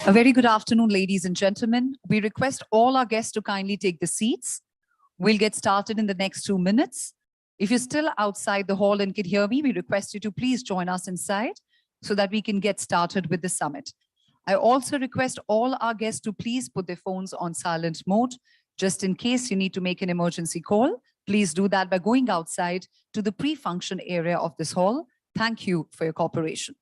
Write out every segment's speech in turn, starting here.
A very good afternoon, ladies and gentlemen. We request all our guests to kindly take the seats. We'll get started in the next 2 minutes. If you're still outside the hall and can hear me, we request you to please join us inside so that we can get started with the summit. I also request all our guests to please put their phones on silent mode, just in case you need to make an emergency call. Please do that by going outside to the pre-function area of this hall. Thank you for your cooperation.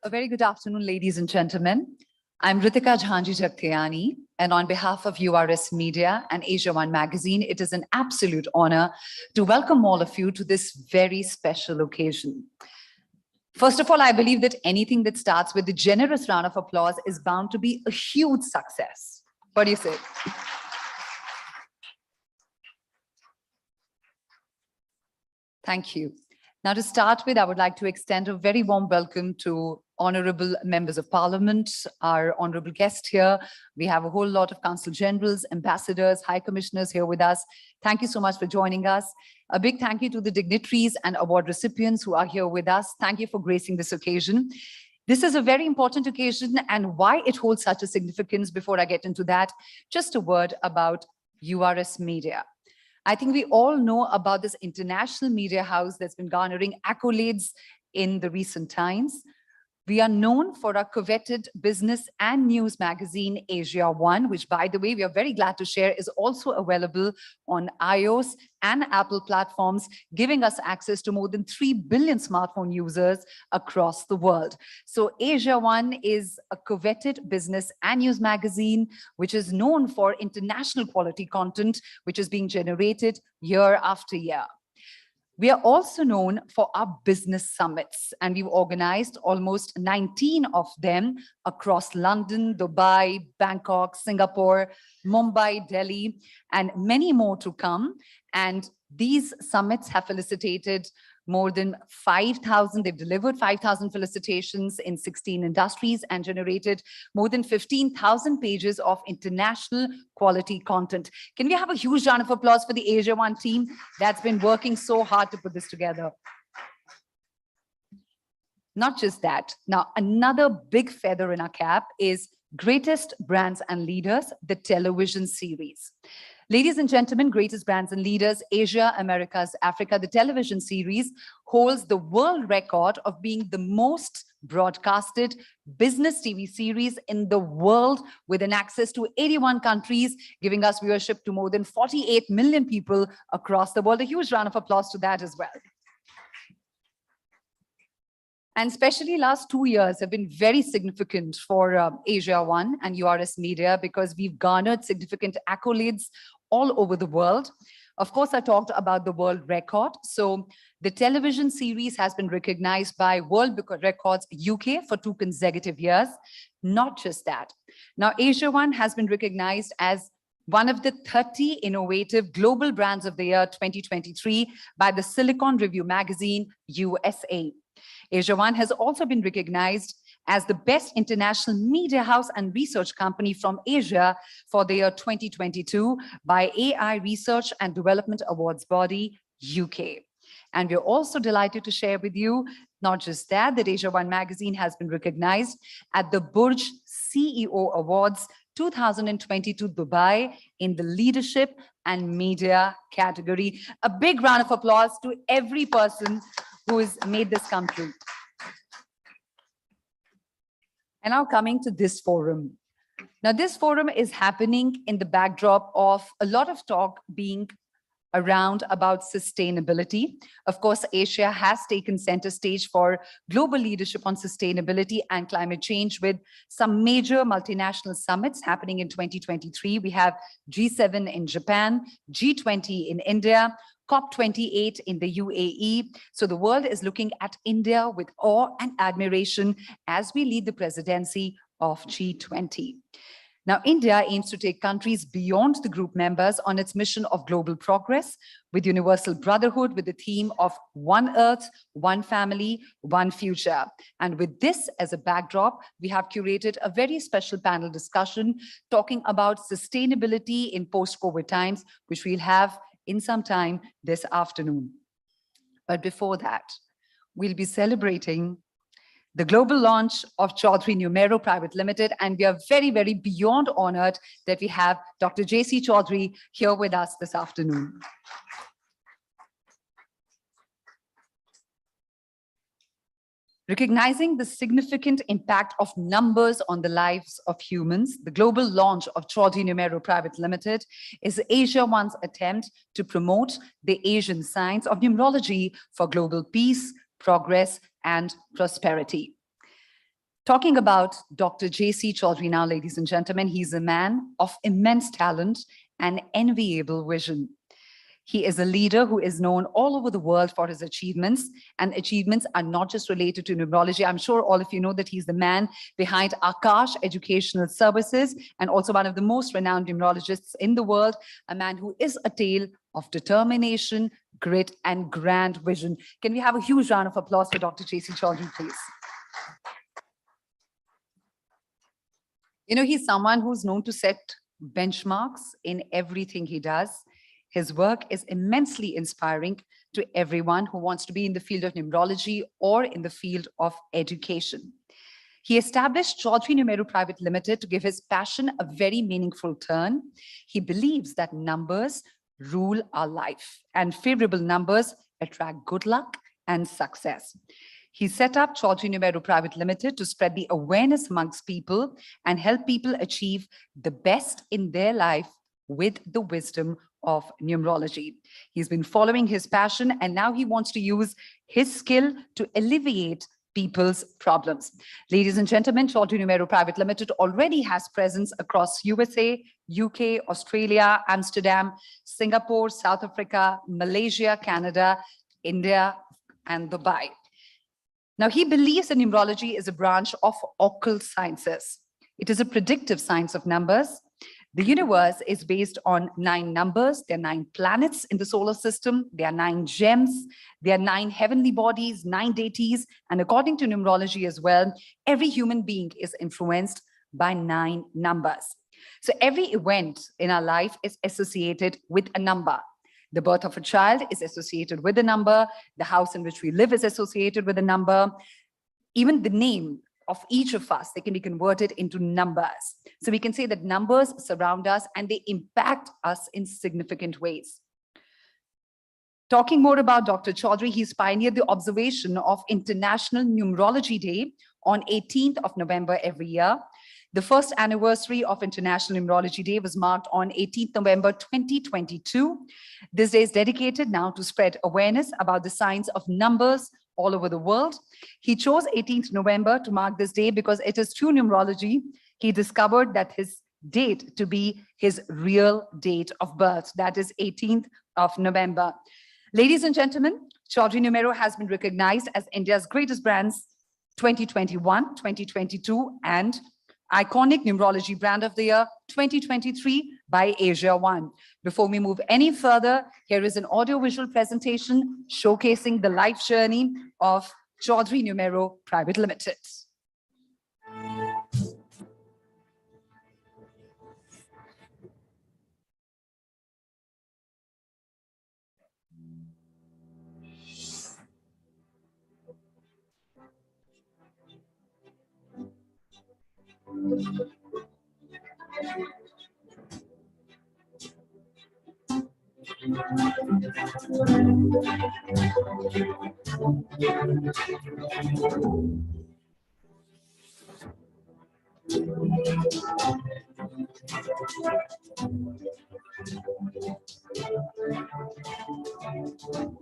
A very good afternoon, ladies and gentlemen. I'm Ritika Jhanji Jagtiani, and on behalf of URS Media and AsiaOne magazine, it is an absolute honor to welcome all of you to this very special occasion. First of all, I believe that anything that starts with a generous round of applause is bound to be a huge success. What do you say? Thank you. Now, to start with, I would like to extend a very warm welcome to honorable members of parliament, our honorable guest here. We have a whole lot of consul generals, ambassadors, high commissioners here with us. Thank you so much for joining us. A big thank you to the dignitaries and award recipients who are here with us. Thank you for gracing this occasion. This is a very important occasion, and why it holds such a significance, before I get into that, just a word about URS Media. I think we all know about this international media house that's been garnering accolades in the recent times. We are known for our coveted business and news magazine, AsiaOne, which, by the way, we are very glad to share is also available on iOS and Apple platforms, giving us access to more than 3 billion smartphone users across the world. So AsiaOne is a coveted business and news magazine, which is known for international quality content, which is being generated year after year. We are also known for our business summits, and we've organized almost 19 of them across London, Dubai, Bangkok, Singapore, Mumbai, Delhi, and many more to come. And these summits have felicitated more than 5,000, they've delivered 5,000 felicitations in 16 industries and generated more than 15,000 pages of international quality content. Can we have a huge round of applause for the AsiaOne team that's been working so hard to put this together? Not just that. Now, another big feather in our cap is Greatest Brands and Leaders, the television series. Ladies and gentlemen, Greatest Brands and Leaders, Asia, Americas, Africa, the television series holds the world record of being the most broadcasted business TV series in the world, with an access to 81 countries, giving us viewership to more than 48 million people across the world. A huge round of applause to that as well. And especially last 2 years have been very significant for AsiaOne and URS Media, because we've garnered significant accolades all over the world. Of course, I talked about the world record. So the television series has been recognized by World Records UK for 2 consecutive years. Not just that. Now, AsiaOne has been recognized as one of the 30 innovative global brands of the year 2023 by the Silicon Review magazine, USA. AsiaOne has also been recognized as the best international media house and research company from Asia for the year 2022 by AI Research and Development Awards body, UK. And we're also delighted to share with you, not just that AsiaOne magazine has been recognized at the Burj CEO Awards 2022 Dubai in the leadership and media category. A big round of applause to every person who has made this come true. And now coming to this forum. Now, this forum is happening in the backdrop of a lot of talk being around about sustainability. Of course, Asia has taken center stage for global leadership on sustainability and climate change, with some major multinational summits happening in 2023. We have G7 in Japan, G20 in India, COP28 in the UAE. So the world is looking at India with awe and admiration as we lead the presidency of G20. Now, India aims to take countries beyond the group members on its mission of global progress with universal brotherhood, with the theme of one Earth, one family, one future. And with this as a backdrop, we have curated a very special panel discussion talking about sustainability in post-COVID times, which we'll have in some time this afternoon. But before that, we'll be celebrating the global launch of Chaudhry Numero Private Limited, and we are very, very beyond honored that we have Dr. J.C. Chaudhry here with us this afternoon. Recognizing the significant impact of numbers on the lives of humans, the global launch of Chaudhry Numero Private Limited is AsiaOne's attempt to promote the Asian science of numerology for global peace, progress, and prosperity. Talking about Dr. J.C. Chaudhry now, ladies and gentlemen, he's a man of immense talent and enviable vision. He is a leader who is known all over the world for his achievements, and achievements are not just related to numerology. I'm sure all of you know that he's the man behind Akash Educational Services and also one of the most renowned numerologists in the world, a man who is a tale of determination, grit, and grand vision. Can we have a huge round of applause for Dr. J.C. Chaudhry, please? You know, he's someone who's known to set benchmarks in everything he does. His work is immensely inspiring to everyone who wants to be in the field of numerology or in the field of education. He established Chaudhry Numero Private Limited to give his passion a very meaningful turn. He believes that numbers rule our life, and favorable numbers attract good luck and success. He set up Chaudhry Numero Private Limited to spread the awareness amongst people and help people achieve the best in their life with the wisdom of numerology. He's been following his passion, and now he wants to use his skill to alleviate people's problems. Ladies and gentlemen, Chaudhry Numero Private Limited already has presence across USA, UK, Australia, Amsterdam, Singapore, South Africa, Malaysia, Canada, India, and Dubai. Now, he believes that numerology is a branch of occult sciences. It is a predictive science of numbers. The universe is based on 9 numbers. There are 9 planets in the solar system. There are 9 gems. There are 9 heavenly bodies, 9 deities. And according to numerology as well, every human being is influenced by 9 numbers. So every event in our life is associated with a number. The birth of a child is associated with a number. The house in which we live is associated with a number. Even the name of each of us, they can be converted into numbers. So we can say that numbers surround us and they impact us in significant ways. Talking more about Dr. Chaudhry, he's pioneered the observation of International Numerology Day on 18th of November every year. The first anniversary of International Numerology Day was marked on 18th November 2022. This day is dedicated now to spread awareness about the science of numbers all over the world. He chose 18th November to mark this day because it is through numerology he discovered that his date to be his real date of birth, that is 18th of November. Ladies and gentlemen, Chaudhry Numero has been recognized as India's greatest brands 2021, 2022, and Iconic Numerology Brand of the Year 2023 by AsiaOne. Before we move any further, here is an audio-visual presentation showcasing the life journey of Chaudhry Numero Private Limited.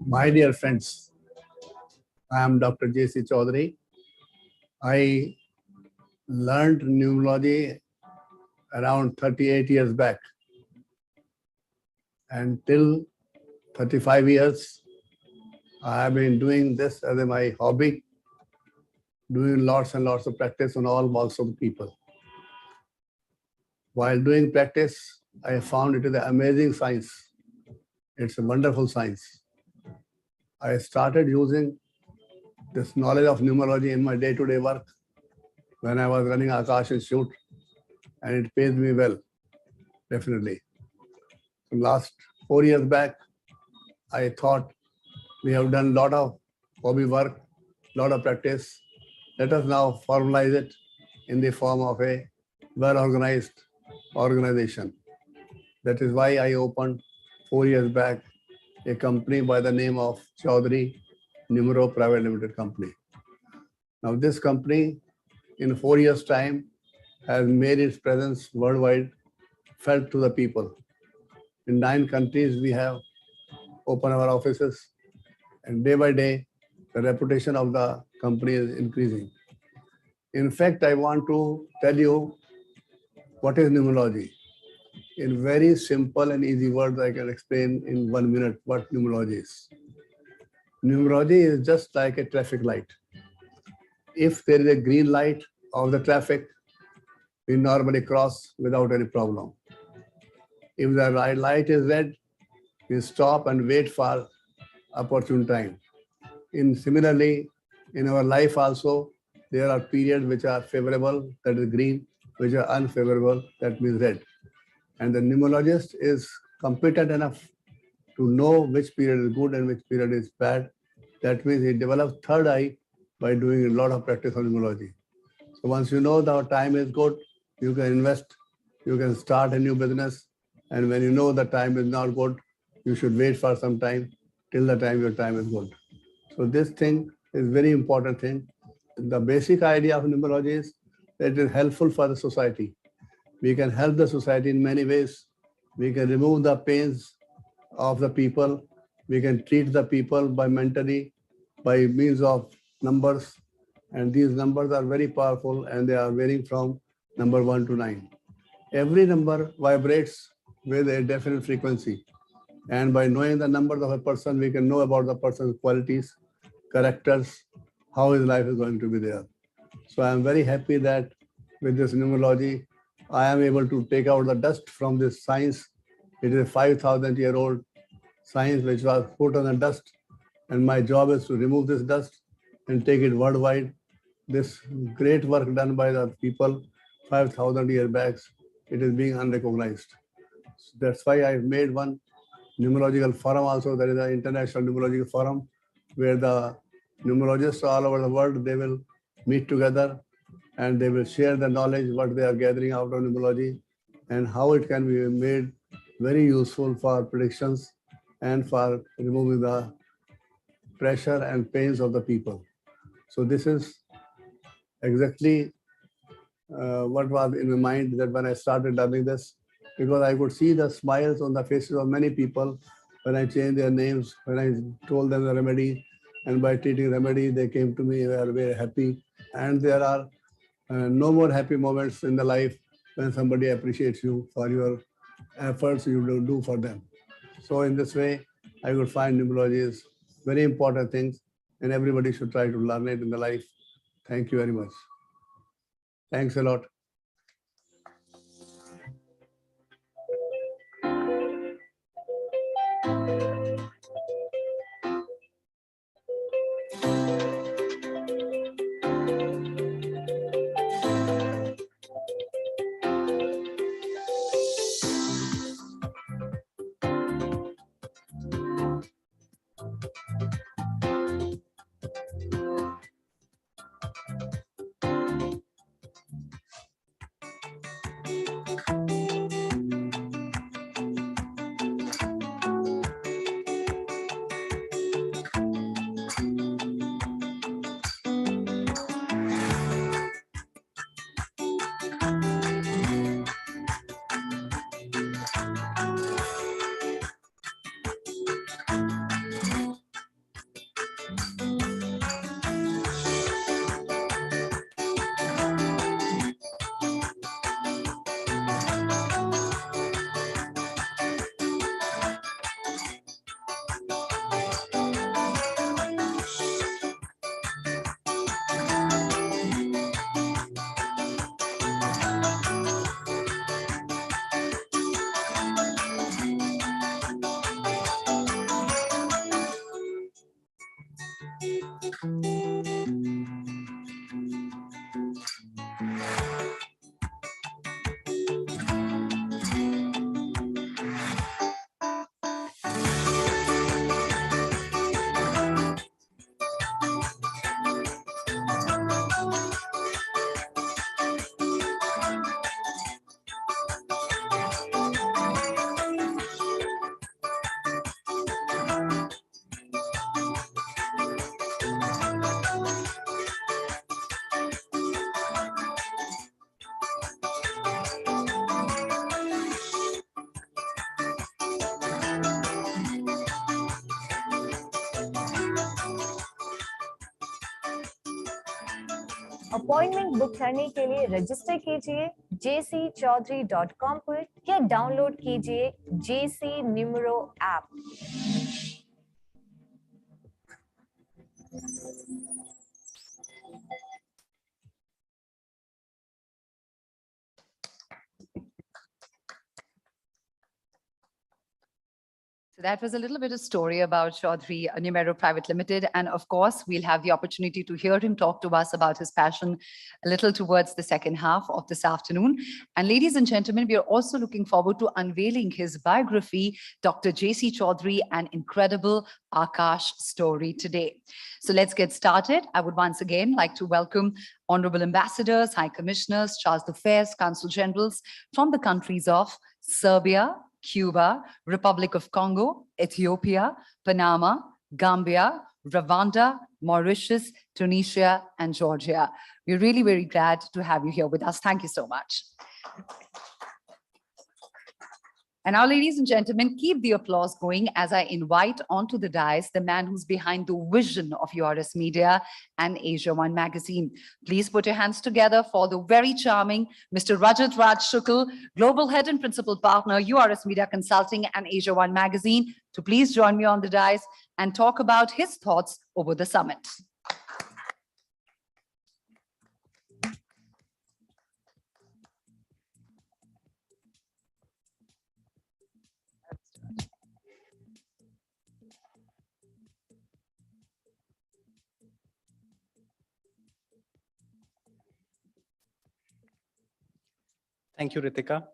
My dear friends, I am Dr. J.C. Chaudhry. I learned numerology around 38 years back. And till 35 years, I have been doing this as my hobby, doing lots and lots of practice on all walks of people. While doing practice, I found it is an amazing science. It's a wonderful science. I started using this knowledge of numerology in my day-to-day work when I was running Akash Institute, and it pays me well, definitely. So last 4 years back, I thought we have done a lot of hobby work, lot of practice. Let us now formalize it in the form of a well-organized organization. That is why I opened 4 years back a company by the name of Chaudhry Numero Private Limited Company. Now this company in 4 years' time has made its presence worldwide felt to the people. In 9 countries, we have opened our offices, and day by day, the reputation of the company is increasing. In fact, I want to tell you what is numerology. In very simple and easy words, I can explain in 1 minute what numerology is. Numerology is just like a traffic light. If there is a green light of the traffic, we normally cross without any problem. If the light is red, we stop and wait for opportune time. Similarly, in our life also, there are periods which are favorable, that is green, which are unfavorable, that means red. And the numerologist is competent enough to know which period is good and which period is bad. That means he develops third eye by doing a lot of practice on numerology. So once you know the time is good, you can invest, you can start a new business. And when you know the time is not good, you should wait for some time till the time your time is good. So this thing is very important thing. The basic idea of numerology is that it is helpful for the society. We can help the society in many ways. We can remove the pains of the people. We can treat the people by mentally, by means of numbers. And these numbers are very powerful and they are varying from number 1 to 9. Every number vibrates with a definite frequency. And by knowing the numbers of a person, we can know about the person's qualities, characters, how his life is going to be there. So I am very happy that with this numerology, I am able to take out the dust from this science. It is a 5,000-year-old science which was put on the dust. And my job is to remove this dust and take it worldwide. This great work done by the people 5,000 years back, it is being unrecognized. So that's why I made one numerological forum also. There is an international numerological forum where the numerologists all over the world, they will meet together and they will share the knowledge, what they are gathering out of numerology and how it can be made very useful for predictions and for removing the pressure and pains of the people. So this is exactly what was in my mind that when I started learning this, because I could see the smiles on the faces of many people when I changed their names, when I told them the remedy, and by treating remedy, they came to me, they are very happy. And there are no more happy moments in the life when somebody appreciates you for your efforts you do for them. So in this way, I could find numerology is very important things and everybody should try to learn it in the life. Thank you very much. Thanks a lot. Appointment book करने के लिए register कीजिए jcchaudhary.com पर या download कीजिए JC numero app. So that was a little bit of story about Chaudhary Numero Private Limited. And of course, we'll have the opportunity to hear him talk to us about his passion a little towards the second half of this afternoon. And ladies and gentlemen, we are also looking forward to unveiling his biography, Dr. J.C. Chaudhary, an incredible Akash story today. So let's get started. I would once again like to welcome Honorable Ambassadors, High Commissioners, Chargé d'Affaires, Consul Generals from the countries of Serbia, Cuba, Republic of Congo, Ethiopia, Panama, Gambia, Rwanda, Mauritius, Tunisia, and Georgia. We're really very glad to have you here with us. Thank you so much. And now, ladies and gentlemen, keep the applause going as I invite onto the dais the man who's behind the vision of URS Media and AsiaOne magazine. Please put your hands together for the very charming Mr. Rajat Raj Shukl, Global Head and Principal Partner, URS Media Consulting and AsiaOne magazine, to please join me on the dais and talk about his thoughts over the summit. Thank you, Ritika.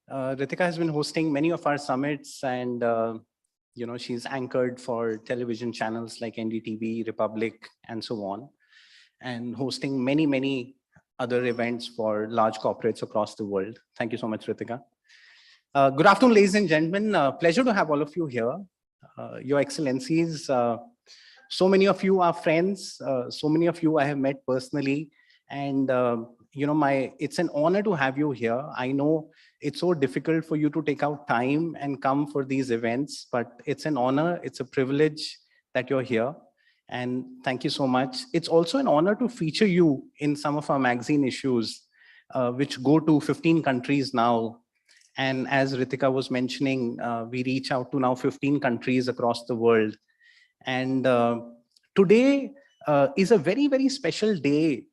Ritika has been hosting many of our summits, and she's anchored for television channels like NDTV, Republic, and so on, and hosting many other events for large corporates across the world. Thank you so much, Ritika. Good afternoon, ladies and gentlemen. Pleasure to have all of you here. Your Excellencies, so many of you are friends. So many of you I have met personally, and it's an honor to have you here. I know it's so difficult for you to take out time and come for these events, but it's an honor, it's a privilege that you're here. And thank you so much. It's also an honor to feature you in some of our magazine issues, which go to 15 countries now. And as Ritika was mentioning, we reach out to now 15 countries across the world. And today is a very special day.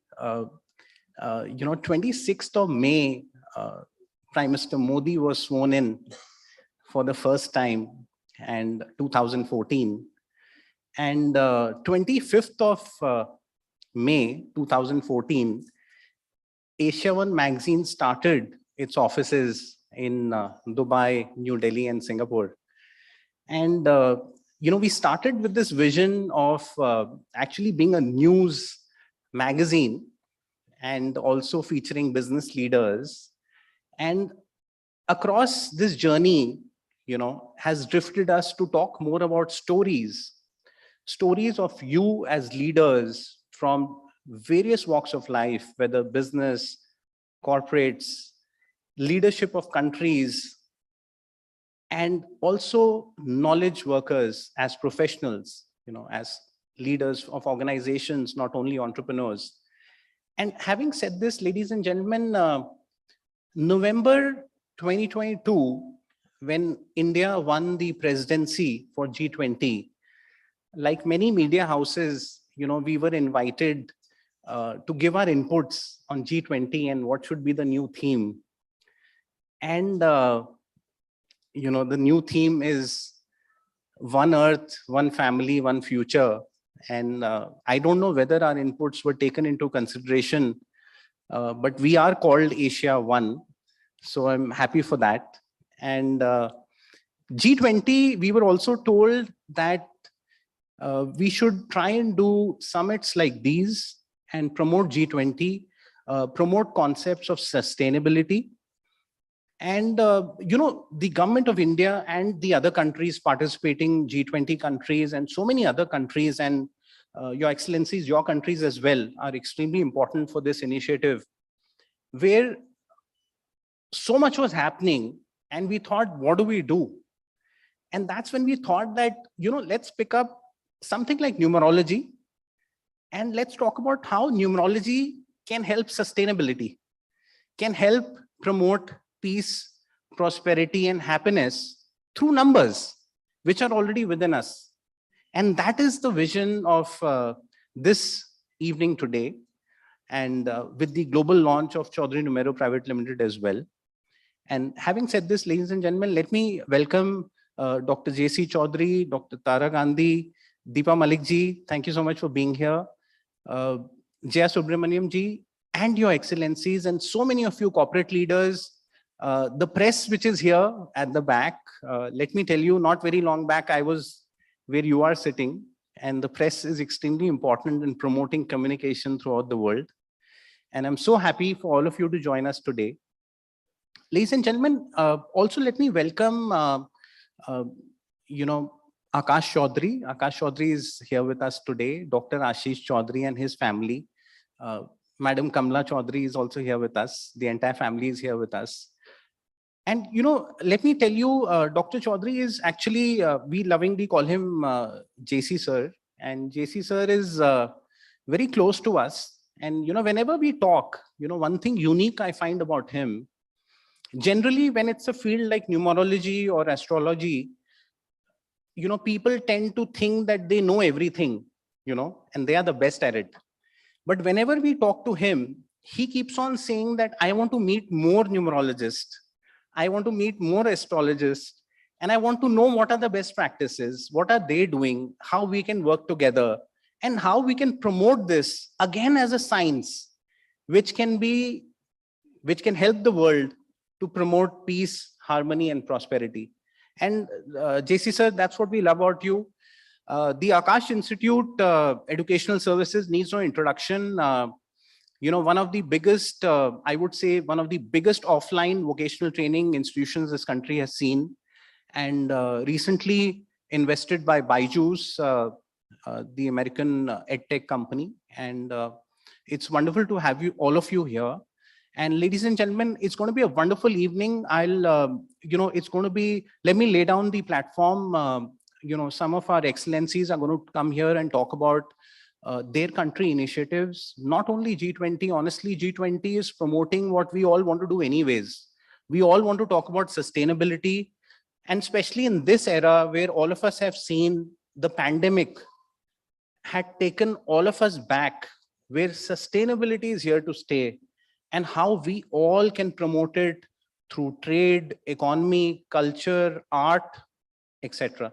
26th of May, Prime Minister Modi was sworn in for the first time, and 2014. And 25th of May 2014, AsiaOne magazine started its offices in Dubai, New Delhi, and Singapore. And we started with this vision of actually being a news magazine and also featuring business leaders. And across this journey, has drifted us to talk more about stories of you as leaders from various walks of life, whether business, corporates, leadership of countries, and also knowledge workers as professionals, as leaders of organizations, not only entrepreneurs. And having said this, ladies and gentlemen, November 2022, when India won the presidency for G20, like many media houses, we were invited to give our inputs on G20 and what should be the new theme. And, the new theme is One Earth, One Family, One Future. And I don't know whether our inputs were taken into consideration, but we are called AsiaOne. So I'm happy for that. And G20, we were also told that we should try and do summits like these and promote G20, promote concepts of sustainability. And, the government of India and the other countries participating, G20 countries and so many other countries, and Your Excellencies, your countries as well, are extremely important for this initiative, where so much was happening and we thought, what do we do? And that's when we thought that, let's pick up something like numerology and let's talk about how numerology can help sustainability, can help promote peace, prosperity, and happiness through numbers, which are already within us. And that is the vision of this evening today, and with the global launch of Chaudhary Numero Private Limited as well. And having said this, ladies and gentlemen, let me welcome Dr. J.C. Chaudhary, Dr. Tara Gandhi, Deepa Malik ji. Thank you so much for being here. Jaya Subramaniam ji, and your excellencies, and so many of you corporate leaders, the press which is here at the back. Let me tell you, not very long back, I was where you are sitting, and the press is extremely important in promoting communication throughout the world. And I'm so happy for all of you to join us today. Ladies and gentlemen, also let me welcome, Akash Chaudhary. Akash Chaudhary is here with us today, Dr. Ashish Chaudhary and his family. Madam Kamla Chaudhary is also here with us. The entire family is here with us. And, let me tell you, Dr. Chaudhary is actually, we lovingly call him JC Sir. And JC Sir is very close to us. And, whenever we talk, one thing unique I find about him, generally, when it's a field like numerology or astrology, people tend to think that they know everything, and they are the best at it. But whenever we talk to him, he keeps on saying that I want to meet more numerologists. I want to meet more astrologists, and I want to know what are the best practices, what are they doing, how we can work together, and how we can promote this again as a science, which can help the world to promote peace, harmony, and prosperity. And JC sir, that's what we love about you. The Akash Institute Educational Services needs no introduction. One of the biggest, I would say, one of the biggest offline vocational training institutions this country has seen, and recently invested by Byju's, the American edtech company. And it's wonderful to have you, all of you here. And ladies and gentlemen, it's going to be a wonderful evening. It's going to be, let me lay down the platform. Some of our excellencies are going to come here and talk about their country initiatives. Not only G20, honestly, G20 is promoting what we all want to do anyways. We all want to talk about sustainability, and especially in this era where all of us have seen the pandemic had taken all of us back, where sustainability is here to stay, and how we all can promote it through trade, economy, culture, art, etc.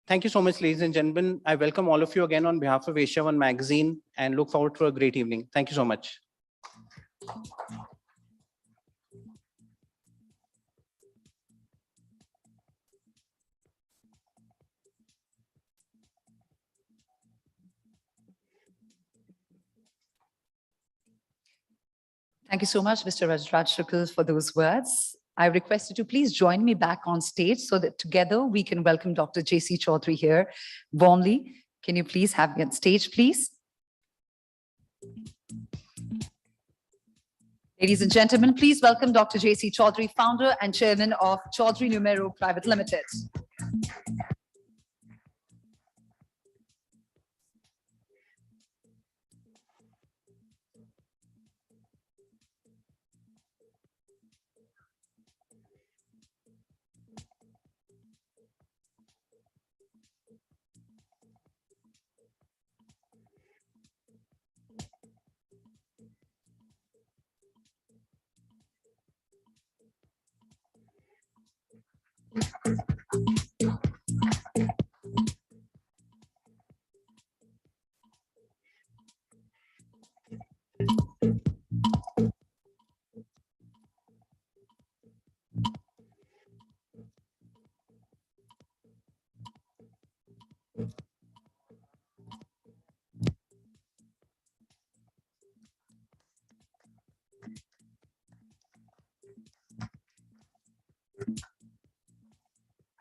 Thank you so much, ladies and gentlemen. I welcome all of you again on behalf of AsiaOne magazine and look forward to a great evening. Thank you so much. Thank you so much, Mr. Rajraj Shukl, for those words. I request you to please join me back on stage so that together we can welcome Dr. J.C. Chaudhary here warmly. Can you please have me on stage, please? Ladies and gentlemen, please welcome Dr. J.C. Chaudhary, founder and chairman of Chaudhary Numero Private Limited.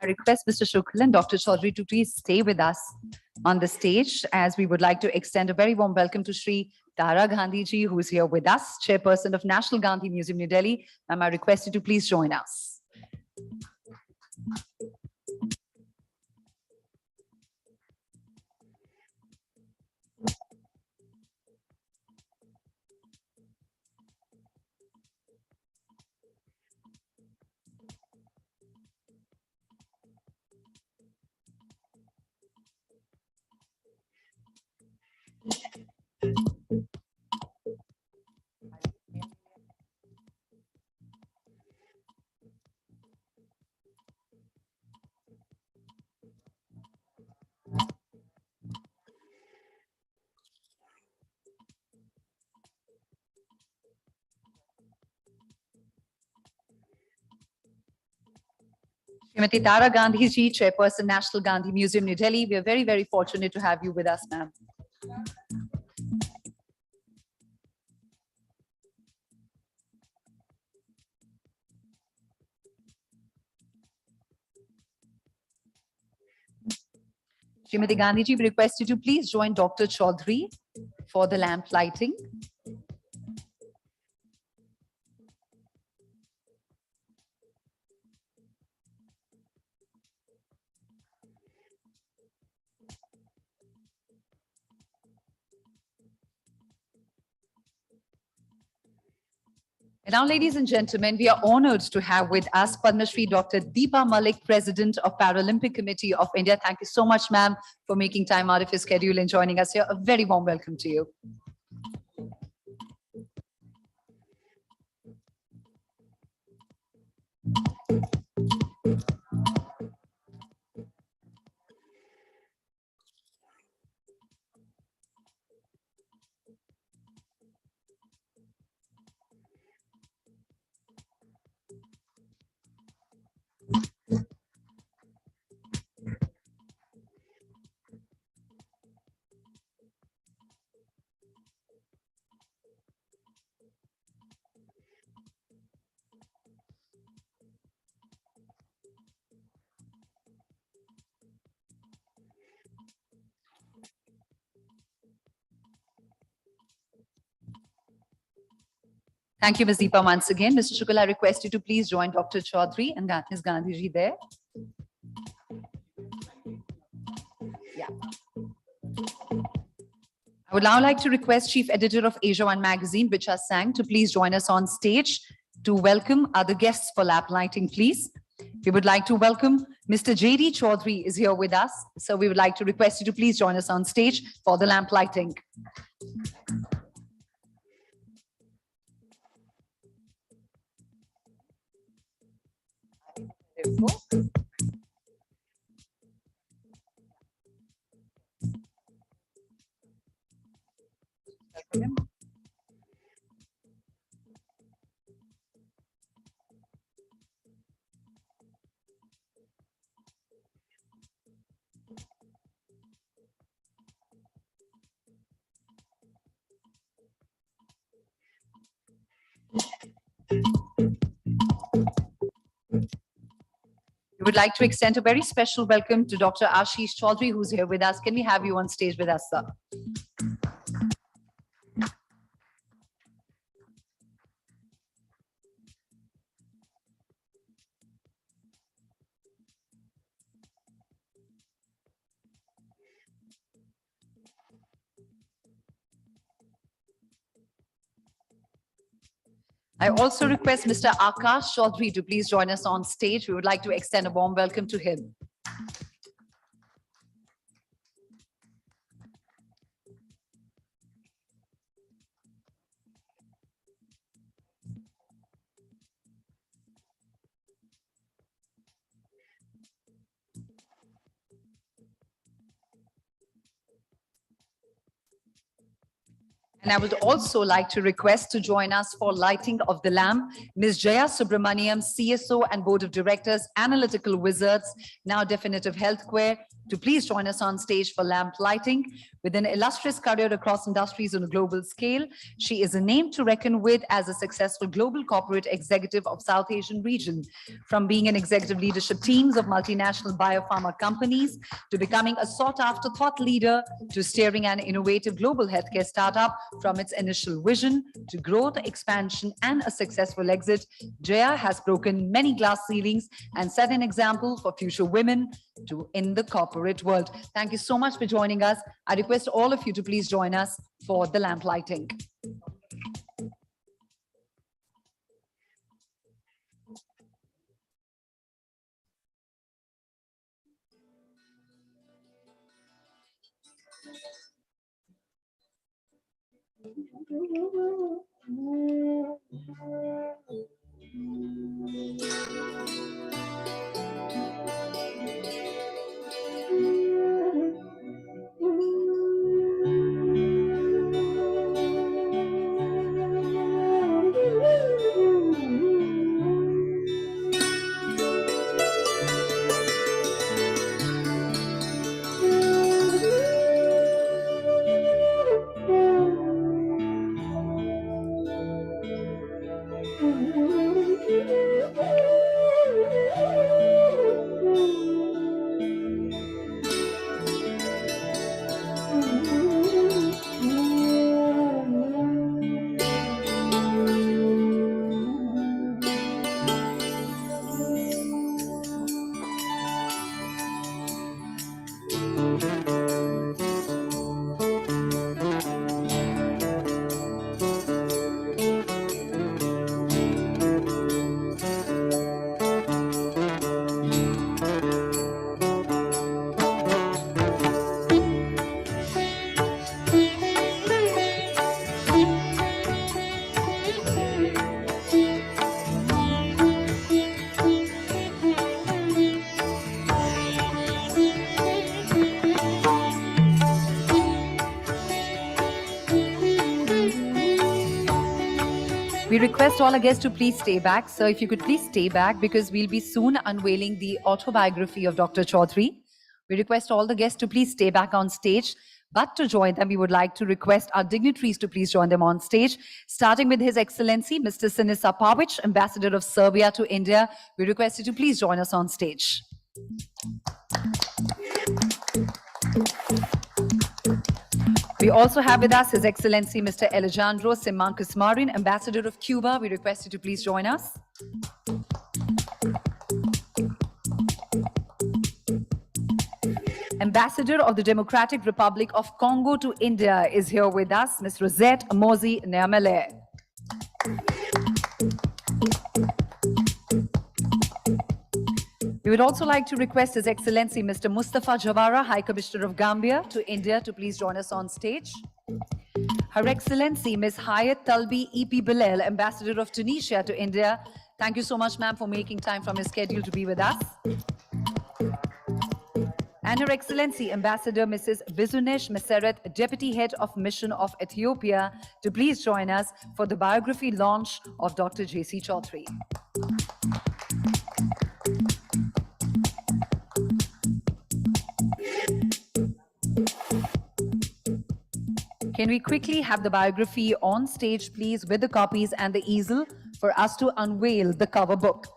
I request Mr. Shukl and Dr. Chaudhary to please stay with us on the stage, as we would like to extend a very warm welcome to Shri Tara Gandhi ji, who is here with us, Chairperson of National Gandhi Museum, New Delhi. Ma'am, I request you to please join us. Srimati Tara Gandhi ji, Chairperson, National Gandhi Museum, New Delhi. We are very, very fortunate to have you with us, ma'am. Srimati Gandhi ji, we request you to please join Dr. Chaudhary for the lamp lighting. And now, ladies and gentlemen, we are honored to have with us Padma Shri Dr. Deepa Malik, President of Paralympic Committee of India. Thank you so much, ma'am, for making time out of your schedule and joining us here. A very warm welcome to you. Thank you, Ms. Deepa, once again. Mr. Shukla, I request you to please join Dr. Chaudhary and Ms. Gandhi ji there. Yeah. I would now like to request Chief Editor of AsiaOne magazine, Vicha Sang, to please join us on stage to welcome other guests for lap lighting, please. We would like to welcome Mr. J.D. Chaudhary is here with us. So we would like to request you to please join us on stage for the lamp lighting. We would like to extend a very special welcome to Dr. Ashish Chaudhary, who's here with us. Can we have you on stage with us, sir? I also request Mr. Akash Chaudhary to please join us on stage. We would like to extend a warm welcome to him. And I would also like to request to join us for lighting of the lamp, Ms. Jaya Subramaniam, CSO and Board of Directors, Analytical Wizards, now Definitive Healthcare, to please join us on stage for lamp lighting. With an illustrious career across industries on a global scale, she is a name to reckon with as a successful global corporate executive of South Asian region. From being in executive leadership teams of multinational biopharma companies, to becoming a sought-after thought leader, to steering an innovative global healthcare startup from its initial vision to growth, expansion, and a successful exit, Jaya has broken many glass ceilings and set an example for future women in the corporate world. Thank you so much for joining us. I request all of you to please join us for the lamp lighting. We request all our guests to please stay back. So if you could please stay back because we'll be soon unveiling the autobiography of Dr. Chaudhary. We request all the guests to please stay back on stage. But to join them, we would like to request our dignitaries to please join them on stage, starting with His Excellency, Mr. Sinisa Pavic, Ambassador of Serbia to India. We request you to please join us on stage. We also have with us His Excellency, Mr. Alejandro Simancas Marin, Ambassador of Cuba. We request you to please join us. Ambassador of the Democratic Republic of Congo to India is here with us, Ms. Rosette Mozi Neamele. We would also like to request His Excellency Mr. Mustafa Jawara, High Commissioner of Gambia to India, to please join us on stage. Her Excellency Ms. Hayat Talbi E.P. Bilal, Ambassador of Tunisia to India. Thank you so much, ma'am, for making time from your schedule to be with us. And Her Excellency Ambassador Mrs. Bizunesh Meseret, Deputy Head of Mission of Ethiopia, to please join us for the biography launch of Dr. J.C. Chaudhary. Can we quickly have the biography on stage, please, with the copies and the easel for us to unveil the cover book?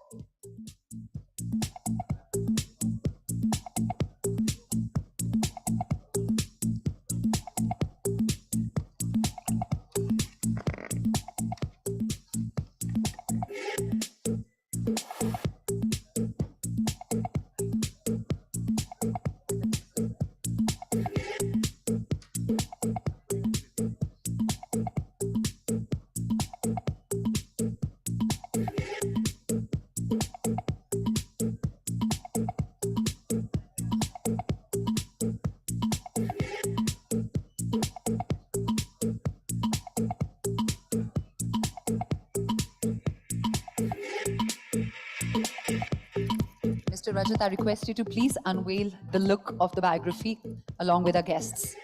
Mr. Rajat, I request you to please unveil the look of the biography along with our guests.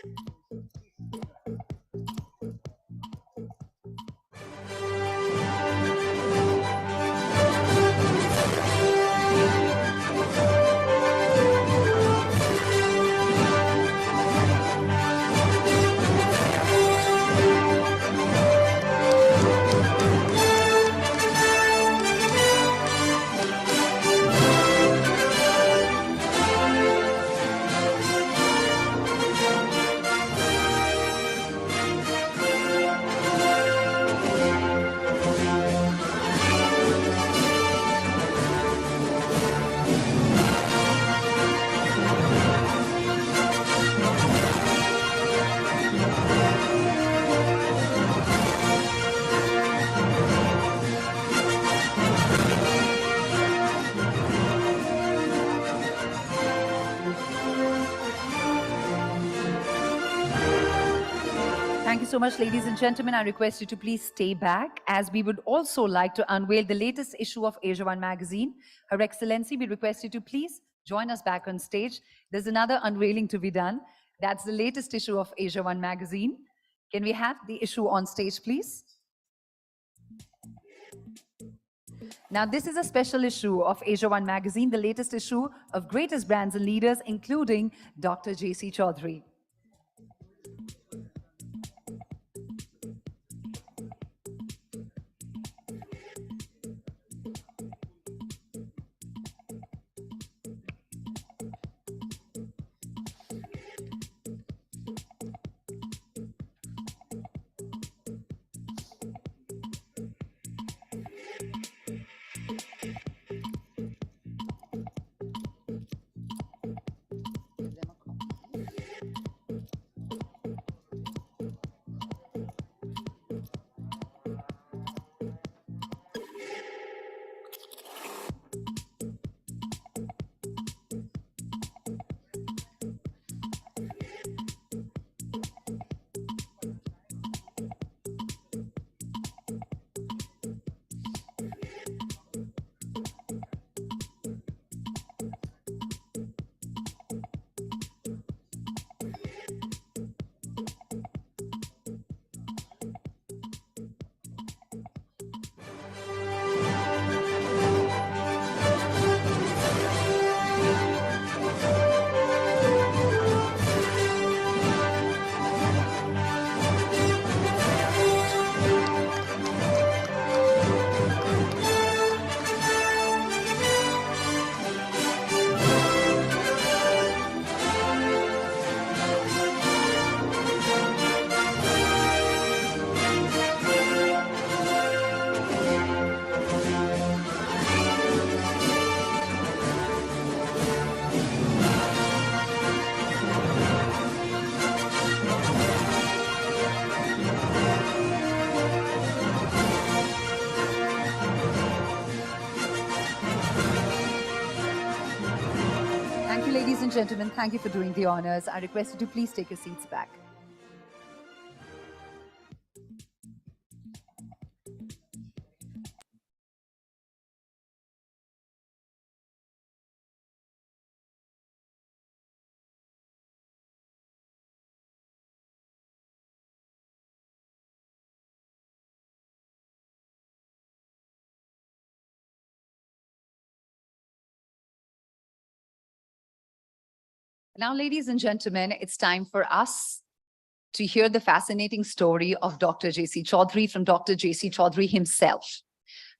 Thank you so much, ladies and gentlemen. I request you to please stay back, as we would also like to unveil the latest issue of AsiaOne magazine. Her Excellency, we request you to please join us back on stage. There's another unveiling to be done. That's the latest issue of AsiaOne magazine. Can we have the issue on stage, please? Now, this is a special issue of AsiaOne magazine, the latest issue of greatest brands and leaders, including Dr. J.C. Chaudhary. Ladies and gentlemen, thank you for doing the honors. I request you to please take your seats back. Now, ladies and gentlemen, it's time for us to hear the fascinating story of Dr. J.C. Chaudhary from Dr. J.C. Chaudhary himself.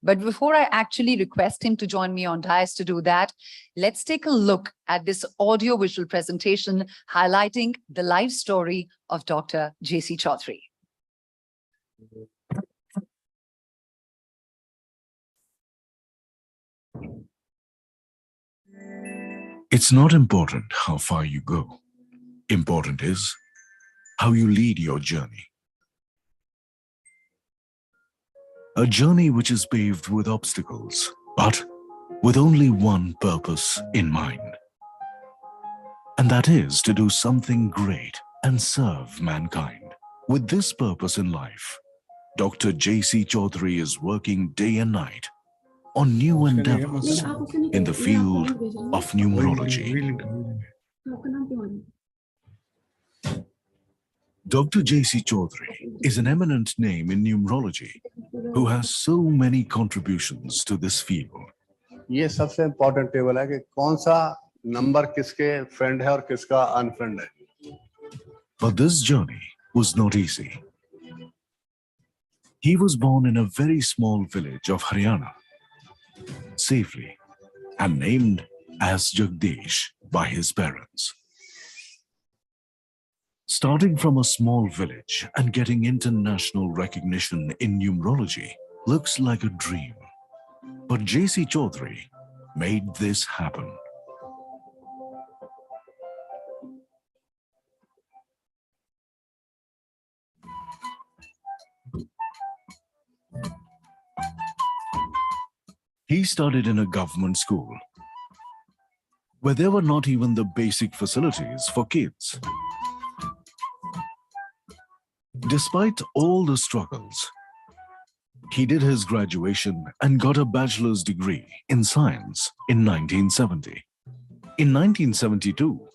But before I actually request him to join me on dais to do that, let's take a look at this audio-visual presentation highlighting the life story of Dr. J.C. Chaudhary. It's not important how far you go. Important is how you lead your journey. A journey which is paved with obstacles, but with only one purpose in mind. And that is to do something great and serve mankind. With this purpose in life, Dr. J.C. Chaudhary is working day and night on new endeavors in the field of numerology. Dr. J.C. Chaudhary is an eminent name in numerology who has so many contributions to this field. ये सबसे important table है कि कौन सा number किसके friend है और किसका अनफ्रेंड है. But this journey was not easy. He was born in a very small village of Haryana, safely, and named as Jagdish by his parents. Starting from a small village and getting international recognition in numerology looks like a dream. But J.C. Chaudhary made this happen. He studied in a government school where there were not even the basic facilities for kids. Despite all the struggles, he did his graduation and got a bachelor's degree in science in 1970. In 1972,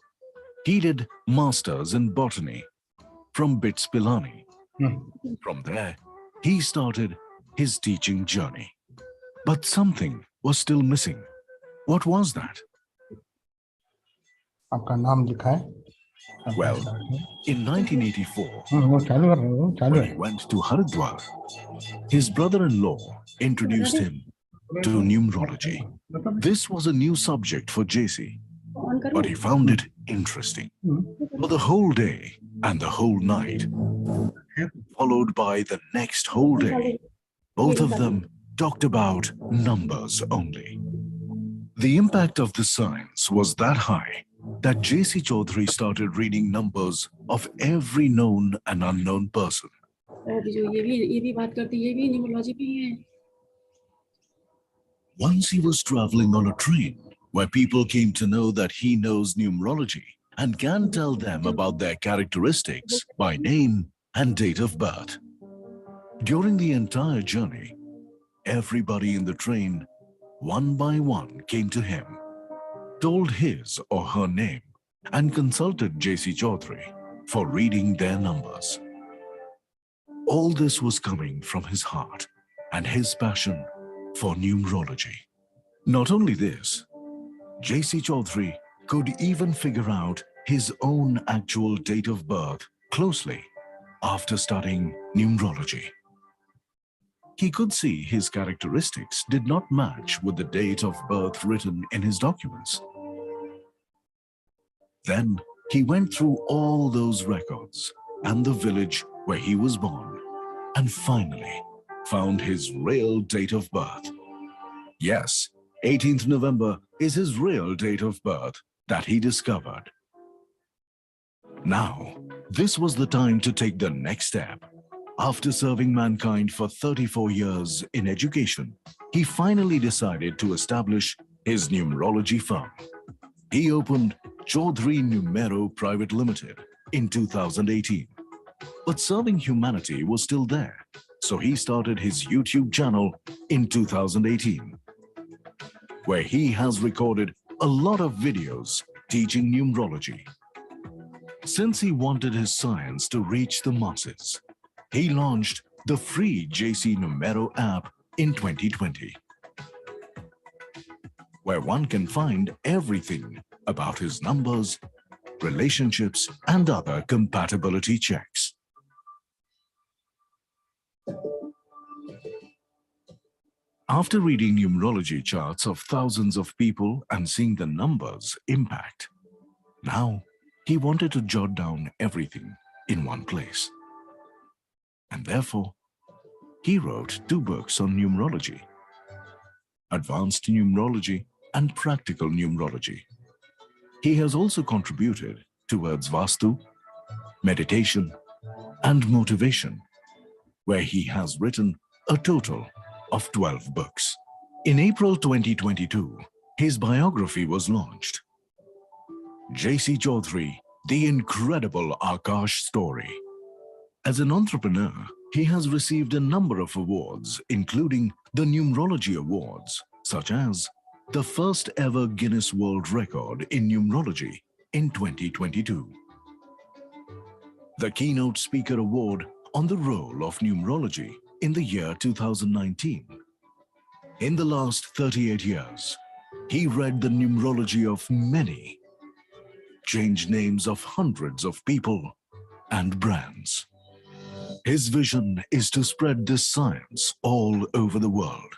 he did masters in botany from BITS Pilani. From there, he started his teaching journey. But something was still missing. What was that? आपका नाम लिखा है. Well, in 1984, वो चालू when है. he went to Haridwar, his brother-in-law introduced him to numerology. This was a new subject for JC, but he found it interesting. For the whole day and the whole night, followed by the next whole day, both of them talked about numbers only. The impact of the science was that high that J.C. Chaudhary started reading numbers of every known and unknown person. Once he was traveling on a train where people came to know that he knows numerology and can tell them about their characteristics by name and date of birth. During the entire journey, everybody in the train, one by one, came to him, told his or her name, and consulted J.C. Chaudhary for reading their numbers. All this was coming from his heart and his passion for numerology. Not only this, J.C. Chaudhary could even figure out his own actual date of birth closely after studying numerology. He could see his characteristics did not match with the date of birth written in his documents. Then he went through all those records and the village where he was born and finally found his real date of birth. Yes, 18th November is his real date of birth that he discovered. Now, this was the time to take the next step. After serving mankind for 34 years in education, he finally decided to establish his numerology firm. He opened Chaudhry Numero Private Limited in 2018. But serving humanity was still there, so he started his YouTube channel in 2018, where he has recorded a lot of videos teaching numerology. Since he wanted his science to reach the masses, he launched the free JC Numero app in 2020, where one can find everything about his numbers, relationships, and other compatibility checks. After reading numerology charts of thousands of people and seeing the numbers impact, now he wanted to jot down everything in one place. And therefore, he wrote 2 books on numerology: Advanced Numerology and Practical Numerology. He has also contributed towards Vastu, meditation, and motivation, where he has written a total of 12 books. In April 2022, his biography was launched, JC Chaudhry, The Incredible Akash Story. As an entrepreneur, he has received a number of awards, including the Numerology Awards, such as the first ever Guinness World Record in numerology in 2022, the Keynote Speaker Award on the role of numerology in the year 2019. In the last 38 years, he read the numerology of many, changed names of hundreds of people and brands. His vision is to spread this science all over the world.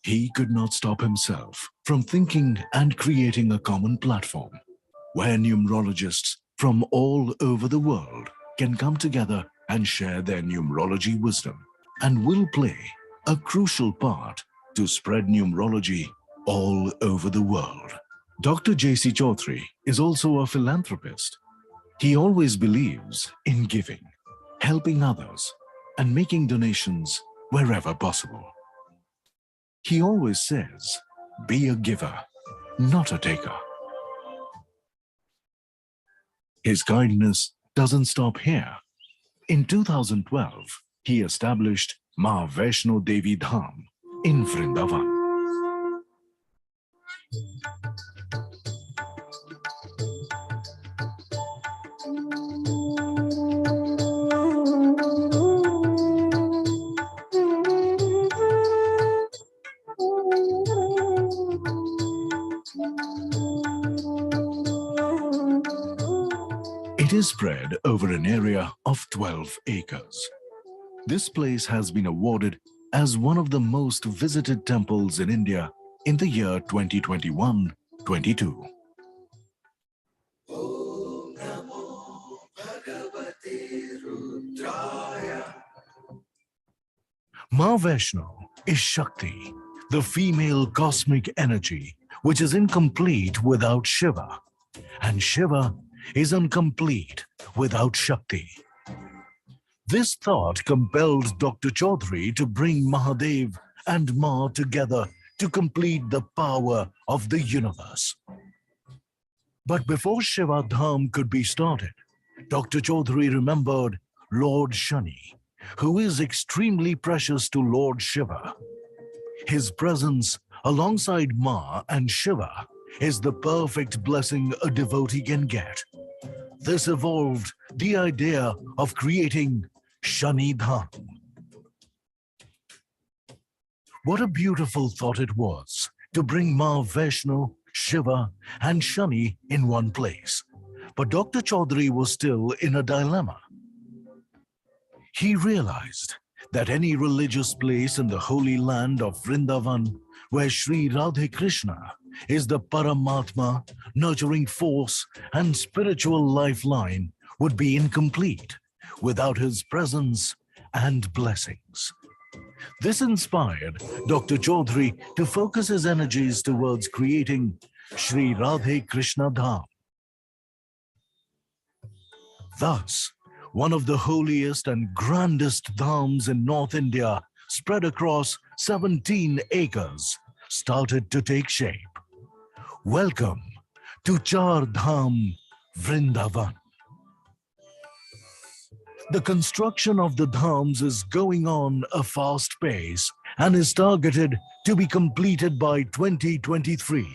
He could not stop himself from thinking and creating a common platform where numerologists from all over the world can come together and share their numerology wisdom, and will play a crucial part to spread numerology all over the world. Dr. JC Chaudhry is also a philanthropist. He always believes in giving, helping others, and making donations wherever possible. He always says, be a giver, not a taker. His kindness doesn't stop here. In 2012, he established Ma Vaishno Devi Dham in Vrindavan. It is spread over an area of 12 acres. This place has been awarded as one of the most visited temples in India in the year 2021-22. Ma Vaishno is Shakti, the female cosmic energy, which is incomplete without Shiva, and Shiva is incomplete without Shakti. This thought compelled Dr. Chaudhry to bring Mahadev and Ma together to complete the power of the universe. But before Shiva Dham could be started, Dr. Chaudhry remembered Lord Shani, who is extremely precious to Lord Shiva. His presence alongside Ma and Shiva is the perfect blessing a devotee can get. This evolved the idea of creating Shani Dham. What a beautiful thought it was to bring Ma Vaishno, Shiva, and Shani in one place. But Dr. Chaudhry was still in a dilemma. He realized that any religious place in the holy land of Vrindavan, where Sri Radhe Krishna is the Paramatma, nurturing force and spiritual lifeline, would be incomplete without his presence and blessings. This inspired Dr. Chaudhry to focus his energies towards creating Sri Radhe Krishna Dham. Thus, one of the holiest and grandest dhams in North India, spread across 17 acres, started to take shape. Welcome to Char Dham Vrindavan. The construction of the dhams is going on a fast pace and is targeted to be completed by 2023.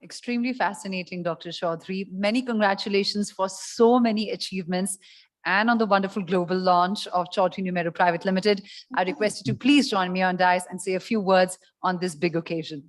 Extremely fascinating, Dr. Chaudhary. Many congratulations for so many achievements and on the wonderful global launch of Chaudhary Numero Private Limited. I request you to please join me on dais and say a few words on this big occasion.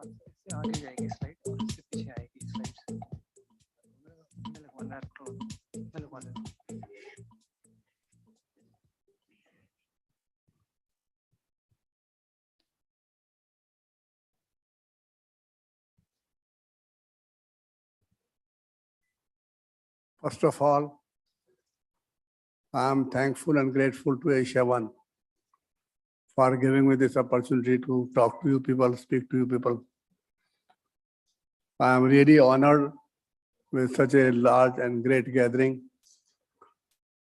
इससे आगे जाएगी slide और इससे पीछे आएगी slide मैं लगवाना है मैं लगवाना है First of all, I am thankful and grateful to AsiaOne for giving me this opportunity to talk to you people, speak to you people. I am really honored with such a large and great gathering.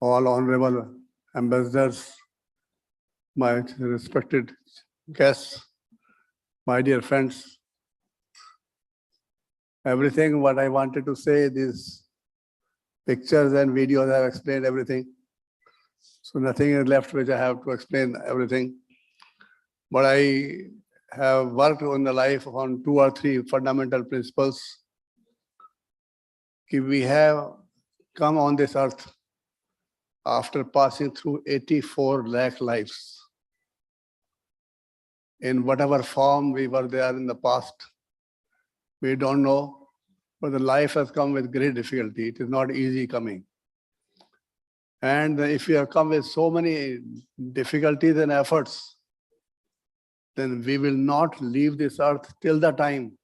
All honorable ambassadors, my respected guests, my dear friends. Everything what I wanted to say, these pictures and videos have explained everything. So nothing is left which I have to explain everything. But I have worked on the life on 2 or 3 fundamental principles. We have come on this earth after passing through 84 lakh lives. In whatever form we were there in the past, we don't know, but the life has come with great difficulty. It is not easy coming. And if we have come with so many difficulties and efforts, then we will not leave this earth till the time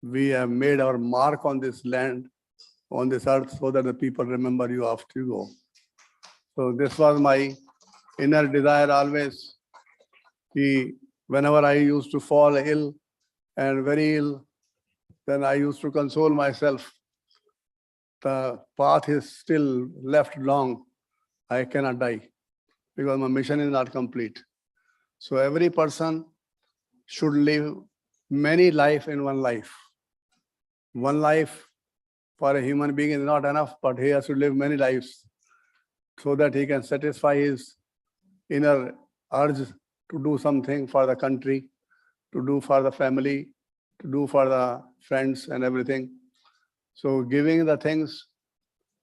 we have made our mark on this land, on this earth, so that the people remember you after you go. So this was my inner desire always. Whenever I used to fall ill and very ill, then I used to console myself. The path is still left long. I cannot die because my mission is not complete. So every person should live many lives in one life. One life for a human being is not enough, but he has to live many lives so that he can satisfy his inner urge to do something for the country, to do for the family, to do for the friends and everything. So giving the things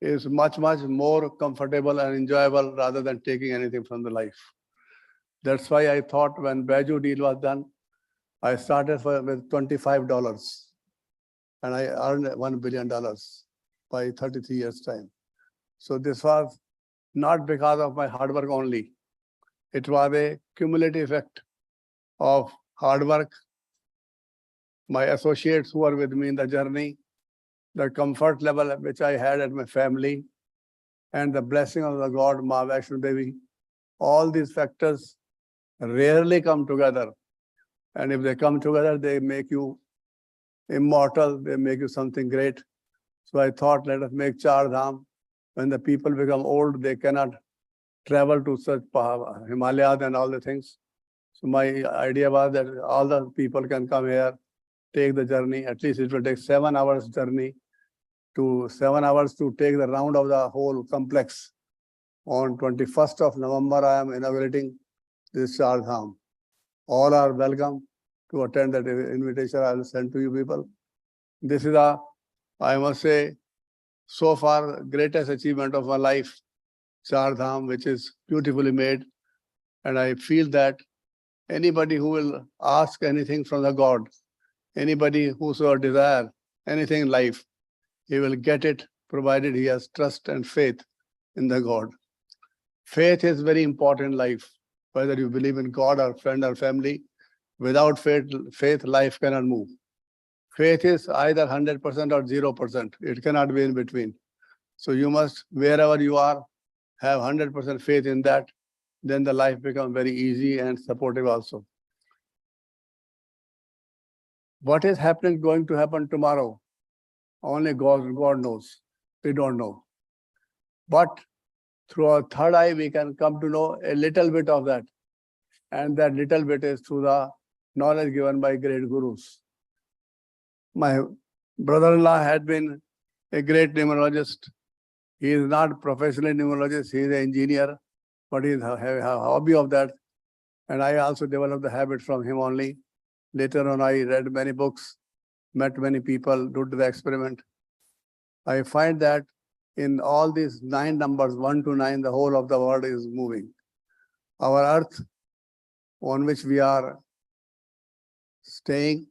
is much, much more comfortable and enjoyable rather than taking anything from the life. That's why I thought when Baju deal was done, I started with $25 and I earned $1 billion by 33 years time. So this was not because of my hard work only. It was a cumulative effect of hard work, my associates who were with me in the journey, the comfort level which I had at my family, and the blessing of the God, Ma Vaishno Devi. All these factors rarely come together. And if they come together, they make you immortal, they make you something great. So I thought, let us make Char Dham. When the people become old, they cannot travel to such Himalayas and all the things. So my idea was that all the people can come here, take the journey. At least it will take 7 hours journey, to 7 hours to take the round of the whole complex. On 21st of November, I am inaugurating this Char Dham. All are welcome to attend that invitation I will send to you people. This is I must say, so far, greatest achievement of my life, Char Dham, which is beautifully made. And I feel that anybody who will ask anything from the God, Anybody whosoever desire anything in life, he will get it, provided he has trust and faith in the God. Faith is very important in life, whether you believe in God or friend or family. Without faith, life cannot move. Faith is either 100% or 0%. It cannot be in between. So you must, wherever you are, have 100% faith in that. Then the life becomes very easy and supportive also. What is going to happen tomorrow? Only God knows. We don't know. But through our third eye, we can come to know a little bit of that. And that little bit is through the knowledge given by great gurus. My brother-in-law had been a great numerologist. He is not professionally numerologist, he is an engineer, but he has a hobby of that. And I also developed the habit from him only. Later on, I read many books, met many people, did the experiment. I find that in all these 9 numbers, 1 to 9, the whole of the world is moving. Our earth, on which we are staying,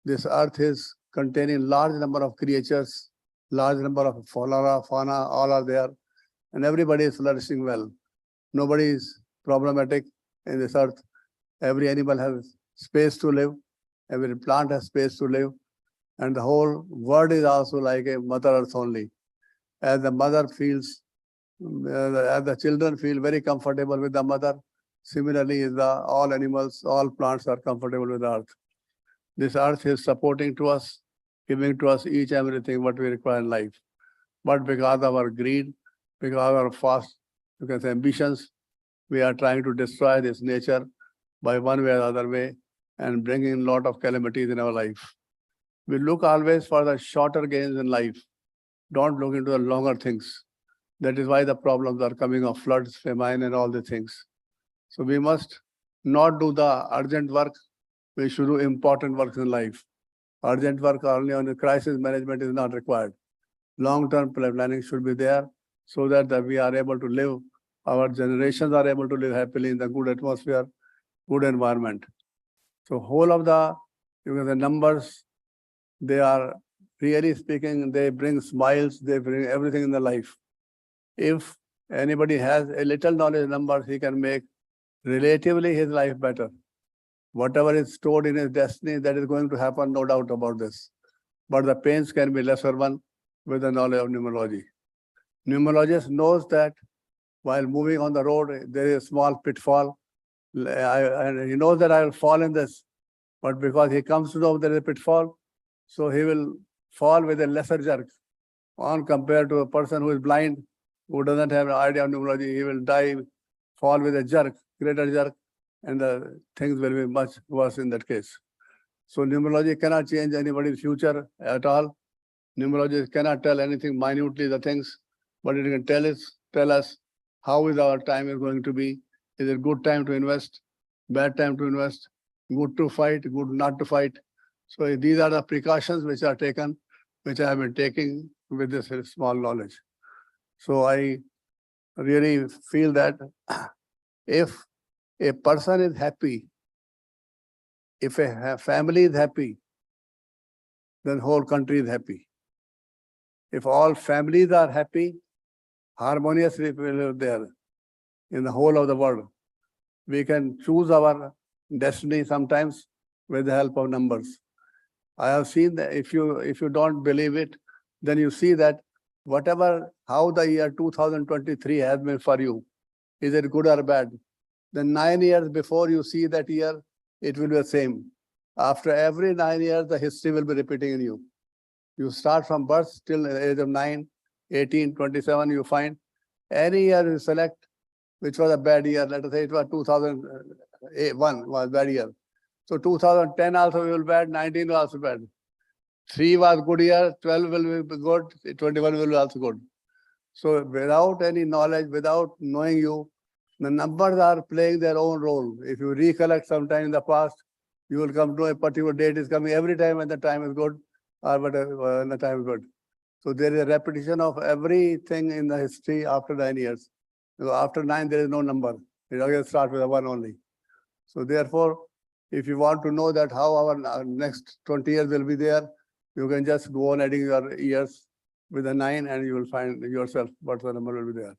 this earth is containing large number of creatures, large number of flora, fauna, all are there, and everybody is flourishing well. Nobody is problematic in this earth. Every animal has space to live, every plant has space to live, and the whole world is also like a mother earth only. As the mother feels, as the children feel very comfortable with the mother, similarly all animals, all plants are comfortable with the earth. This earth is supporting to us, giving to us each and everything what we require in life. But because of our greed, because of our fast, you can say ambitions, we are trying to destroy this nature by one way or other way and bringing a lot of calamities in our life. We look always for the shorter gains in life. Don't look into the longer things. That is why the problems are coming of floods, famine, and all the things. So we must not do the urgent work. We should do important work in life. Urgent work only on the crisis management is not required. Long-term planning should be there so that we are able to live, our generations are able to live happily in the good atmosphere, good environment. So whole of the numbers, they are really speaking, they bring smiles, they bring everything in the life. If anybody has a little knowledge of numbers, he can make relatively his life better. Whatever is stored in his destiny, that is going to happen, no doubt about this. But the pains can be lesser one with the knowledge of numerology. Numerologist knows that while moving on the road, there is a small pitfall. And he knows that I will fall in this. But because he comes to know there is a pitfall, so he will fall with a lesser jerk on compared to a person who is blind, who doesn't have an idea of numerology. He will fall with a jerk, greater jerk, and the things will be much worse in that case. So numerology cannot change anybody's future at all. Numerology cannot tell anything minutely the things, but it can tell us how is our time is going to be. Is it good time to invest, bad time to invest, good to fight, good not to fight. So these are the precautions which are taken, which I have been taking with this small knowledge. So I really feel that if a person is happy, if a family is happy, then whole country is happy. If all families are happy, harmoniously we live there in the whole of the world. We can choose our destiny sometimes with the help of numbers. I have seen that if you don't believe it, then you see that how the year 2023 has been for you, is it good or bad? Then 9 years before you see that year, it will be the same. After every 9 years, the history will be repeating in you. You start from birth till the age of 9, 18, 27, you find any year you select, which was a bad year. Let us say it was 2001 was a bad year. So 2010 also will be bad, 19 was also bad. 3 was good year, 12 will be good, 21 will be also good. So without any knowledge, without knowing you, the numbers are playing their own role. If you recollect sometime in the past, you will come to a particular date is coming every time when the time is good, or when the time is good. So there is a repetition of everything in the history after 9 years. So after 9, there is no number. It always starts with a 1 only. So therefore, If you want to know that how our next 20 years will be there, you can just go on adding your years with a 9 and you will find yourself what the number will be there.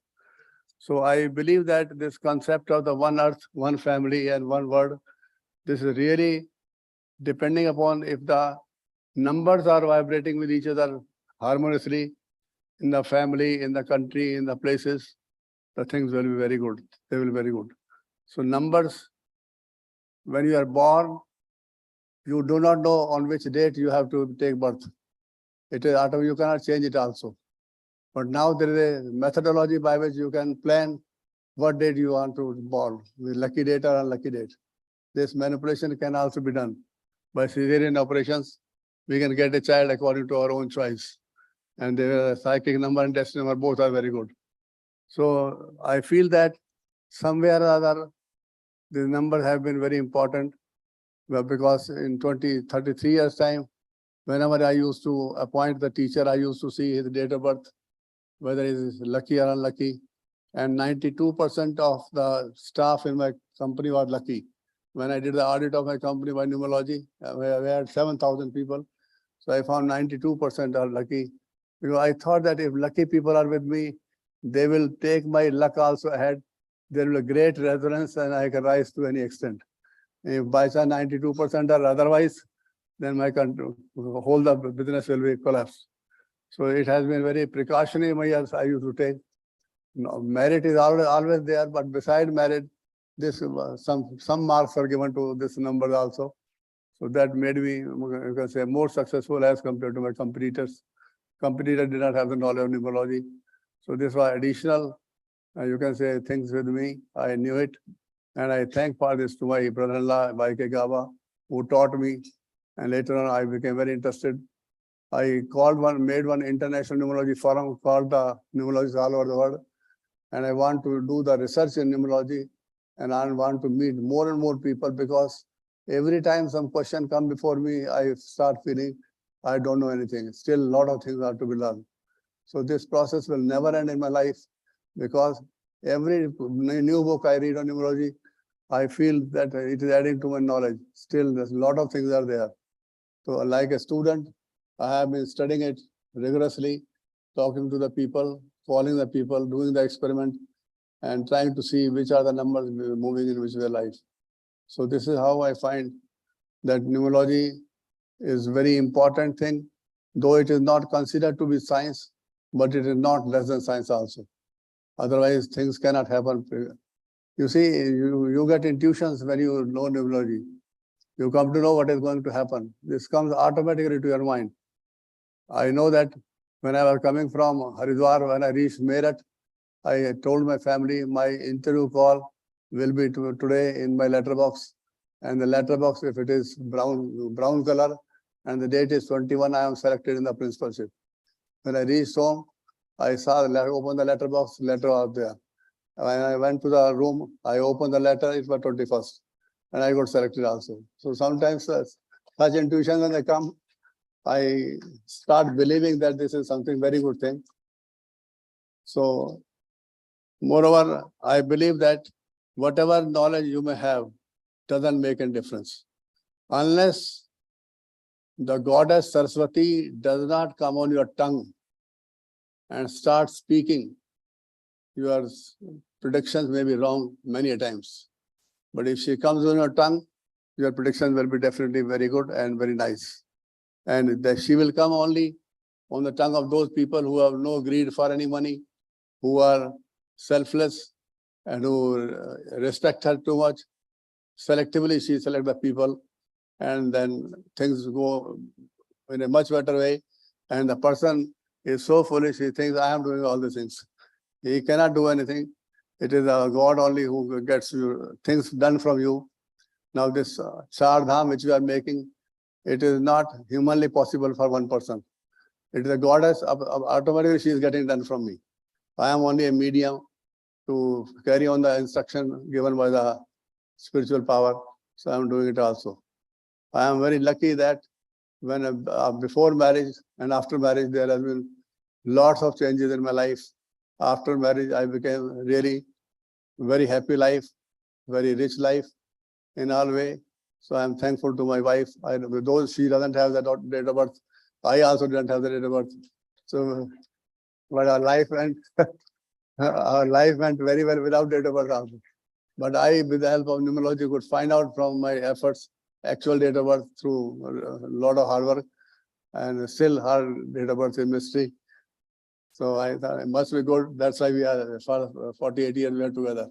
So I believe that this concept of the one earth, one family and one world, this is really depending upon if the numbers are vibrating with each other harmoniously in the family, in the country, in the places, the things will be very good. They will be very good. So numbers, when you are born, you do not know on which date you have to take birth. It is automatic, you cannot change it also. But now there is a methodology by which you can plan what date you want to born, with lucky date or unlucky date. This manipulation can also be done. By cesarean operations, we can get a child according to our own choice. And the psychic number and destiny number both are very good. So I feel that somewhere or other, the numbers have been very important. Well, because in 33 years time, whenever I used to appoint the teacher, I used to see his date of birth, whether he is lucky or unlucky. And 92% of the staff in my company was lucky. When I did the audit of my company by Numerology, we had 7,000 people. So I found 92% are lucky. Because I thought that if lucky people are with me, they will take my luck also ahead. There will be great resonance and I can rise to any extent. If by chance 92% are otherwise, then my whole the business will be collapsed. So it has been very precautionary measures I used to take. No, merit is always there, but beside merit, this some marks are given to this number also. So that made me, you can say, more successful as compared to my competitors. Competitors did not have the knowledge of numerology. So this was additional, you can say, things with me. I knew it. And I thank for this to my brother-in-law, Baike Gaba, who taught me. And later on, I became very interested. I made one international numerology forum called the Numerologists all over the world. And I want to do the research in numerology. And I want to meet more and more people because every time some question comes before me, I start feeling I don't know anything. Still, a lot of things are to be learned. So this process will never end in my life because every new book I read on numerology, I feel that it is adding to my knowledge. Still, there's a lot of things are there. So like a student, I have been studying it rigorously, talking to the people, calling the people, doing the experiment, and trying to see which are the numbers moving in which way life. So this is how I find that numerology is very important thing, though it is not considered to be science, but it is not less than science also. Otherwise, things cannot happen. You see, you get intuitions when you know numerology. You come to know what is going to happen. This comes automatically to your mind. I know that when I was coming from Haridwar, when I reached Meerut, I told my family my interview call will be today in my letterbox. And the letterbox, if it is brown color, and the date is 21, I am selected in the principalship. When I reached home, I saw opened the letterbox, letter out there. When I went to the room, I opened the letter, it was 21st. And I got selected also. So sometimes such intuitions when they come, I start believing that this is something very good thing. So moreover, I believe that whatever knowledge you may have doesn't make any difference. Unless the goddess Saraswati does not come on your tongue and start speaking, your predictions may be wrong many a times. But if she comes on your tongue, your predictions will be definitely very good and very nice. And that she will come only on the tongue of those people who have no greed for any money, who are selfless and who respect her too much. Selectively, she selects the people and then things go in a much better way. And the person is so foolish, he thinks, I am doing all these things. He cannot do anything. It is a God only who gets you things done from you. Now this Char Dham which we are making, it is not humanly possible for one person. It is a goddess, automatically she is getting done from me. I am only a medium to carry on the instruction given by the spiritual power. So I am doing it also. I am very lucky that when before marriage and after marriage, there has been lots of changes in my life. After marriage, I became really very happy life, very rich life in all way. So I'm thankful to my wife. Though she doesn't have that date of birth, I also didn't have the date of birth. So, but our life went, our life went very well without date of birth also. But I, with the help of numerology, could find out from my efforts actual date of birth through a lot of hard work, and still her date of birth is mystery. So I thought it must be good. That's why we are for 48 years we are together.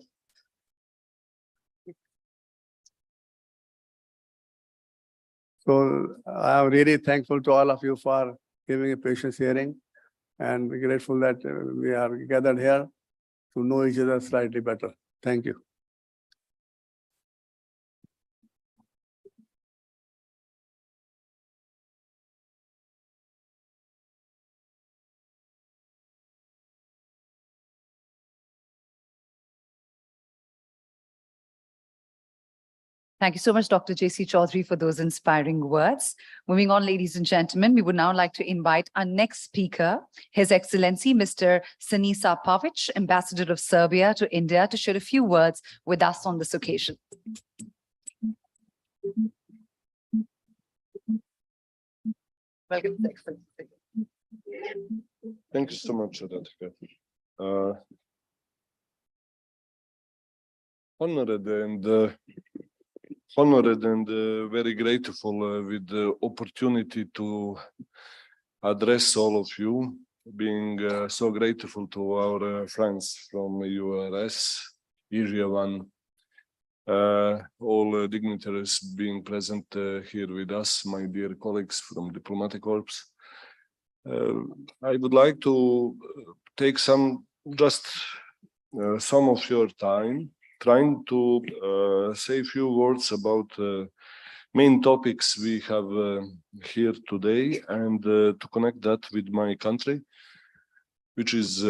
So I'm really thankful to all of you for giving a patient hearing, and grateful that we are gathered here to know each other slightly better. Thank you. Thank you so much, Dr. J.C. Chaudhary, for those inspiring words. Moving on, ladies and gentlemen, we would now like to invite our next speaker, His Excellency, Mr. Sinisa Pavic, Ambassador of Serbia to India, to share a few words with us on this occasion. Welcome, His Excellency. Thank you so much, Radhika. Honored and very grateful with the opportunity to address all of you, being so grateful to our friends from URS, AsiaOne, all dignitaries being present here with us, my dear colleagues from Diplomatic Corps. I would like to take some of your time trying to say a few words about main topics we have here today, and to connect that with my country, which is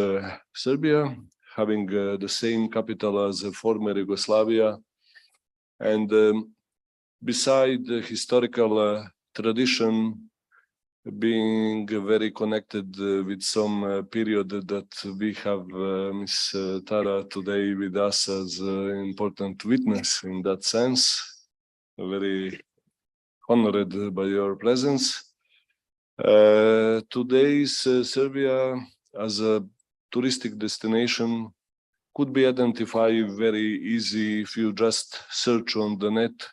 Serbia, having the same capital as former Yugoslavia, and beside the historical tradition, being very connected with some period that we have Ms. Tara today with us as an important witness in that sense. Very honored by your presence. Today's Serbia as a touristic destination could be identified very easy if you just search on the net.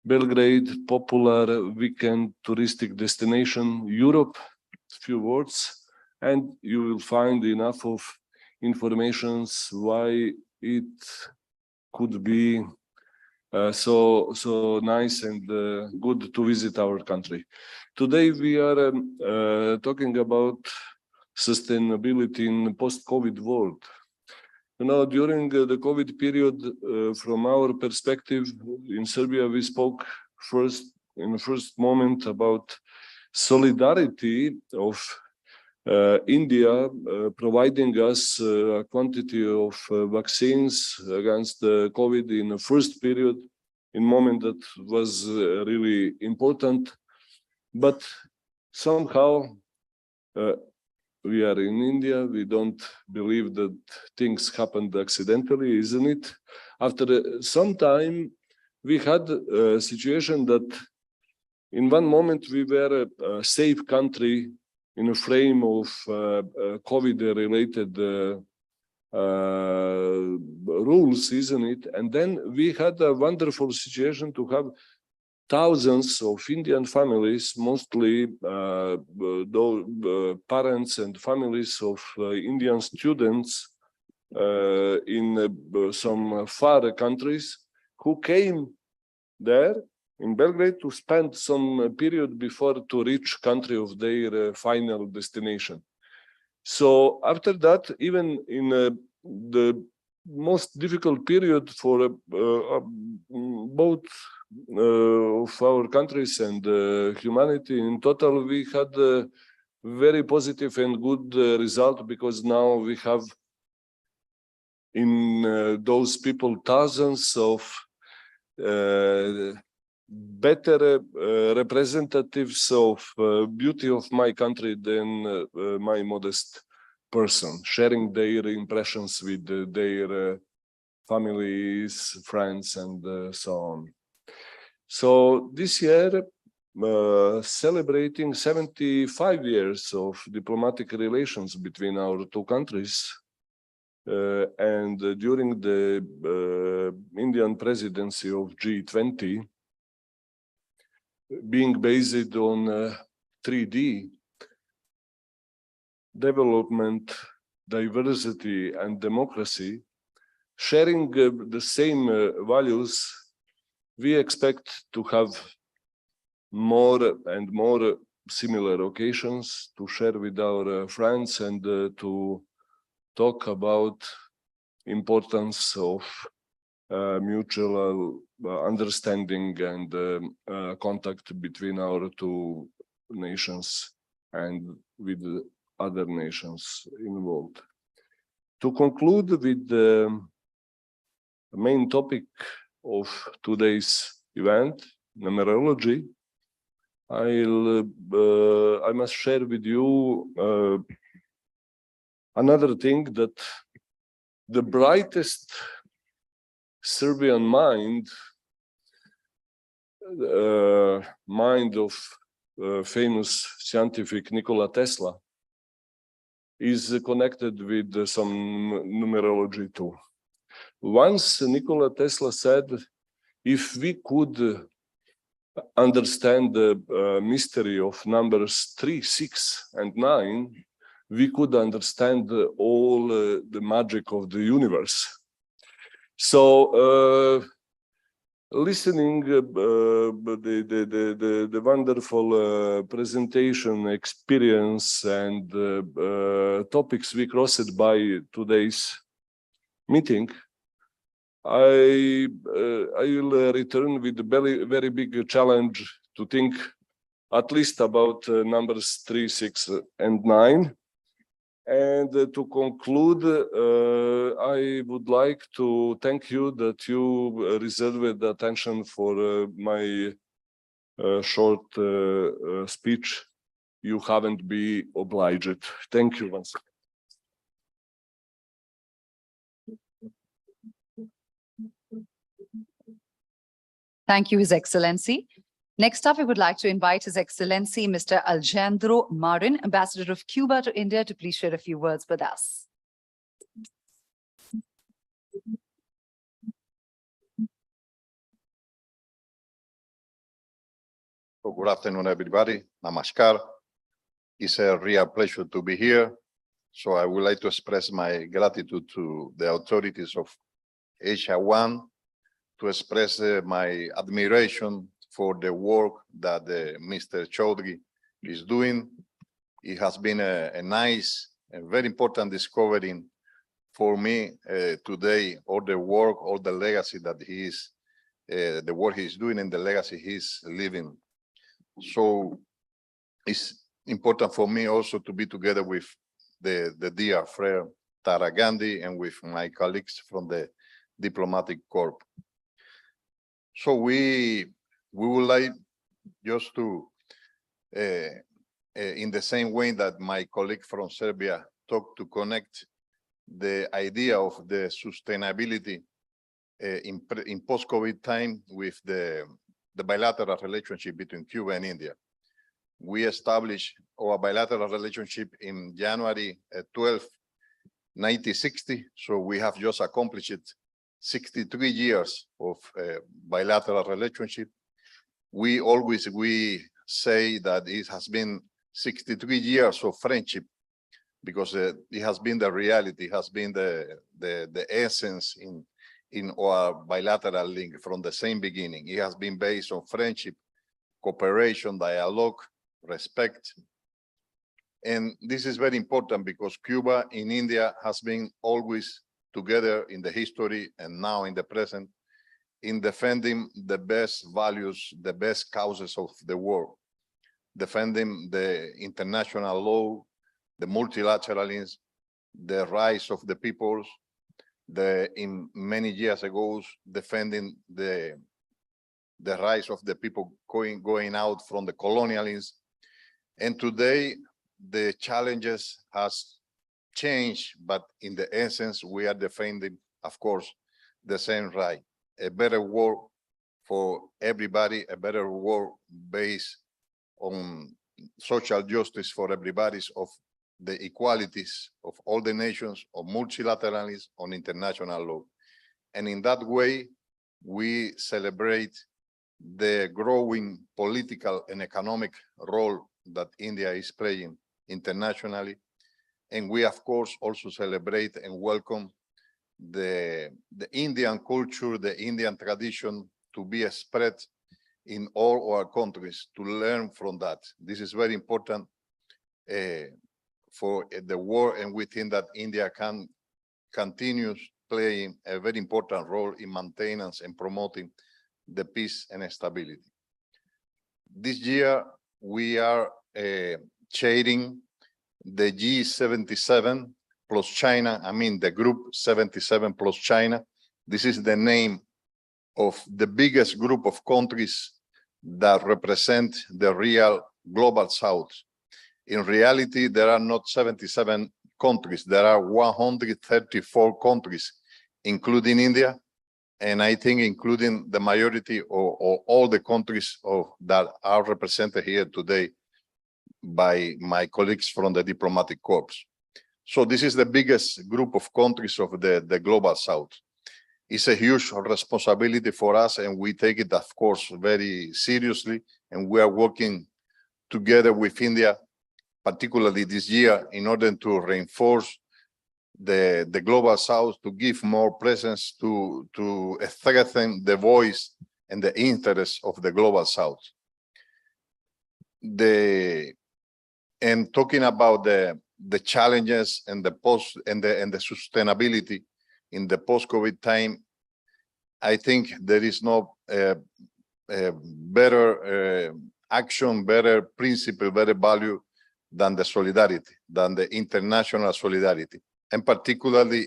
Belgrade, popular weekend touristic destination, Europe, few words, and you will find enough of informations why it could be so nice and good to visit our country. Today we are talking about sustainability in post-COVID world. You know, during the COVID period, from our perspective in Serbia, we spoke in the first moment about solidarity of India providing us a quantity of vaccines against COVID in the first period, in moment that was really important. But somehow, we are in India, we don't believe that things happened accidentally, isn't it? After some time, we had a situation that in one moment we were a safe country in a frame of COVID-related rules, isn't it? And then we had a wonderful situation to have thousands of Indian families, mostly parents and families of Indian students in some far countries who came there in Belgrade to spend some period before to reach country of their final destination. So after that, even in the most difficult period for both of our countries and humanity in total, we had a very positive and good result, because now we have in those people thousands of better representatives of beauty of my country than my modest person, sharing their impressions with their families, friends, and so on. So this year, celebrating 75 years of diplomatic relations between our two countries, and during the Indian presidency of G20, being based on 3D, development, diversity, and democracy, sharing the same values, we expect to have more and more similar occasions to share with our friends and to talk about importance of mutual understanding and contact between our two nations and with other nations involved. To conclude with the main topic of today's event, numerology, I must share with you another thing, that the brightest Serbian mind of famous scientific Nikola Tesla is connected with some numerology too. Once Nikola Tesla said, if we could understand the mystery of numbers 3, 6, and 9, we could understand all the magic of the universe. So, listening the wonderful presentation, experience, and topics we crossed by today's meeting, I will return with a very big challenge to think at least about numbers 3, 6, and 9. And to conclude, I would like to thank you that you reserved attention for my short speech. You haven't been obliged. Thank you once again. Thank you, His Excellency. Next up, we would like to invite His Excellency, Mr. Alejandro Marin, Ambassador of Cuba to India, to please share a few words with us. So good afternoon, everybody. Namaskar. It's a real pleasure to be here. So I would like to express my gratitude to the authorities of AsiaOne, to express my admiration for the work that Mr. Chaudhry is doing. It has been a nice and very important discovery for me today, all the work, all the legacy that he is, the work he's doing and the legacy he's leaving. So it's important for me also to be together with the dear friend Tara Gandhi and with my colleagues from the Diplomatic Corps. So we would like just to, in the same way that my colleague from Serbia talked, to connect the idea of the sustainability in post-COVID time with the bilateral relationship between Cuba and India. We established our bilateral relationship in January 12, 1960. So we have just accomplished 63 years of bilateral relationship. We say that it has been 63 years of friendship, because it has been the reality, has been the essence in our bilateral link from the same beginning. It has been based on friendship, cooperation, dialogue, respect. And this is very important because Cuba and India has been always together in the history and now in the present in defending the best values, the best causes of the world, defending the international law, the multilateralism, the rights of the peoples, in many years ago, defending the rights of the people going out from the colonialism. And today, the challenges has changed, but in the essence, we are defending, of course, the same right, a better world for everybody, a better world based on social justice for everybody, of the equalities of all the nations, of multilateralism, on international law. And in that way, we celebrate the growing political and economic role that India is playing internationally. And we, of course, also celebrate and welcome the Indian culture, the Indian tradition to be spread in all our countries, to learn from that. This is very important for the world, and we think that India can continue playing a very important role in maintenance and promoting the peace and stability. This year, we are chairing the G77 plus China, the group 77 plus China. This is the name of the biggest group of countries that represent the real global South. In reality, there are not 77 countries, there are 134 countries, including India, and I think including the majority or all the countries that are represented here today by my colleagues from the diplomatic corps. So this is the biggest group of countries of the global South. It's a huge responsibility for us, and we take it, of course, very seriously, and we are working together with India, particularly this year, in order to reinforce the global South, to give more presence, to strengthen the voice and the interests of the global South. And talking about the challenges and the sustainability in the post-COVID time, I think there is no better action, better principle, better value than the solidarity, than the international solidarity, and particularly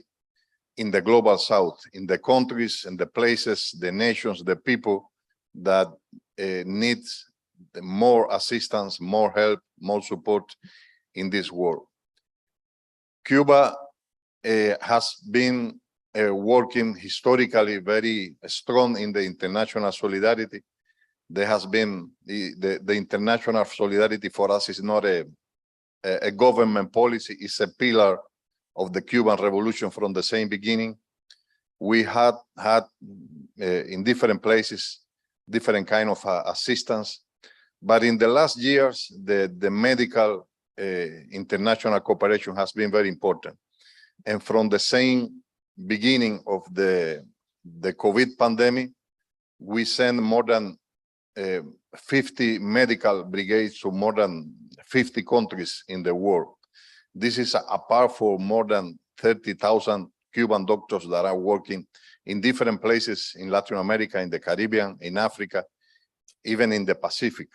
in the global South, in the countries and the places, the nations, the people that need more assistance, more help, more support in this world. Cuba has been working historically very strong in the international solidarity. There has been the international solidarity for us is not a government policy, it's a pillar of the Cuban revolution from the same beginning. We had in different places, different kind of assistance, but in the last years, the medical international cooperation has been very important. And from the same beginning of the COVID pandemic, we sent more than 50 medical brigades to more than 50 countries in the world. This is apart for more than 30,000 Cuban doctors that are working in different places in Latin America, in the Caribbean, in Africa, even in the Pacific.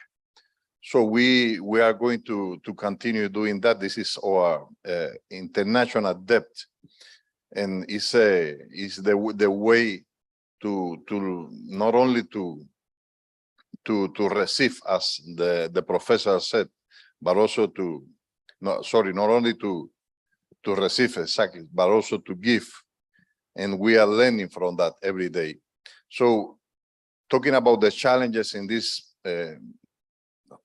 So we are going to continue doing that. This is our international debt, and it's the way to not only to receive, as the professor said, but also not only to receive exactly, but also to give. And we are learning from that every day. So talking about the challenges in this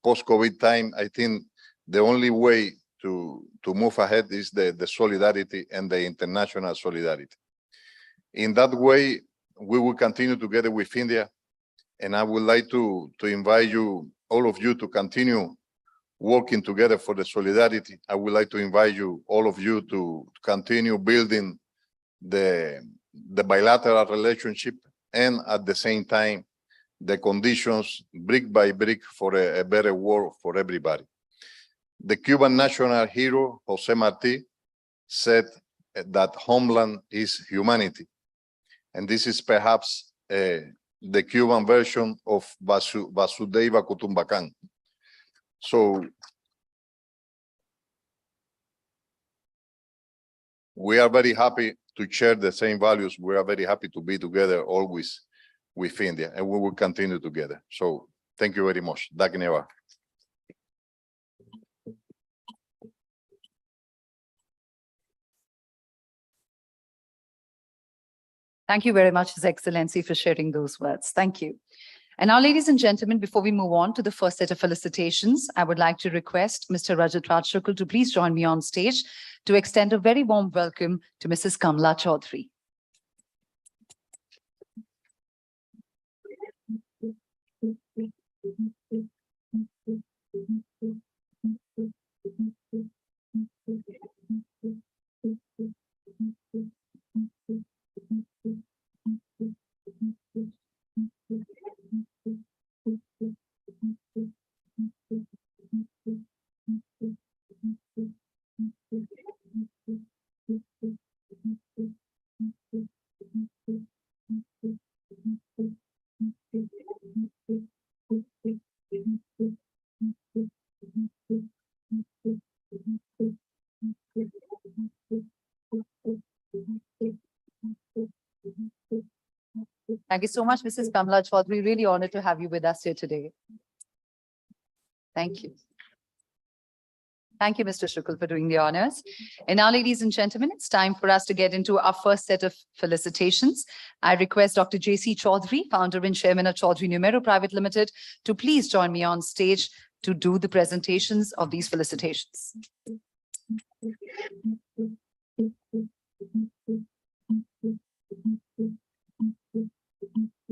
post-COVID time, I think the only way to move ahead is the solidarity and the international solidarity. In that way, we will continue together with India, and I would like to invite you, all of you, to continue working together for the solidarity. I would like to invite you, all of you, to continue building the bilateral relationship, and at the same time, the conditions brick by brick for a better world for everybody. The Cuban national hero, Jose Marti, said that homeland is humanity. And this is perhaps the Cuban version of Vasudeva Kutumbakam. So we are very happy to share the same values. We are very happy to be together always with India, and we will continue together. So thank you very much. Dhanyavad. Thank you very much, His Excellency, for sharing those words. Thank you. And now, ladies and gentlemen, before we move on to the first set of felicitations, I would like to request Mr. Rajat Raj Shukl to please join me on stage to extend a very warm welcome to Mrs. Kamla Chaudhary. Thank you so much, Mrs. Kamla Chaudhary. Really honored to have you with us here today. Thank you. Thank you, Mr. Shukl, for doing the honors. And now, ladies and gentlemen, it's time for us to get into our first set of felicitations. I request Dr. J.C. Chaudhary, founder and chairman of Chaudhary Numero Private Limited, to please join me on stage to do the presentations of these felicitations.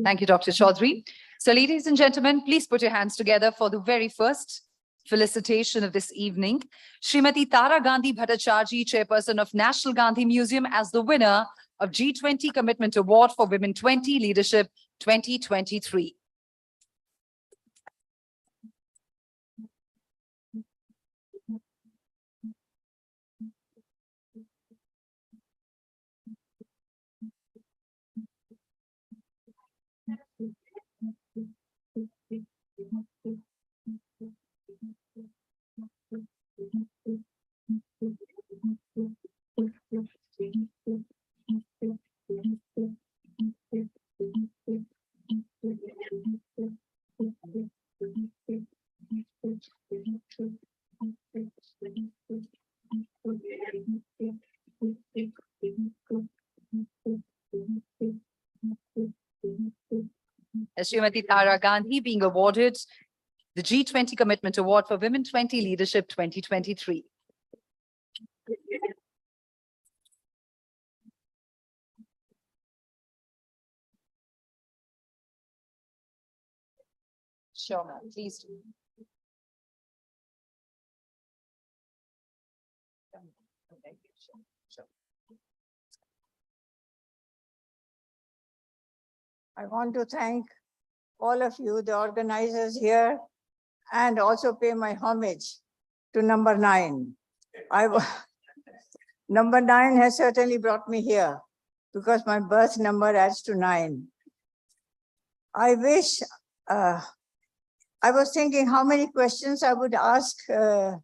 Thank you, Dr. Chaudhary. So, ladies and gentlemen, please put your hands together for the very first felicitation of this evening. Srimati Tara Gandhi Bhattacharjee, chairperson of National Gandhi Museum, as the winner of G20 Commitment Award for Women 20 Leadership 2023. As Srimati Tara Gandhi being awarded the G20 Commitment Award for Women 20 Leadership 2023. Sure, ma'am. Please do. I want to thank all of you, the organizers here, and also pay my homage to number 9. Number 9 has certainly brought me here because my birth number adds to 9. I wish, I was thinking how many questions I would ask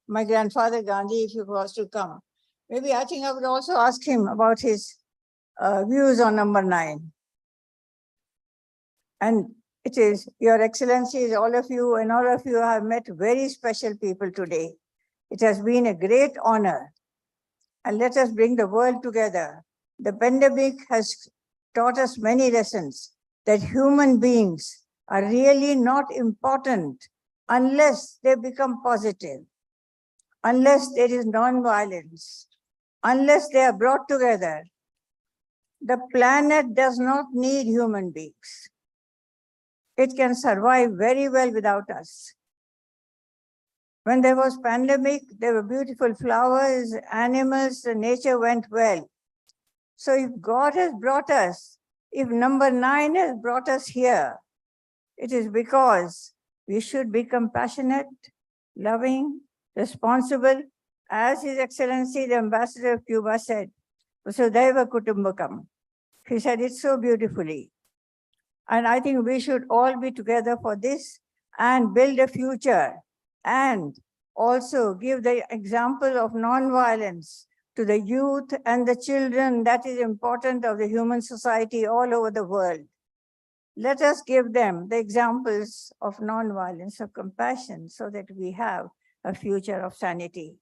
my grandfather Gandhi if he was to come. Maybe I think I would also ask him about his views on number 9. And it is, Your Excellencies, all of you have met very special people today. It has been a great honor. And let us bring the world together. The pandemic has taught us many lessons, that human beings are really not important unless they become positive, unless there is non-violence, unless they are brought together. The planet does not need human beings. It can survive very well without us. When there was pandemic, there were beautiful flowers, animals, the nature went well. So if God has brought us, if number 9 has brought us here, it is because we should be compassionate, loving, responsible, as His Excellency, the Ambassador of Cuba said, Vasudhaiva Kutumbakam. He said it so beautifully. And I think we should all be together for this and build a future and also give the example of non-violence to the youth and the children that is important of the human society all over the world. Let us give them the examples of non-violence, of compassion, so that we have a future of sanity.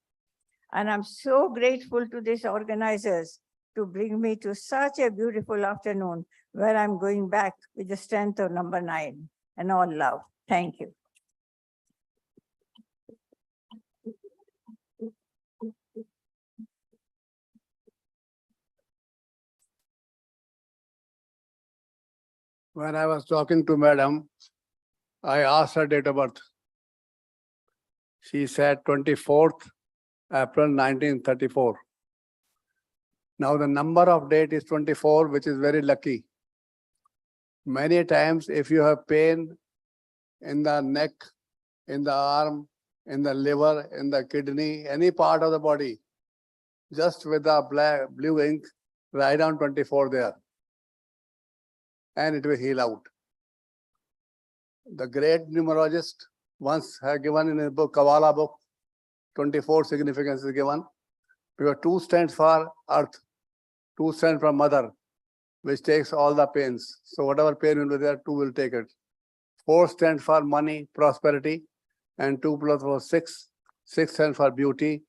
And I'm so grateful to these organizers to bring me to such a beautiful afternoon where I'm going back with the strength of number 9. and all love. Thank you. When I was talking to Madam, I asked her date of birth. She said 24th April 1934. Now the number of date is 24, which is very lucky. Many times if you have pain in the neck, in the arm, in the liver, in the kidney, any part of the body, just with the blue ink, write down 24 there. And it will heal out. The great numerologist once had given in his book, Kabbalah book, 24 significance is given. Because 2 stands for earth, 2 stands for mother, which takes all the pains. So whatever pain will be there, 2 will take it. 4 stands for money, prosperity, and 2 plus 4, 6. 6 stands for beauty,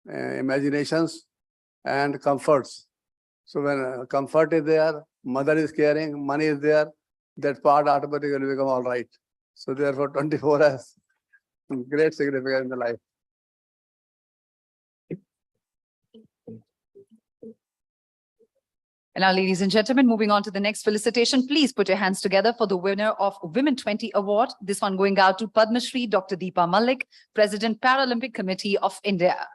imaginations, and comforts. So when comfort is there, mother is caring, money is there, that part automatically will become all right. So therefore 24 has great significance in the life. And now, ladies and gentlemen, moving on to the next felicitation, please put your hands together for the winner of Women 20 Award. This one going out to Padma Shri Dr. Deepa Malik, President, Paralympic Committee of India.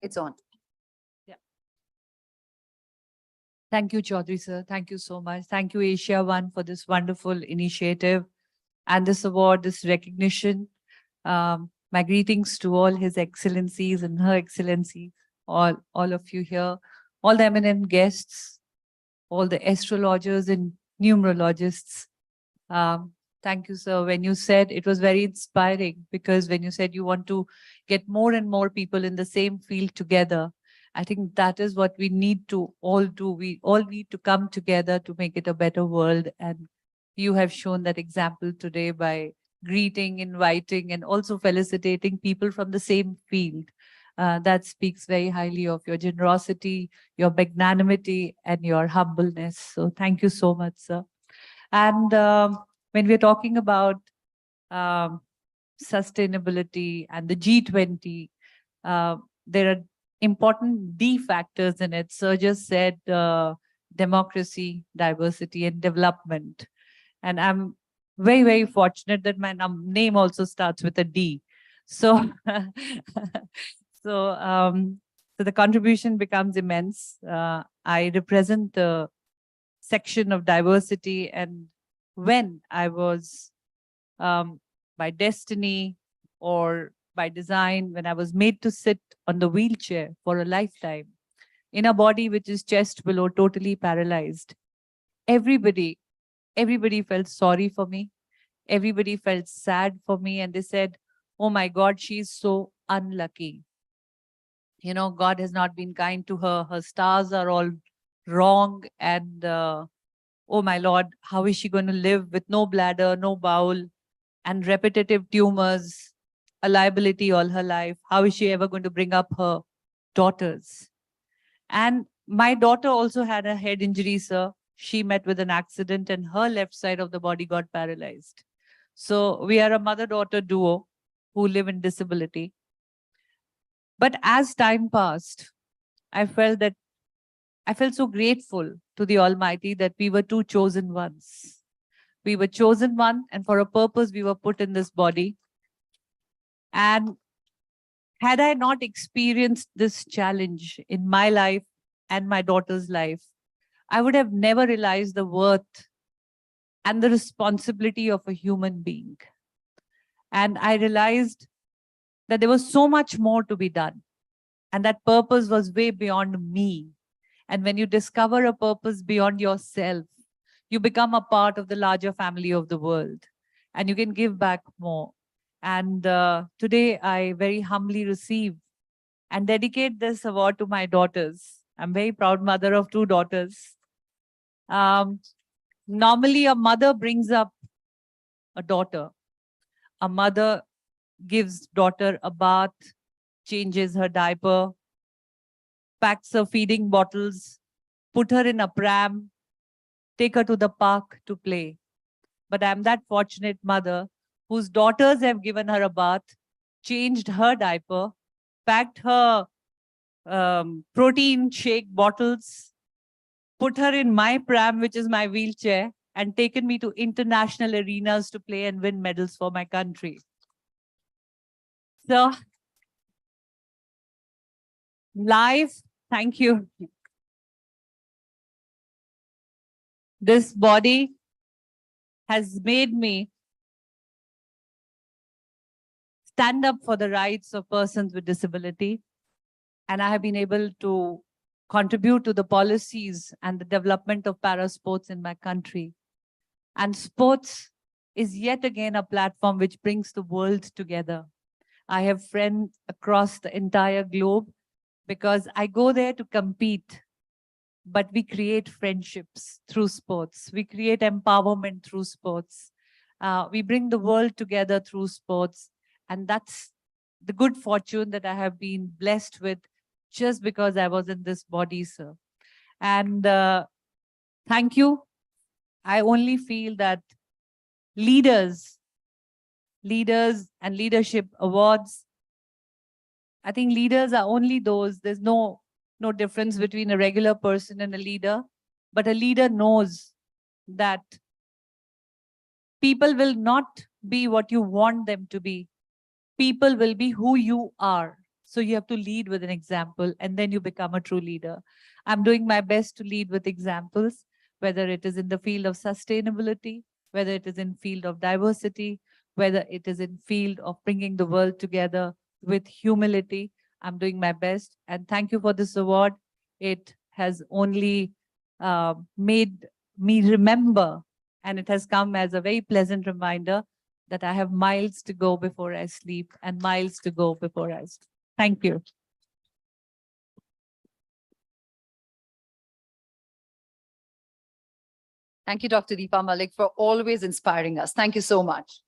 It's on. Yeah. Thank you, Chaudhary sir. Thank you so much. Thank you, AsiaOne, for this wonderful initiative and this award, this recognition. My greetings to all His Excellencies and Her Excellencies, all of you here, all the eminent guests, all the astrologers and numerologists. Thank you, sir. When you said, it was very inspiring, because when you said you want to get more and more people in the same field together, I think that is what we need to all do. We all need to come together to make it a better world. And you have shown that example today by greeting, inviting, and also felicitating people from the same field. That speaks very highly of your generosity, your magnanimity, and your humbleness. So thank you so much, sir. And when we're talking about sustainability and the G20, there are important D factors in it. Sir just said democracy, diversity, and development. And I'm very, very fortunate that my name also starts with a D. So, so the contribution becomes immense. I represent the section of diversity, and when I was by destiny or by design, when I was made to sit on the wheelchair for a lifetime in a body which is chest below, totally paralyzed, everybody felt sorry for me. Everybody felt sad for me, and they said, oh my God, she's so unlucky. You know, God has not been kind to her. Her stars are all wrong, and oh my Lord, how is she going to live with no bladder, no bowel, and repetitive tumors, a liability all her life? How is she ever going to bring up her daughters? And my daughter also had a head injury, sir. She met with an accident and her left side of the body got paralyzed. So we are a mother-daughter duo who live in disability. But as time passed, I felt so grateful to the Almighty that we were two chosen ones. We were chosen one, and for a purpose we were put in this body. And had I not experienced this challenge in my life and my daughter's life, I would have never realized the worth and the responsibility of a human being. And I realized that there was so much more to be done, and that purpose was way beyond me. And when you discover a purpose beyond yourself, you become a part of the larger family of the world, and you can give back more. And today I very humbly receive and dedicate this award to my daughters. I'm very proud mother of 2 daughters. Normally a mother brings up a daughter. A mother gives daughter a bath, changes her diaper, packs her feeding bottles, put her in a pram, take her to the park to play. But I'm that fortunate mother whose daughters have given her a bath, changed her diaper, packed her protein shake bottles, put her in my pram, which is my wheelchair, and taken me to international arenas to play and win medals for my country. So, life, thank you. This body has made me stand up for the rights of persons with disability. And I have been able to contribute to the policies and the development of para sports in my country. And sports is yet again a platform which brings the world together. I have friends across the entire globe because I go there to compete, but we create friendships through sports. We create empowerment through sports. We bring the world together through sports. And that's the good fortune that I have been blessed with just because I was in this body, sir. And thank you. I only feel that leaders and leadership awards, I think leaders are only those, there's no difference between a regular person and a leader, but a leader knows that people will not be what you want them to be. People will be who you are. So you have to lead with an example, and then you become a true leader. I'm doing my best to lead with examples, whether it is in the field of sustainability, whether it is in field of diversity, whether it is in field of bringing the world together with humility. I'm doing my best. And thank you for this award. It has only made me remember, and it has come as a very pleasant reminder that I have miles to go before I sleep and miles to go before I sleep. Thank you. Thank you, Dr. Deepa Malik, for always inspiring us. Thank you so much.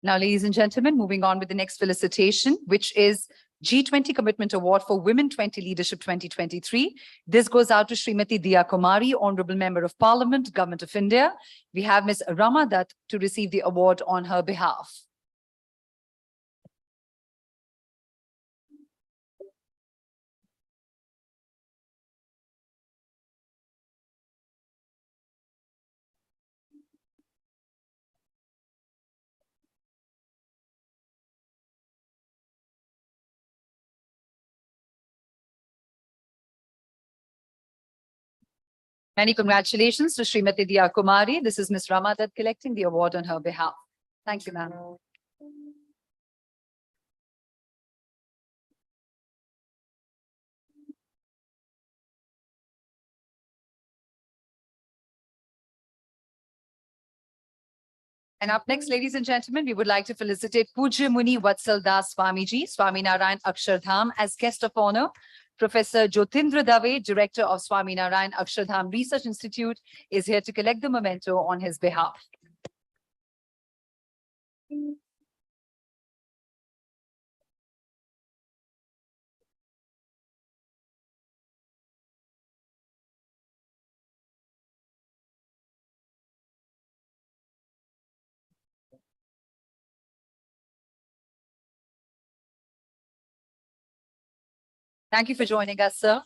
Now, ladies and gentlemen, moving on with the next felicitation, which is G20 Commitment Award for Women 20 Leadership 2023. This goes out to Srimati Diya Kumari, Honorable Member of Parliament, Government of India. We have Ms. Rama Dutt to receive the award on her behalf. Many congratulations to Srimati Diya Kumari. This is Ms. Rama Dutt collecting the award on her behalf. Thank you, ma'am. And up next, ladies and gentlemen, we would like to felicitate Pujya Muni Vatsal Das Swamiji, Swaminarayan Akshardham, as guest of honor. Professor Jyotindra Dave, Director of Swaminarayan Akshardham Research Institute, is here to collect the memento on his behalf. Thank you for joining us, sir.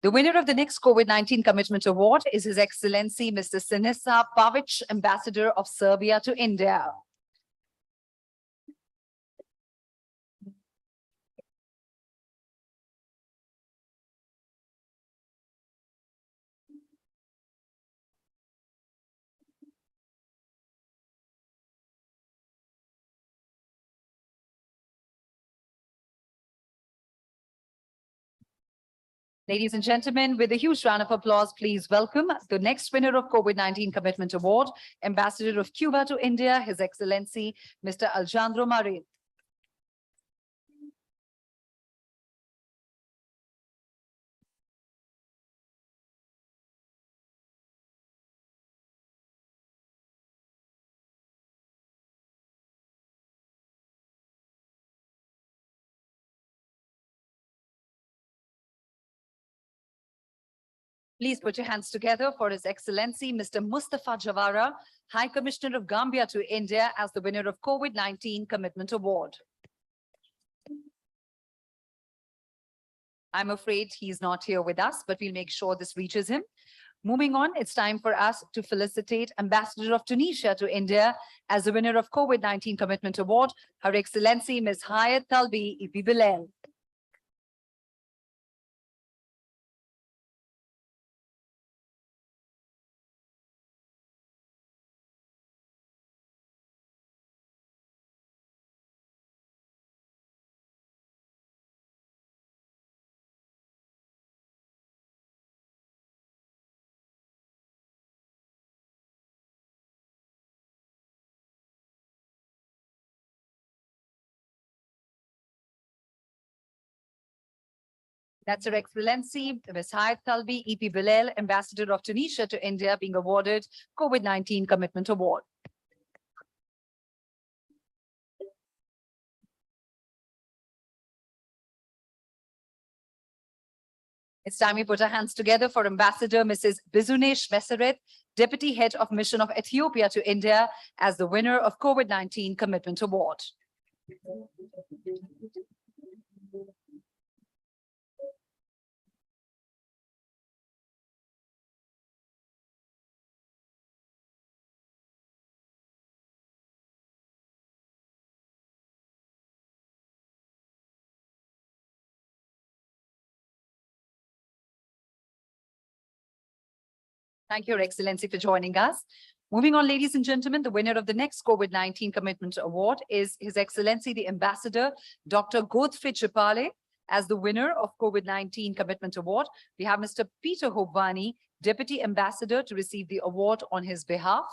The winner of the next COVID-19 Commitment Award is His Excellency Mr. Sinisa Pavic, Ambassador of Serbia to India. Ladies and gentlemen, with a huge round of applause, please welcome the next winner of COVID-19 Commitment Award, Ambassador of Cuba to India, His Excellency Mr. Alejandro Marin. Please put your hands together for His Excellency Mr. Mustafa Jawara, High Commissioner of Gambia to India, as the winner of COVID-19 Commitment Award. I'm afraid he's not here with us, but we'll make sure this reaches him. Moving on, it's time for us to felicitate Ambassador of Tunisia to India as the winner of COVID-19 Commitment Award, Her Excellency Ms. Hayat Talbi Ipi Bilal. That's Her Excellency Ms. Hayat Talbi Ipi Bilal, Ambassador of Tunisia to India, being awarded COVID-19 Commitment Award. It's time we put our hands together for Ambassador Mrs. Bizunesh Meseret, Deputy Head of Mission of Ethiopia to India, as the winner of COVID-19 Commitment Award. Thank you, Your Excellency, for joining us. Moving on, ladies and gentlemen, the winner of the next COVID-19 Commitment Award is His Excellency, the Ambassador, Dr. Godfrey Chipale. As the winner of COVID-19 Commitment Award, we have Mr. Peter Hobani, Deputy Ambassador, to receive the award on his behalf.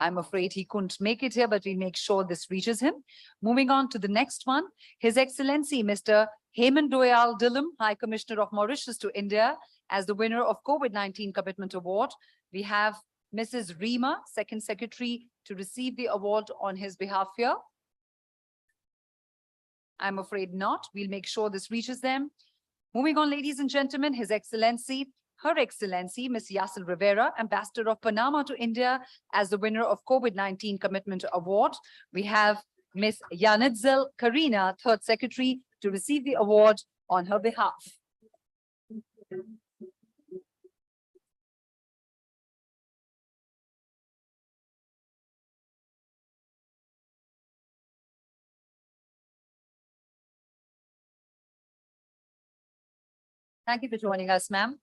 I'm afraid he couldn't make it here, but we'll make sure this reaches him. Moving on to the next one, His Excellency Mr. Hemant Doyal Dillam, High Commissioner of Mauritius to India, as the winner of COVID-19 Commitment Award. We have Mrs. Reema, Second Secretary, to receive the award on his behalf here. I'm afraid not. We'll make sure this reaches them. Moving on, ladies and gentlemen, His Excellency, Her Excellency, Ms. Yasser Rivera, Ambassador of Panama to India, as the winner of COVID-19 Commitment Award. We have Ms. Yanitzel Karina, Third Secretary, to receive the award on her behalf. Thank you for joining us, ma'am.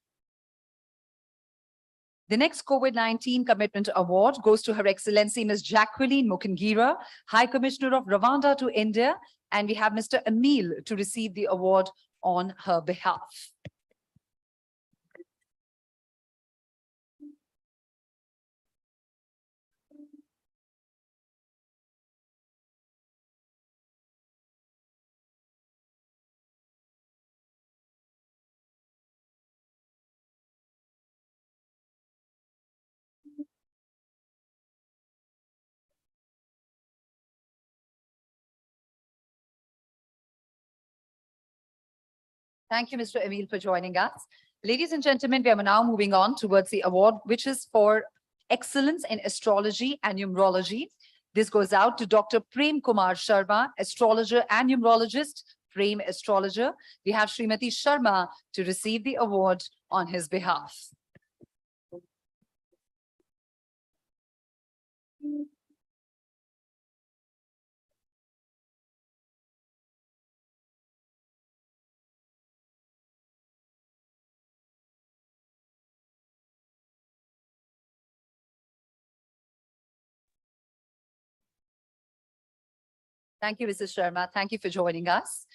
The next COVID-19 Commitment Award goes to Her Excellency Ms. Jacqueline Mukangira, High Commissioner of Rwanda to India, and we have Mr. Emil to receive the award on her behalf. Thank you, Mr. Emil, for joining us. Ladies and gentlemen, we are now moving on towards the award, which is for excellence in astrology and numerology. This goes out to Dr. Prem Kumar Sharma, astrologer and numerologist Frame Astrologer. We have Srimati Sharma to receive the award on his behalf. Thank you, Mrs. Sharma. Thank you for joining us.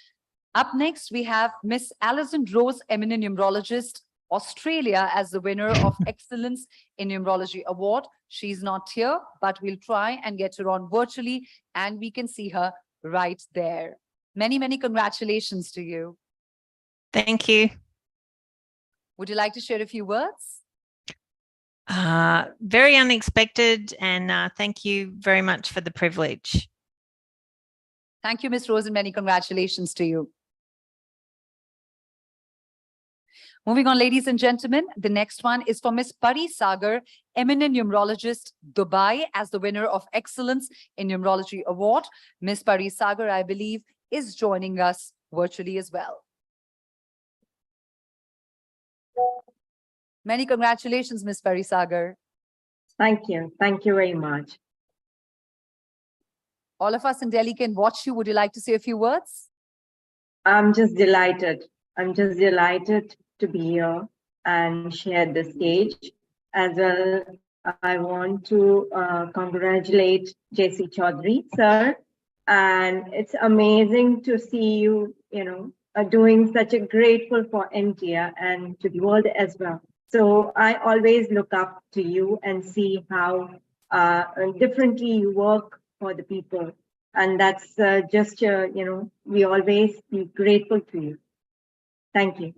Up next, we have Miss Alison Rose, eminent numerologist, Australia, as the winner of Excellence in Numerology Award. She's not here, but we'll try and get her on virtually, and we can see her right there. Many, many congratulations to you. Thank you. Would you like to share a few words? Very unexpected, and thank you very much for the privilege. Thank you, Ms. Rose, and many congratulations to you. Moving on, ladies and gentlemen, the next one is for Ms. Pari Sagar, eminent numerologist, Dubai, as the winner of Excellence in Numerology Award. Ms. Pari Sagar, I believe, is joining us virtually as well. Many congratulations, Ms. Pari Sagar. Thank you. Thank you very much. All of us in Delhi can watch you. Would you like to say a few words? I'm just delighted. I'm just delighted to be here and share the stage. As well, I want to congratulate JC Chaudhary, sir. And it's amazing to see you, doing such a grateful for India and to the world as well. So I always look up to you and see how differently you work for the people. And that's just, we always be grateful to you. Thank you.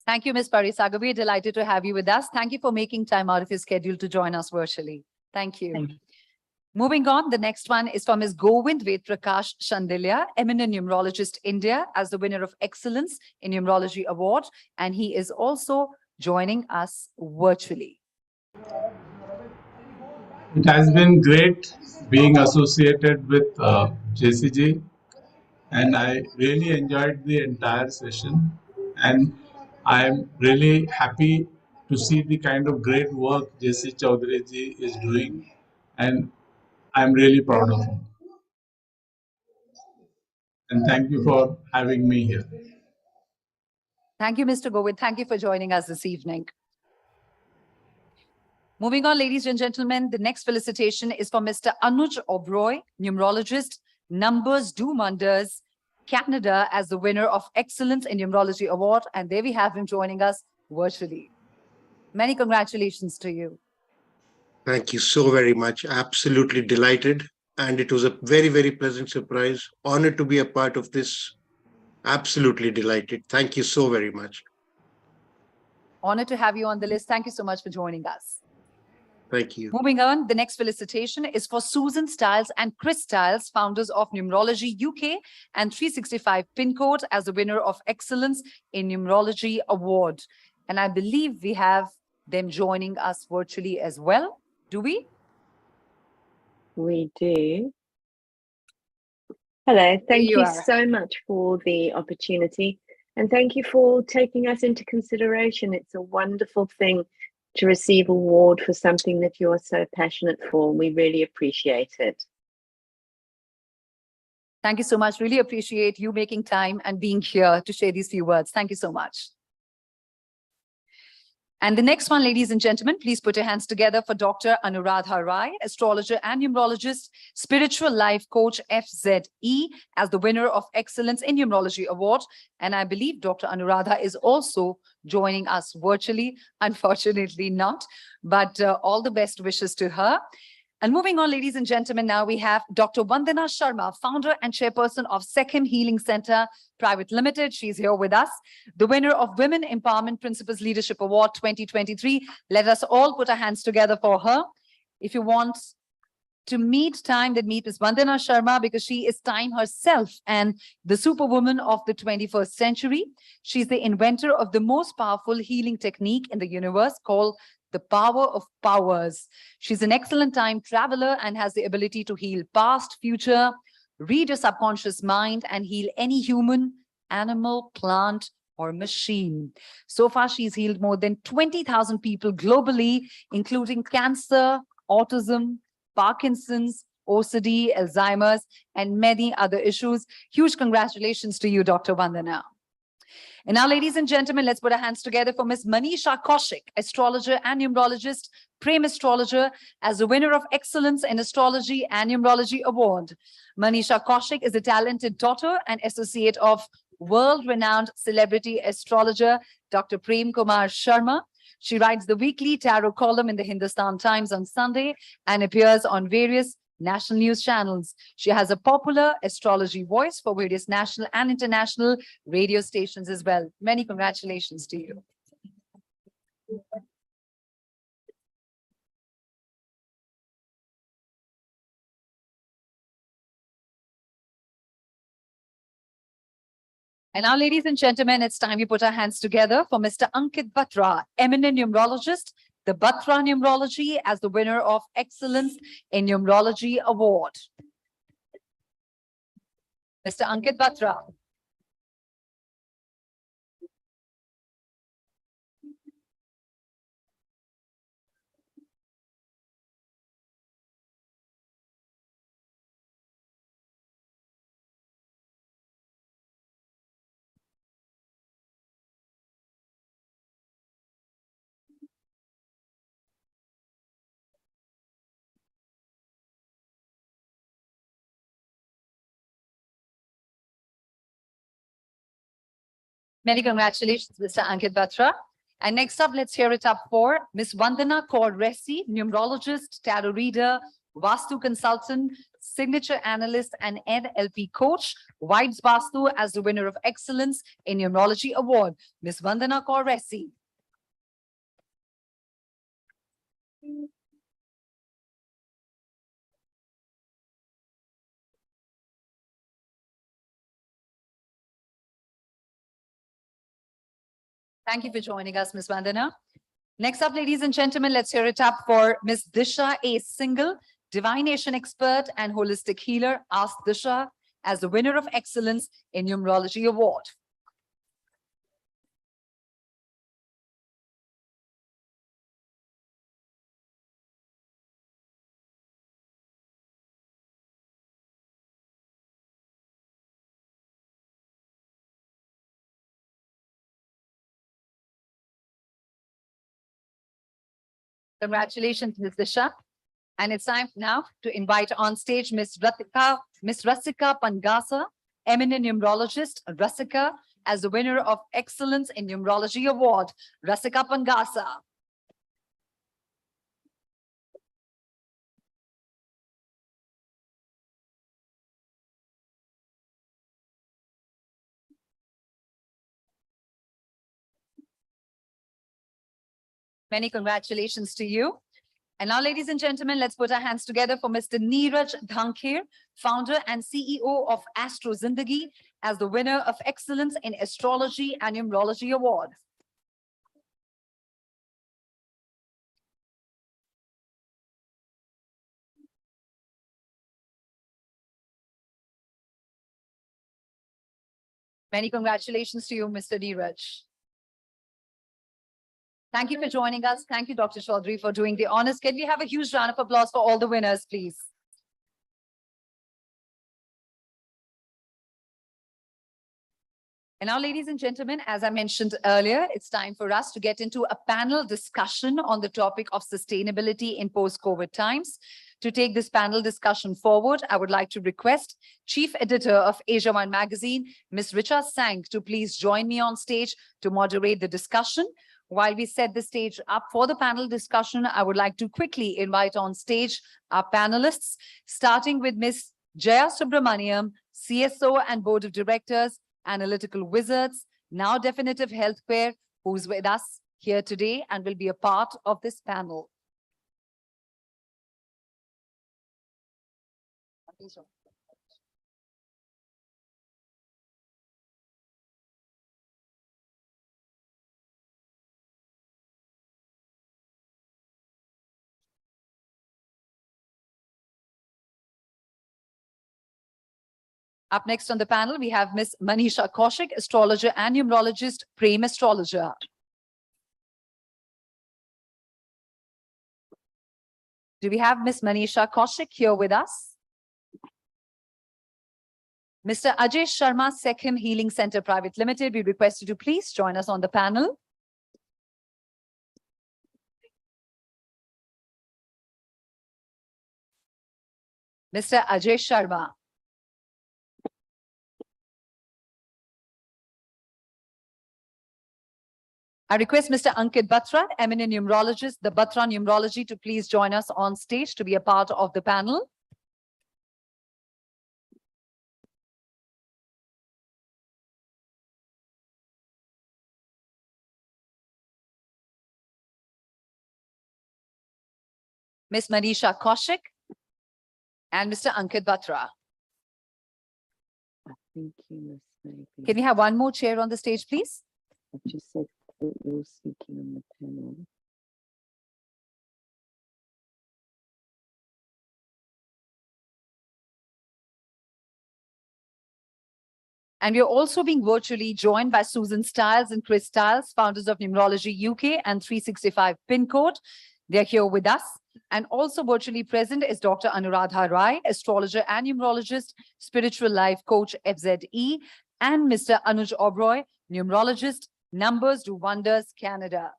Thank you, Ms. Pari Sagar. We're delighted to have you with us. Thank you for making time out of your schedule to join us virtually. Thank you. Thank you. Moving on, the next one is from Ms. Govind Vedprakash Shandilya, eminent numerologist, India, as the winner of Excellence in Numerology Award. And he is also joining us virtually. It has been great being associated with JCG, and I really enjoyed the entire session. And I am really happy to see the kind of great work JC Chaudhary ji is doing, and I'm really proud of him. And thank you for having me here. Thank you, Mr. Govind. Thank you for joining us this evening. Moving on, ladies and gentlemen, the next felicitation is for Mr. Anuj Oberoi, numerologist, Numbers Do Wonders, Canada, as the winner of Excellence in Numerology Award. And there we have him joining us virtually. Many congratulations to you. Thank you so very much. Absolutely delighted. And it was a very, very pleasant surprise. Honored to be a part of this. Absolutely delighted. Thank you so very much. Honored to have you on the list. Thank you so much for joining us. Thank you. Moving on, the next felicitation is for Susan Stiles and Chris Stiles, founders of Numerology UK and 365 PIN code, as the winner of Excellence in Numerology Award. And I believe we have them joining us virtually as well. Do we? We do. Hello, thank you are. so much for the opportunity, and thank you for taking us into consideration. It's a wonderful thing to receive an award for something that you're so passionate for. We really appreciate it. Thank you so much. Really appreciate you making time and being here to share these few words. Thank you so much. And the next one, ladies and gentlemen, please put your hands together for Dr. Anuradha Rai, astrologer and numerologist, spiritual life coach, FZE, as the winner of Excellence in Numerology Award. And I believe Dr. Anuradha is also joining us virtually. Unfortunately not, but all the best wishes to her. And moving on, ladies and gentlemen, now we have Dr. Vandana Sharma, founder and chairperson of Second Healing Center Private Limited. She's here with us, the winner of Women Empowerment Principles Leadership Award 2023. Let us all put our hands together for her. If you want to meet time, then meet Ms. Vandana Sharma, because she is time herself and the superwoman of the 21st century. She's the inventor of the most powerful healing technique in the universe called the power of powers. She's an excellent time traveler and has the ability to heal past, future, read your subconscious mind, and heal any human, animal, plant, or machine. So far, she's healed more than 20,000 people globally, including cancer, autism, Parkinson's, OCD, Alzheimer's, and many other issues. Huge congratulations to you, Dr. Vandana. And now, ladies and gentlemen, let's put our hands together for Ms. Manisha Kaushik, astrologer and numerologist, Prem Astrologer, as the winner of Excellence in Astrology and Numerology Award. Manisha Kaushik is a talented daughter and associate of world-renowned celebrity astrologer, Dr. Prem Kumar Sharma. She writes the weekly tarot column in the Hindustan Times on Sunday and appears on various national news channels. She has a popular astrology voice for various national and international radio stations as well. Many congratulations to you. And now, ladies and gentlemen, it's time we put our hands together for Mr. Ankit Batra, eminent numerologist, the Batra Numerology, as the winner of Excellence in Numerology Award. Mr. Ankit Batra. Many congratulations, Mr. Ankit Batra. And next up, let's hear it up for Ms. Vandana Kaur Resi, numerologist, tarot reader, Vastu consultant, signature analyst, and NLP coach, White's Vastu, as the winner of Excellence in Numerology Award. Ms. Vandana Kaur Resi. Thank you for joining us, Ms. Vandana. Next up, ladies and gentlemen, let's hear it up for Ms. Disha A. Singhal, divination expert and holistic healer, Ask Disha, as the winner of Excellence in Numerology Award. Congratulations, Ms. Disha. And it's time now to invite on stage Ms. Rasika Pangasa, eminent numerologist, Rasika, as the winner of Excellence in Numerology Award. Rasika Pangasa. Many congratulations to you. And now, ladies and gentlemen, let's put our hands together for Mr. Neeraj Dhankir, founder and CEO of Astro Zindagi, as the winner of Excellence in Astrology and Numerology Award. Many congratulations to you, Mr. Neeraj. Thank you for joining us. Thank you, Dr. Chaudhary, for doing the honors. Can we have a huge round of applause for all the winners, please? And now, ladies and gentlemen, as I mentioned earlier, it's time for us to get into a panel discussion on the topic of sustainability in post-COVID times. To take this panel discussion forward, I would like to request Chief Editor of AsiaOne magazine, Ms. Richa Sang, to please join me on stage to moderate the discussion. While we set the stage up for the panel discussion, I would like to quickly invite on stage our panelists, starting with Ms. Jaya Subramaniam, CSO and Board of Directors, Analytical Wizards, Now Definitive Healthcare, who's with us here today and will be a part of this panel. Up next on the panel, we have Miss Manisha Kaushik, astrologer and numerologist, Prem Astrologer. Do we have Miss Manisha Kaushik here with us? Mr. Ajay Sharma, Sekhem Healing Center Private Limited, we request you to please join us on the panel. Mr. Ajay Sharma. I request Mr. Ankit Batra, eminent numerologist, the Batra Numerology, to please join us on stage to be a part of the panel. Ms. Manisha Kaushik and Mr. Ankit Batra. Thank you, Ms. Maybe. Can we have one more chair on the stage, please? I've just said that you're speaking on the panel. And we are also being virtually joined by Susan Stiles and Chris Stiles, founders of Numerology UK and 365 PIN code. They're here with us. And also virtually present is Dr. Anuradha Rai, astrologer and numerologist, spiritual life coach, FZE, and Mr. Anuj Oberoi, numerologist, Numbers Do Wonders, Canada.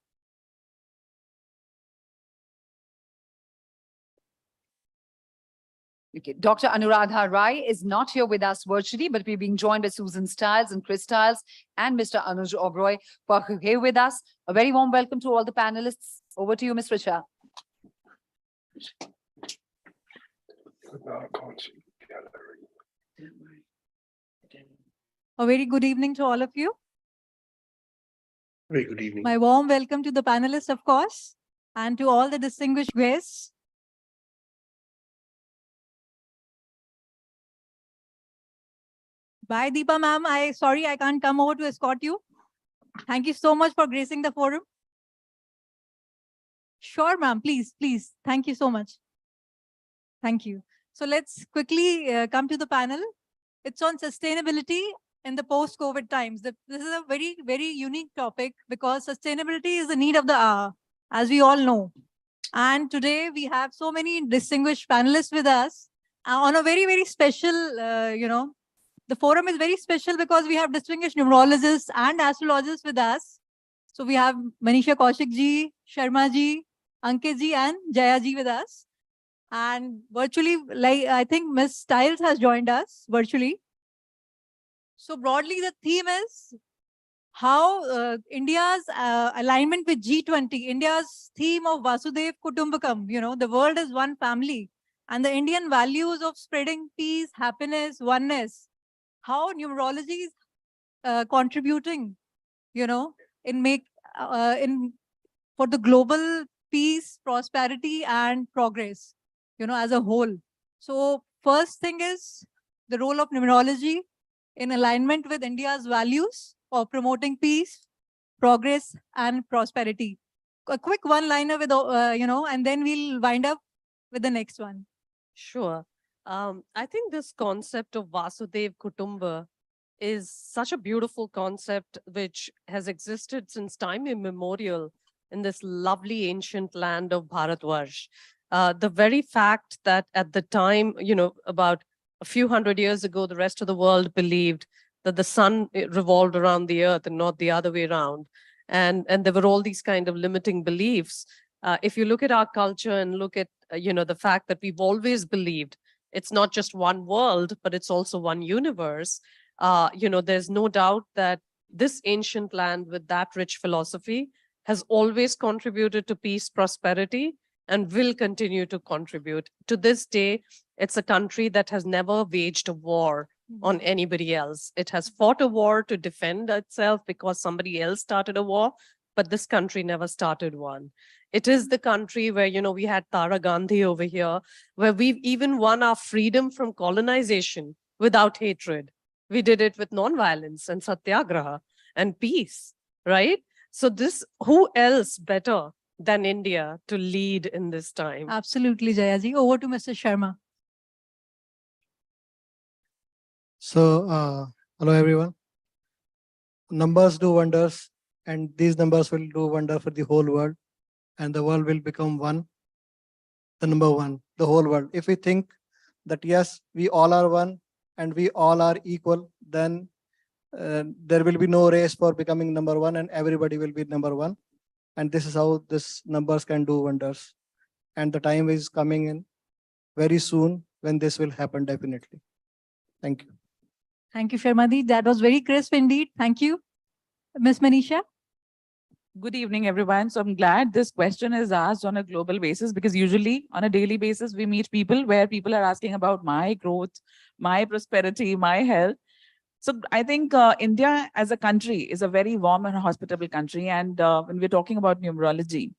Okay. Dr. Anuradha Rai is not here with us virtually, but we're being joined by Susan Stiles and Chris Stiles and Mr. Anuj Oberoi who are here with us. A very warm welcome to all the panelists. Over to you, Ms. Richa. A very good evening to all of you. Very good evening. My warm welcome to the panelists, of course, and to all the distinguished guests. Bye, Deepa ma'am. Sorry, I can't come over to escort you. Thank you so much for gracing the forum. Sure, ma'am. Please, please. Thank you so much. Thank you. So let's quickly come to the panel. It's on sustainability in the post-COVID times. This is a very, very unique topic because sustainability is the need of the hour, as we all know. And today we have so many distinguished panelists with us on a very, very special, the forum is very special because we have distinguished numerologists and astrologers with us. So we have Manisha Kaushik ji, Sharma ji, Ankit ji, and Jaya ji with us. And virtually, like I think Ms. Stiles has joined us virtually. So broadly, the theme is how India's alignment with G20, India's theme of Vasudev Kutumbakam, the world is one family, and the Indian values of spreading peace, happiness, oneness, how numerology is contributing, for the global peace, prosperity, and progress, as a whole. So first thing is the role of numerology in alignment with India's values of promoting peace, progress, and prosperity. A quick one-liner with, and then we'll wind up with the next one. Sure. I think this concept of Vasudev Kutumba is such a beautiful concept which has existed since time immemorial in this lovely ancient land of Bharatvarsh. The very fact that at the time, about a few hundred years ago, the rest of the world believed that the sun revolved around the earth and not the other way around. And there were all these kind of limiting beliefs. If you look at our culture and look at, the fact that we've always believed it's not just one world, but it's also one universe, there's no doubt that this ancient land with that rich philosophy has always contributed to peace, prosperity, and will continue to contribute. To this day, it's a country that has never waged a war on anybody else. It has fought a war to defend itself because somebody else started a war, but this country never started one. It is the country where, we had Tara Gandhi over here, where we've even won our freedom from colonization without hatred. We did it with nonviolence and satyagraha and peace, right? So who else better than India to lead in this time? Absolutely, Jayaji. Over to Mr. Sharma. Hello everyone. Numbers do wonders, and these numbers will do wonder for the whole world, and the world will become one. The number one, the whole world. If we think that yes, we all are one and we all are equal, then there will be no race for becoming number one, and everybody will be number one. And this is how this numbers can do wonders. And the time is coming in very soon when this will happen definitely. Thank you. Thank you, Sharmadi. That was very crisp indeed. Thank you. Ms. Manisha. Good evening, everyone. So I'm glad this question is asked on a global basis, because usually on a daily basis, we meet people where people are asking about my growth, my prosperity, my health. So I think India as a country is a very warm and hospitable country. And when we're talking about numerology,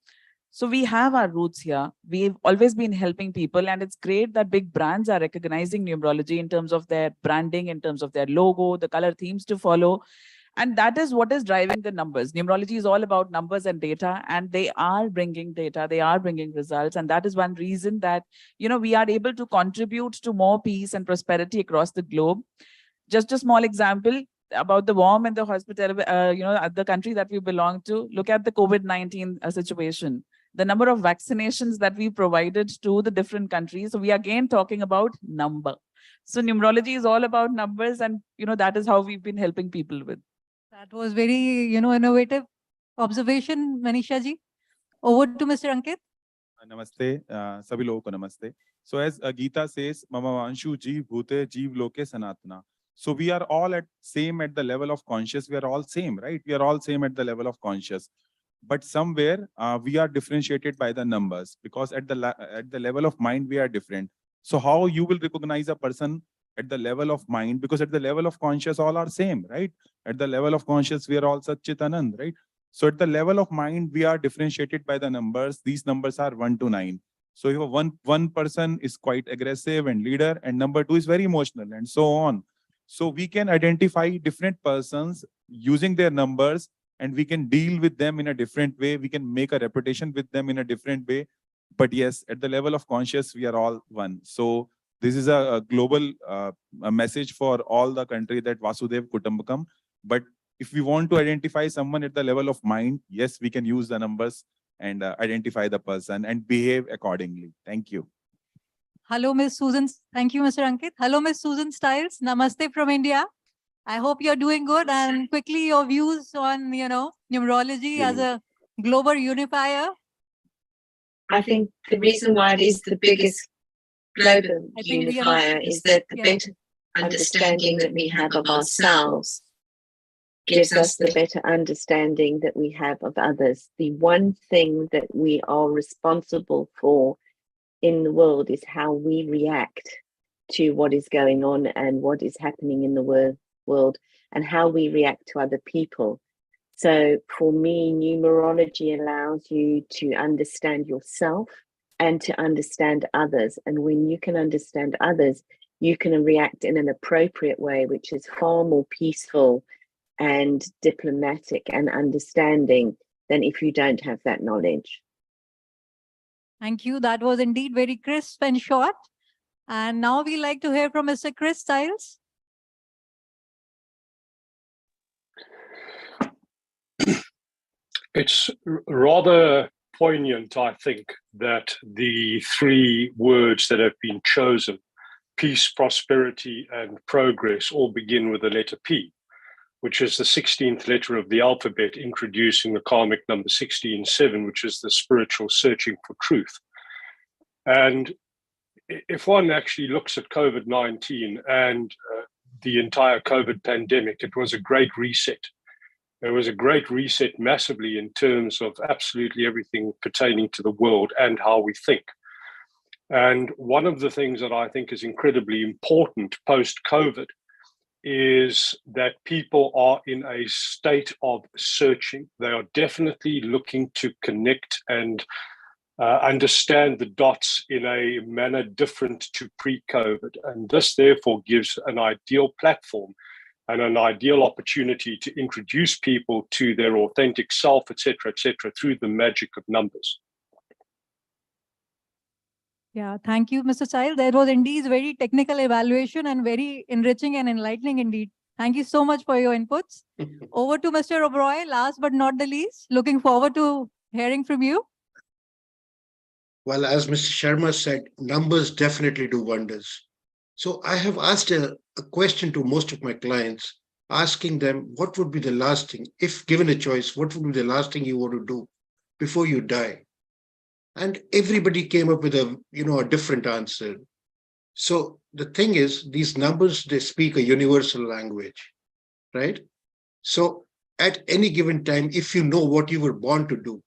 so we have our roots here. We've always been helping people, and it's great that big brands are recognizing numerology in terms of their branding, in terms of their logo, the color themes to follow. And that is what is driving the numbers. Numerology is all about numbers and data, and they are bringing data, they are bringing results. And that is one reason that, we are able to contribute to more peace and prosperity across the globe. Just a small example about the warm and the hospital, the country that we belong to. Look at the COVID-19 situation, the number of vaccinations that we provided to the different countries. So we are again talking about number. So numerology is all about numbers, and that is how we've been helping people with. That was very, innovative observation, Manisha ji. Over to Mr. Ankit. Namaste, sabhi logo ko namaste. So as Gita says, Mama Vanshu Jeev Bhute Jeev Loke Sanatana. So we are all same at the level of conscious. We are all same, right? We are all same at the level of conscious. But somewhere we are differentiated by the numbers, because at the level of mind we are different. So how you will recognize a person at the level of mind? Because at the level of conscious all are same, right? At the level of conscious we are all Satchit Anand, right? So at the level of mind we are differentiated by the numbers. These numbers are 1 to 9. So if one person is quite aggressive and leader, and number 2 is very emotional, and so on. So we can identify different persons using their numbers, and we can deal with them in a different way. We can make a reputation with them in a different way. But yes, at the level of conscious, we are all one. So this is a global a message for all the country, that Vasudev Kutumbakam. But if we want to identify someone at the level of mind, yes, we can use the numbers and identify the person and behave accordingly. Thank you. Hello, Ms. Susan. Thank you, Mr. Ankit. Hello, Ms. Susan Stiles. Namaste from India. I hope you're doing good. And quickly, your views on, numerology as a global unifier. I think the reason why it is the biggest global unifier is that the better understanding that we have of ourselves gives us the better understanding that we have of others. The one thing that we are responsible for in the world is how we react to what is going on and what is happening in the world, and how we react to other people. So for me, numerology allows you to understand yourself and to understand others. And when you can understand others, you can react in an appropriate way, which is far more peaceful and diplomatic and understanding than if you don't have that knowledge. Thank you. That was indeed very crisp and short. And now we like to hear from Mr. Chris Stiles. It's rather poignant, I think, that the 3 words that have been chosen, peace, prosperity, and progress, all begin with the letter P, which is the 16th letter of the alphabet, introducing the karmic number 16-7, which is the spiritual searching for truth. And if one actually looks at COVID-19 and the entire COVID pandemic, it was a great reset. There was a great reset massively in terms of absolutely everything pertaining to the world and how we think. And one of the things that I think is incredibly important post-COVID is that people are in a state of searching. They are definitely looking to connect and understand the dots in a manner different to pre-COVID. And this therefore gives an ideal platform and an ideal opportunity to introduce people to their authentic self, etc., through the magic of numbers. Yeah, thank you, Mr. Child. That was indeed very technical evaluation and very enriching and enlightening indeed. Thank you so much for your inputs. Over to Mr. Oberoi, last but not the least. Looking forward to hearing from you. Well, as Mr. Sharma said, numbers definitely do wonders. So I have asked a question to most of my clients, asking them what would be the last thing, if given a choice, what would be the last thing you want to do before you die? And everybody came up with a different answer. So the thing is, these numbers, they speak a universal language, right? So at any given time, if you know what you were born to do,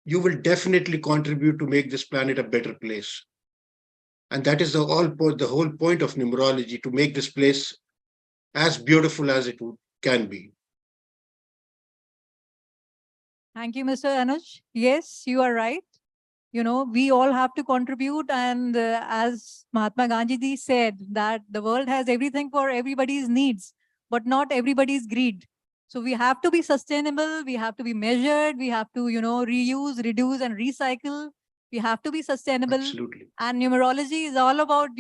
you will definitely contribute to make this planet a better place. And that is the whole point of numerology, to make this place as beautiful as it can be. Thank you, Mr. Anuj. Yes, you are right. You know, we all have to contribute. And as Mahatma Gandhi said, that the world has everything for everybody's needs, but not everybody's greed. So we have to be sustainable. We have to be measured. We have to, reuse, reduce, and recycle. We have to be sustainable. Absolutely. And numerology is all about,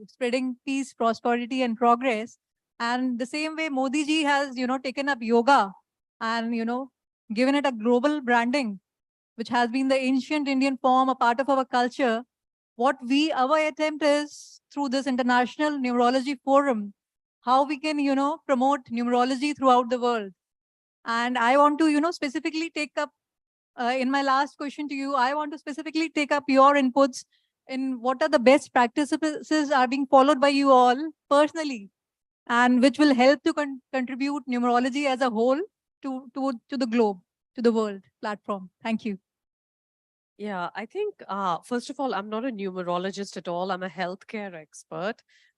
spreading peace, prosperity, and progress. And the same way Modi ji has, taken up yoga and, given it a global branding, which has been the ancient Indian form, a part of our culture. Our attempt is through this International Numerology Forum, how we can, promote numerology throughout the world. And I want to, specifically take up, in my last question to you, I want to specifically take up your inputs in what are the best practices are being followed by you all personally, and which will help to contribute numerology as a whole to the globe, to the world platform. Thank you. Yeah, I think, first of all, I'm not a numerologist at all. I'm a healthcare expert.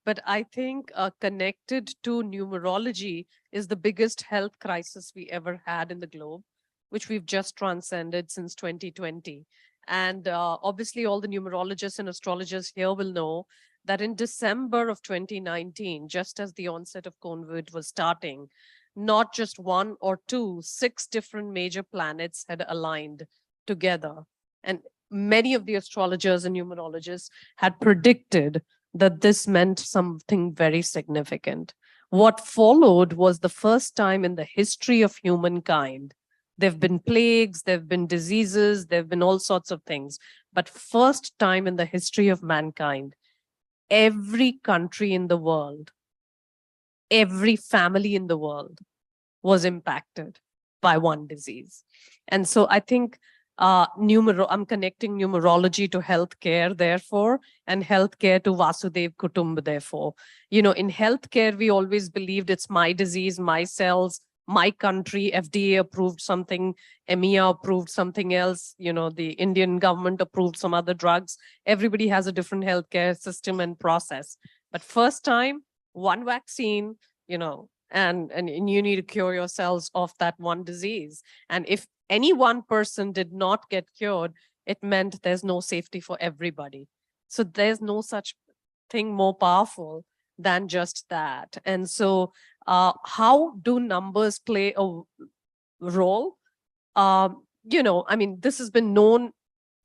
But I think connected to numerology is the biggest health crisis we ever had in the globe, which we've just transcended since 2020. And obviously, all the numerologists and astrologers here will know that in December of 2019, just as the onset of COVID was starting, not just one or two, 6 different major planets had aligned together. And many of the astrologers and numerologists had predicted that this meant something very significant. What followed was the first time in the history of humankind. There have been plagues, there have been diseases, there have been all sorts of things. But first time in the history of mankind, every country in the world, every family in the world was impacted by one disease. And so I think I'm connecting numerology to healthcare, therefore, and healthcare to Vasudev Kutumba, therefore. In healthcare, we always believed it's my disease, my cells, my country. FDA approved something, EMEA approved something else, the Indian government approved some other drugs. Everybody has a different healthcare system and process. But first time, one vaccine, and you need to cure yourselves of that one disease. And if any one person did not get cured, it meant there's no safety for everybody. So there's no such thing more powerful than just that. And so how do numbers play a role? This has been known,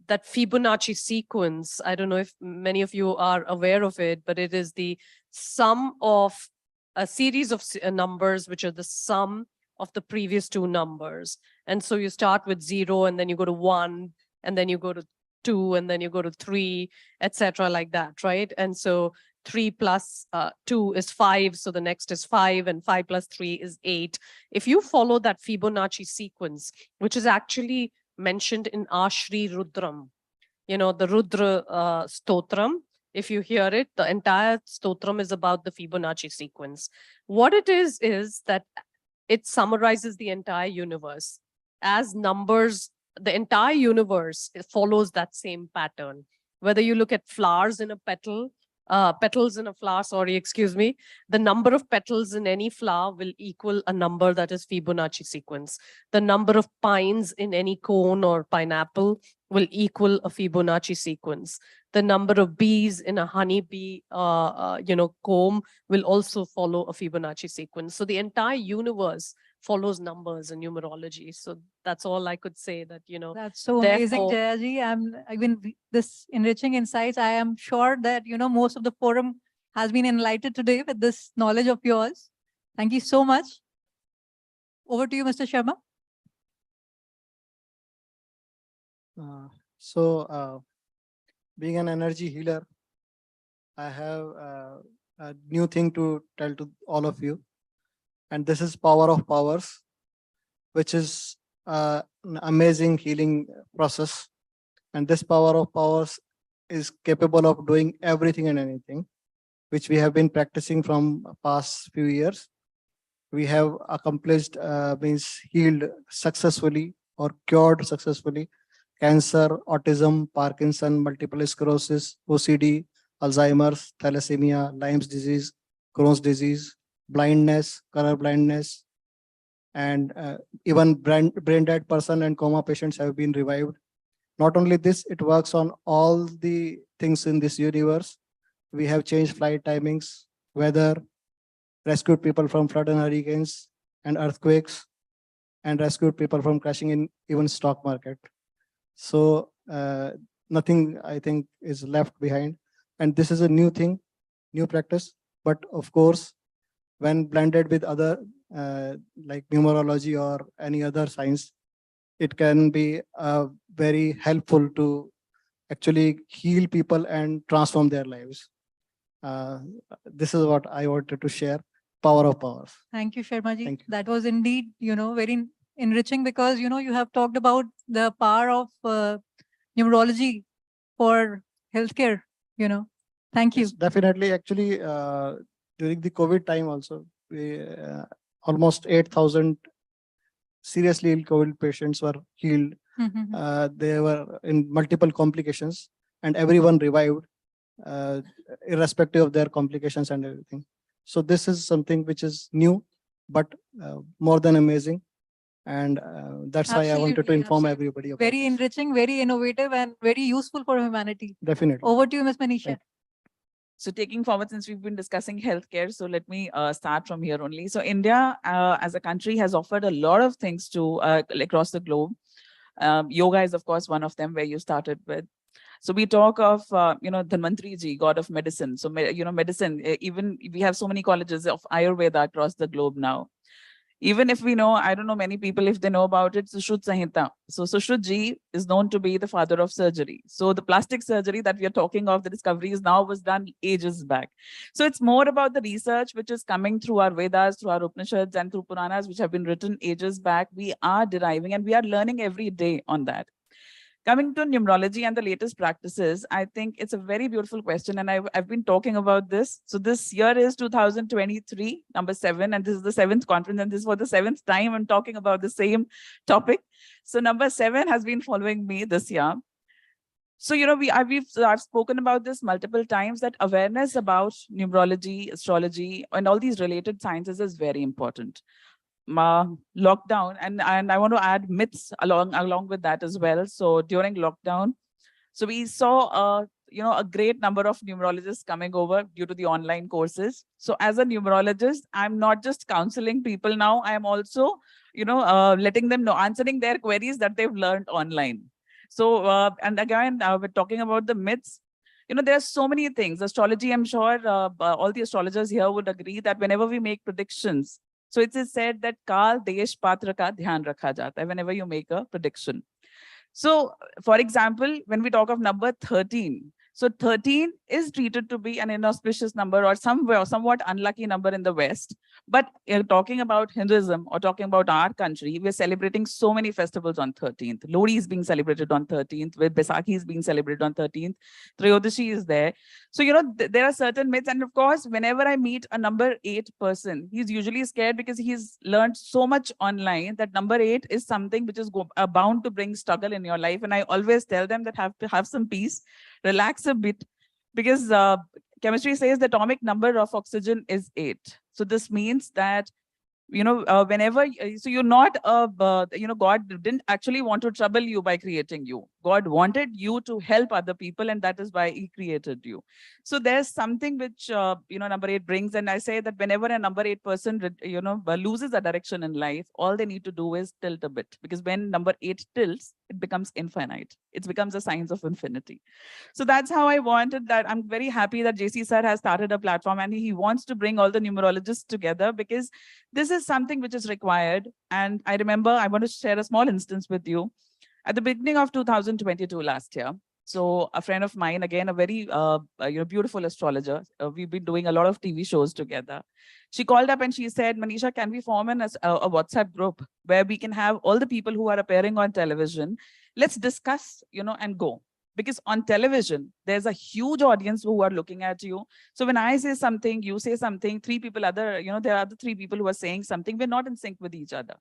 that Fibonacci sequence. I don't know if many of you are aware of it, but it is the sum of a series of numbers, which are the sum of the previous 2 numbers. And so you start with 0, and then you go to 1, and then you go to 2, and then you go to 3, etc., like that, right? And so 3 plus 2 is 5, so the next is 5, and 5 plus 3 is 8. If you follow that Fibonacci sequence, which is actually mentioned in Ashri Rudram, the Rudra Stotram, if you hear it, the entire Stotram is about the Fibonacci sequence. What it is that it summarizes the entire universe. As numbers, the entire universe, it follows that same pattern. Whether you look at flowers in a petal, petals in a flower, the number of petals in any flower will equal a number that is Fibonacci sequence. The number of pines in any cone or pineapple will equal a Fibonacci sequence. The number of bees in a honeybee, comb will also follow a Fibonacci sequence. So the entire universe follows numbers and numerology. So that's all I could say, that, That's so amazing, therefore, Jayaji. This enriching insights. I am sure that, most of the forum has been enlightened today with this knowledge of yours. Thank you so much. Over to you, Mr. Sharma. Being an energy healer, I have a new thing to tell to all of you. And this is power of powers, which is an amazing healing process. And this power of powers is capable of doing everything and anything, which we have been practicing from past few years. We have accomplished, means healed successfully or cured successfully cancer, autism, Parkinson, multiple sclerosis, OCD, Alzheimer's, thalassemia, Lyme's disease, Crohn's disease, blindness, color blindness, and even brain dead person and coma patients have been revived. Not only this, it works on all the things in this universe. We have changed flight timings, weather, rescued people from flood and hurricanes and earthquakes, and rescued people from crashing in even stock market. So nothing, I think, is left behind. And this is a new thing, new practice. But of course, when blended with other like numerology or any other science, it can be very helpful to actually heal people and transform their lives. This is what I wanted to share. Power of powers. Thank you, Sharmaji. Thank you. That was indeed, very enriching, because, you have talked about the power of numerology for healthcare, Thank you. Yes, definitely. Actually, during the COVID time also, we almost 8,000 seriously ill COVID patients were healed. They were in multiple complications, and everyone revived, irrespective of their complications and everything. So this is something which is new, but more than amazing. And that's why I wanted to Absolutely, inform absolutely. everybody about Very this. enriching, very innovative, and very useful for humanity. Definitely. Over to you, Ms. Manisha. So taking forward, since we've been discussing healthcare, so let me start from here only. So India, as a country, has offered a lot of things to across the globe. Yoga is, of course, one of them, where you started with. So we talk of, Dhanvantri ji, god of medicine. So, medicine, even we have so many colleges of Ayurveda across the globe now. Even if we know, I don't know many people if they know about it, Sushruta Samhita. So Sushruta ji is known to be the father of surgery. So the plastic surgery that we are talking of, the discoveries now was done ages back. So it's more about the research which is coming through our Vedas, through our Upanishads and through Puranas, which have been written ages back. We are deriving and we are learning every day on that. Coming to numerology and the latest practices, I think it's a very beautiful question, and I've been talking about this. So this year is 2023, number 7, and this is the 7th conference, and this is for the 7th time I'm talking about the same topic. So number 7 has been following me this year. So, I've spoken about this multiple times, that awareness about numerology, astrology, and all these related sciences is very important. Lockdown, and I want to add myths along with that as well. So during lockdown, so we saw a great number of numerologists coming over due to the online courses. So as a numerologist, I'm not just counseling people now, I am also letting them know, answering their queries that they've learned online. So and again, we're talking about the myths. There are so many things. Astrology, I'm sure all the astrologers here would agree that whenever we make predictions, so it is said that Kal, Desh, Patra ka dhyan rakha jata hai whenever you make a prediction. So, for example, when we talk of number 13, so 13 is treated to be an inauspicious number or somewhat unlucky number in the West. But talking about Hinduism or talking about our country, we're celebrating so many festivals on 13th. Lodi is being celebrated on 13th, with Baisakhi is being celebrated on 13th. Trayodasi is there. So, there are certain myths. And of course, whenever I meet a number 8 person, he's usually scared because he's learned so much online that number 8 is something which is bound to bring struggle in your life. And I always tell them that have to have some peace, relax a bit, because chemistry says the atomic number of oxygen is 8. So this means that, whenever, so you're not, God didn't actually want to trouble you by creating you. God wanted you to help other people, and that is why he created you. So there's something which, number 8 brings. And I say that whenever a number 8 person, loses a direction in life, all they need to do is tilt a bit, because when number 8 tilts, it becomes infinite. It becomes a science of infinity. So that's how I wanted that. I'm very happy that JC sir has started a platform, and he wants to bring all the numerologists together, because this is something which is required. And I remember, I want to share a small instance with you. At the beginning of 2022 last year, so a friend of mine, again, a very beautiful astrologer, we've been doing a lot of TV shows together. She called up and she said, Manisha, can we form a WhatsApp group where we can have all the people who are appearing on television? Let's discuss, and go. Because on television, there's a huge audience who are looking at you. So when I say something, you say something, three people there are other three people who are saying something, we're not in sync with each other.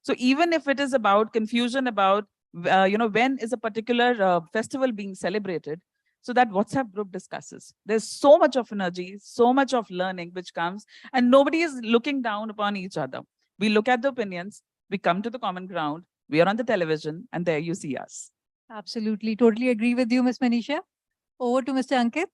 So even if it is about confusion about, when is a particular festival being celebrated, so that WhatsApp group discusses. There's so much of energy, so much of learning which comes, and nobody is looking down upon each other. We look at the opinions, we come to the common ground, we are on the television, and there you see us. Absolutely. Totally agree with you, Ms. Manisha. Over to Mr. Ankit.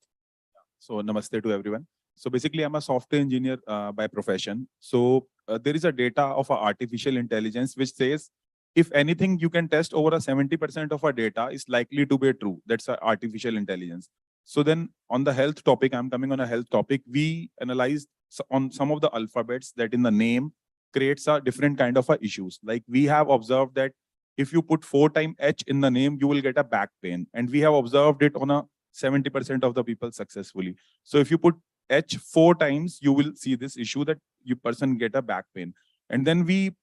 So namaste to everyone. So basically, I'm a software engineer by profession. So there is a data of artificial intelligence which says, if anything, you can test over a 70% of our data is likely to be true. That's artificial intelligence. So then on the health topic, I'm coming on a health topic. We analyzed on some of the alphabets that in the name creates a different kind of issues. Like we have observed that if you put 4 times H in the name, you will get a back pain. And we have observed it on a 70% of the people successfully. So if you put H 4 times, you will see this issue that you person get a back pain. And then we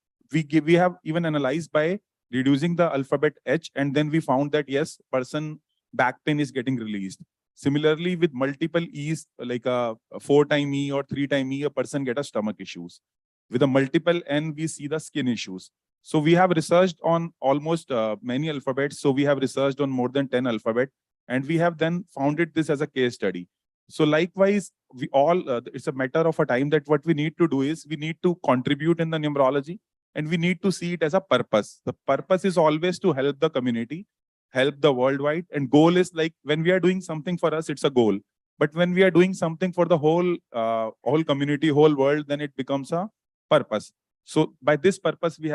have even analyzed by reducing the alphabet H, and then we found that yes, person back pain is getting released. Similarly, with multiple E's, like a 4 times E or 3 times E, a person get a stomach issues. With a multiple N, we see the skin issues. So we have researched on almost many alphabets. So we have researched on more than 10 alphabet, and we have then founded this as a case study. So likewise, we all, it's a matter of a time that what we need to do is we need to contribute in the numerology, and we need to see it as a purpose. The purpose is always to help the community, help the worldwide, and goal is like when we are doing something for us, it's a goal. But when we are doing something for the whole community, whole world, then it becomes a purpose. So by this purpose, we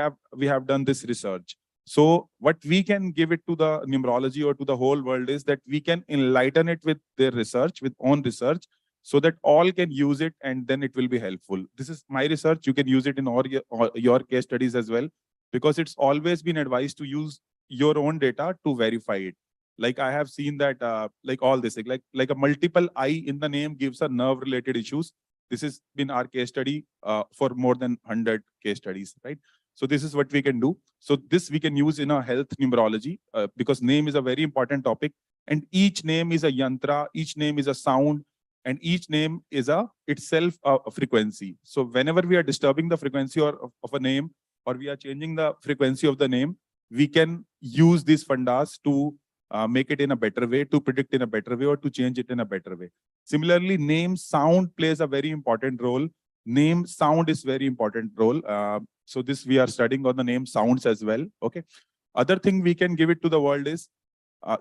have done this research. So what we can give it to the numerology or to the whole world is that we can enlighten it with their research, with own research, so that all can use it, and then it will be helpful. This is my research. You can use it in all your case studies as well, because it's always been advised to use your own data to verify it. Like I have seen that, like all this, like a multiple I in the name gives a nerve related issues. This has been our case study for more than 100 case studies, right? So this is what we can do. So this we can use in a health numerology because name is a very important topic, and each name is a yantra, each name is a sound, and each name is itself a frequency. So whenever we are disturbing the frequency of a name, or we are changing the frequency of the name, we can use these fundas to make it in a better way, to predict in a better way, or to change it in a better way. Similarly, name sound plays a very important role. Name sound is very important role. So this we are studying on the name sounds as well. Okay. Other thing we can give it to the world is,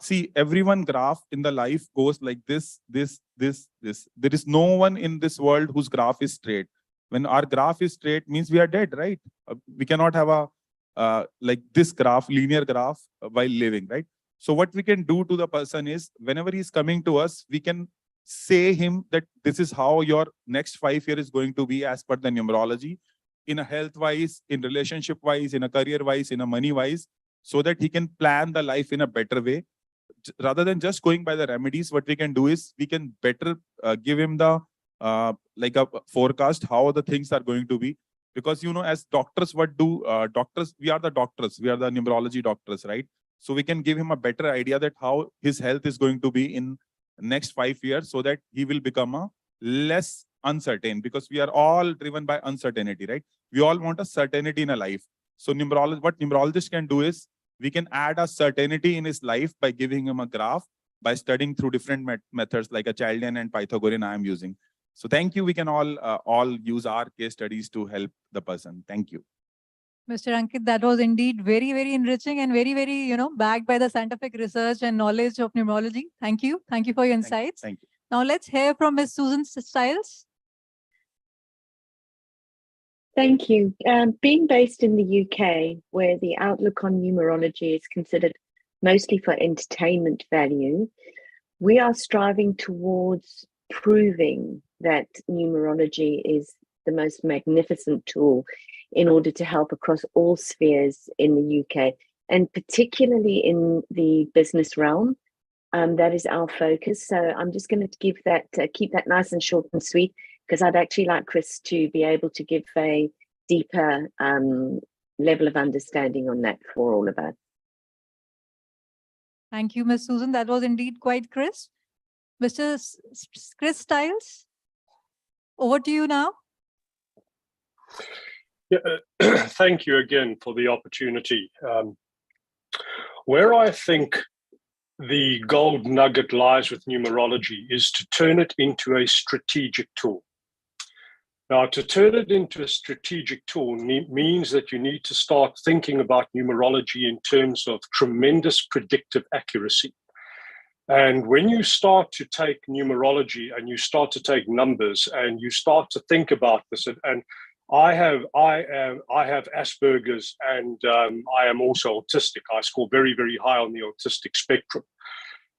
see, everyone graph in the life goes like this, this, this, this. There is no one in this world whose graph is straight. When our graph is straight, means we are dead, right? We cannot have a like this graph, linear graph while living, right? So what we can do to the person is, whenever he's coming to us, we can say him that this is how your next 5 years is going to be as per the numerology, in a health wise, in relationship wise, in a career wise, in a money wise, so that he can plan the life in a better way. Rather than just going by the remedies, what we can do is we can better give him the like a forecast how the things are going to be. Because as doctors, what do doctors? We are the doctors. We are the numerology doctors, right? So we can give him a better idea that how his health is going to be in next 5 years, so that he will become a less uncertain, because we are all driven by uncertainty, right? We all want a certainty in a life. So what numerologists can do is we can add a certainty in his life by giving him a graph, by studying through different methods like a Chaldean and Pythagorean I am using. So thank you. We can all use our case studies to help the person. Thank you. Mr. Ankit, that was indeed very, very enriching and very, very, backed by the scientific research and knowledge of numerology. Thank you. Thank you for your insights. Thank you. Now let's hear from Ms. Susan Stiles. Thank you. Being based in the UK, where the outlook on numerology is considered mostly for entertainment value, we are striving towards proving that numerology is the most magnificent tool in order to help across all spheres in the UK, and particularly in the business realm. That is our focus. So I'm just going to give that, keep that nice and short and sweet, because I'd actually like Chris to be able to give a deeper level of understanding on that for all of us. Thank you, Ms. Susan. That was indeed quite crisp. Mr. Chris Stiles, over to you now. Yeah, thank you again for the opportunity. Where I think the gold nugget lies with numerology is to turn it into a strategic tool. Now, to turn it into a strategic tool means that you need to start thinking about numerology in terms of tremendous predictive accuracy. And when you start to take numerology and you start to take numbers and you start to think about this, and I have Asperger's, and I am also autistic. I score very, very high on the autistic spectrum.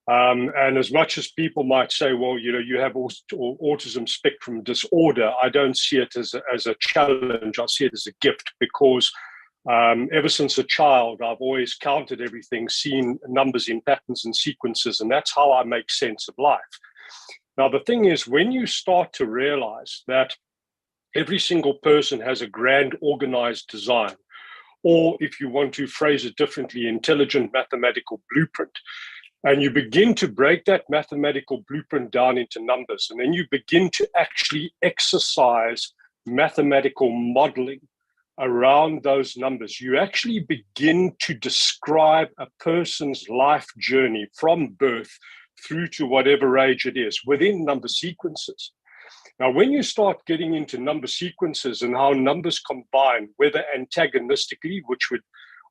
And as much as people might say, well, you have autism spectrum disorder, I don't see it as a challenge. I see it as a gift, because ever since a child, I've always counted everything, seen numbers in patterns and sequences, and that's how I make sense of life. Now, the thing is, when you start to realize that every single person has a grand organized design, or if you want to phrase it differently, intelligent mathematical blueprint, and you begin to break that mathematical blueprint down into numbers, and then you begin to actually exercise mathematical modeling around those numbers, you actually begin to describe a person's life journey from birth through to whatever age it is within number sequences. Now, when you start getting into number sequences and how numbers combine, whether antagonistically,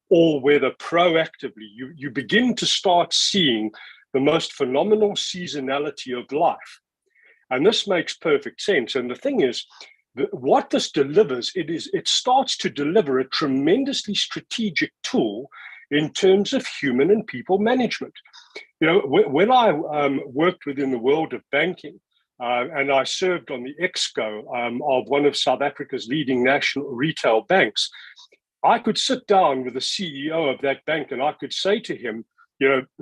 or whether proactively, you begin to start seeing the most phenomenal seasonality of life. And this makes perfect sense. And the thing is, what this delivers, it starts to deliver a tremendously strategic tool in terms of human and people management. When I worked within the world of banking, and I served on the exco of one of South Africa's leading national retail banks, I could sit down with the CEO of that bank and I could say to him,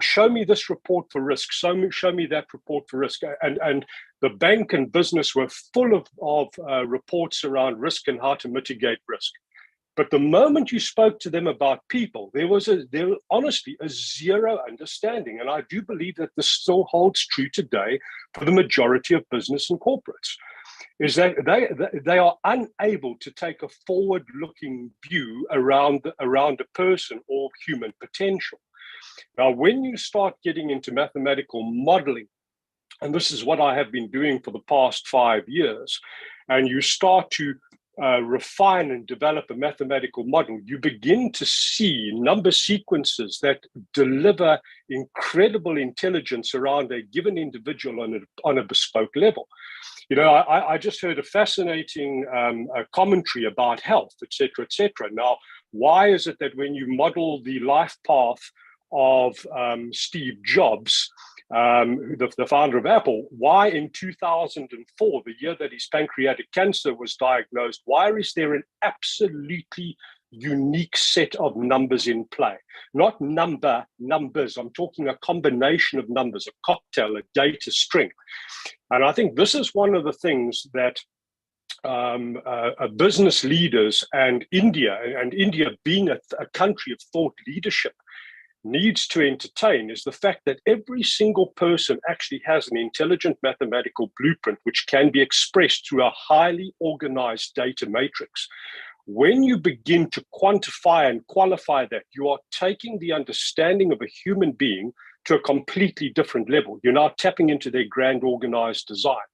show me this report for risk, show me that report for risk. And the bank and business were full of reports around risk and how to mitigate risk. But the moment you spoke to them about people, there was honestly a zero understanding. And I do believe that this still holds true today for the majority of business and corporates, is that they are unable to take a forward-looking view around a person or human potential. Now, when you start getting into mathematical modeling, and this is what I have been doing for the past 5 years, and you start to refine and develop a mathematical model, you begin to see number sequences that deliver incredible intelligence around a given individual on a bespoke level. I just heard a fascinating commentary about health, et cetera, et cetera. Now, why is it that when you model the life path of Steve Jobs, the founder of Apple, why in 2004, the year that his pancreatic cancer was diagnosed, why is there an absolutely unique set of numbers in play? Not numbers, I'm talking a combination of numbers, a cocktail, a data string. And I think this is one of the things that business leaders and India being a country of thought leadership, needs to entertain, is the fact that every single person actually has an intelligent mathematical blueprint which can be expressed through a highly organized data matrix. When you begin to quantify and qualify that, you are taking the understanding of a human being to a completely different level. You're now tapping into their grand organized design.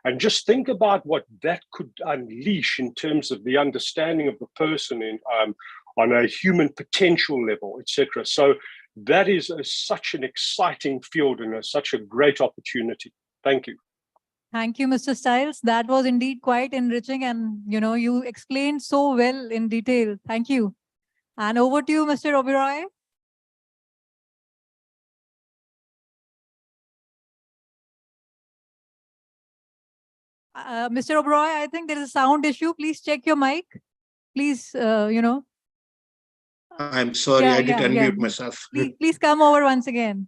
And just think about what that could unleash in terms of the understanding of the person on a human potential level, etc. So that is such an exciting field and such a great opportunity. Thank you. Thank you, Mr. Stiles. That was indeed quite enriching, and you explained so well in detail. Thank you. And over to you, Mr. Oberoi. Mr. Oberoi, I think there is a sound issue. Please check your mic. Please, I'm sorry, I did unmute myself. Please come over once again.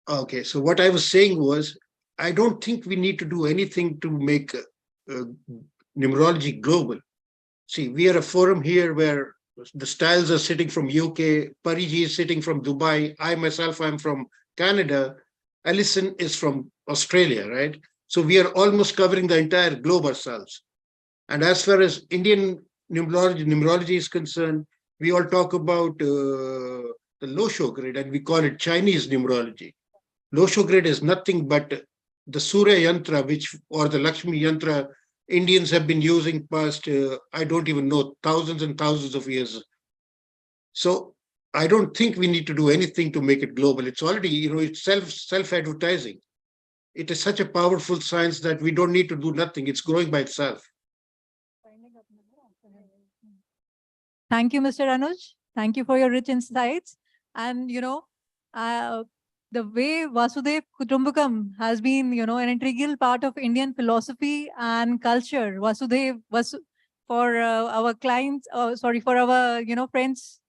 Okay, so what I was saying was, I don't think we need to do anything to make numerology global. See, we are a forum here where the Styles are sitting from UK, Pariji is sitting from Dubai, I myself, I'm from Canada, Alison is from Australia, right? So we are almost covering the entire globe ourselves. And as far as Indian numerology is concerned, we all talk about the Losho grid, and we call it Chinese numerology. Losho grid is nothing but the Surya Yantra, or the Lakshmi Yantra Indians have been using past, I don't even know, thousands and thousands of years. So I don't think we need to do anything to make it global. It's already, it's self-advertising. It is such a powerful science that we don't need to do nothing. It's growing by itself. Thank you, Mr. Anuj. Thank you for your rich insights. And, the way Vasudev Kutumbakam has been, an integral part of Indian philosophy and culture. For our clients, for our, friends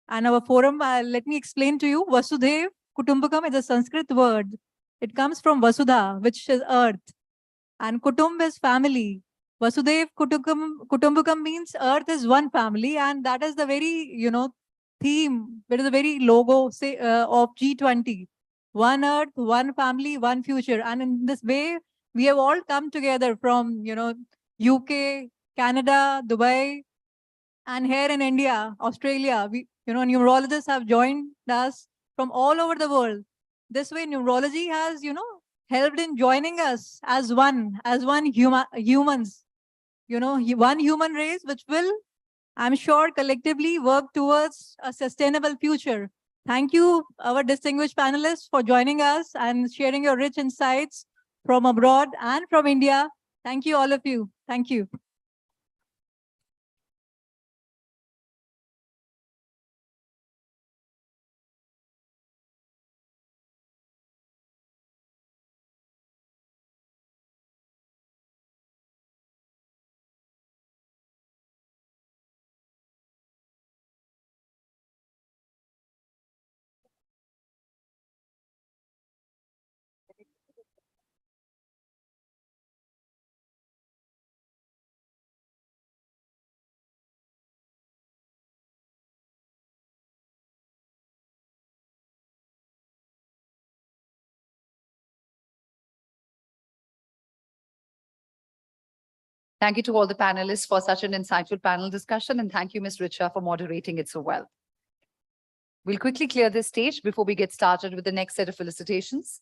and our forum, let me explain to you. Vasudev Kutumbakam is a Sanskrit word. It comes from Vasudha, which is earth, and Kutumb is family. Vasudev Kutumbakam means earth is one family, and that is the very, theme, that is the very logo of G20. One earth, one family, one future. And in this way, we have all come together from, UK, Canada, Dubai, and here in India, Australia. Numerologists have joined us from all over the world. This way, numerology has, helped in joining us as one humans, one human race, which will, I'm sure, collectively work towards a sustainable future. Thank you, our distinguished panelists, for joining us and sharing your rich insights from abroad and from India. Thank you, all of you. Thank you. Thank you to all the panelists for such an insightful panel discussion, and thank you, Ms. Richa, for moderating it so well. We'll quickly clear this stage before we get started with the next set of felicitations.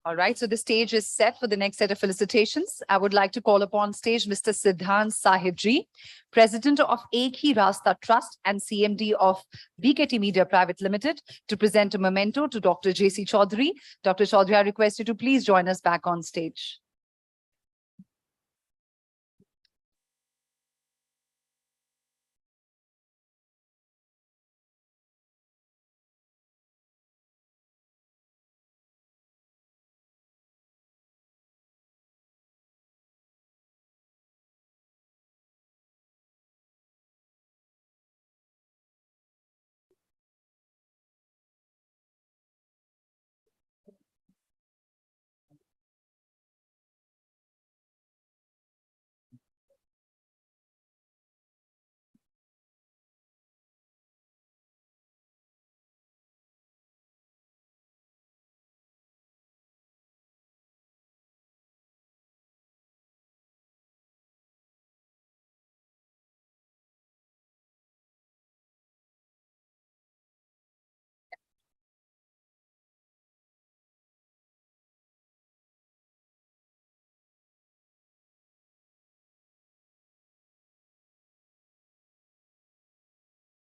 All right, so the stage is set for the next set of felicitations. I would like to call upon stage Mr. Siddhant Sahibji, President of Ek Hi Rasta Trust and CMD of BKT Media Private Limited, to present a memento to Dr. J.C. Chaudhary. Dr. Chaudhary, I request you to please join us back on stage.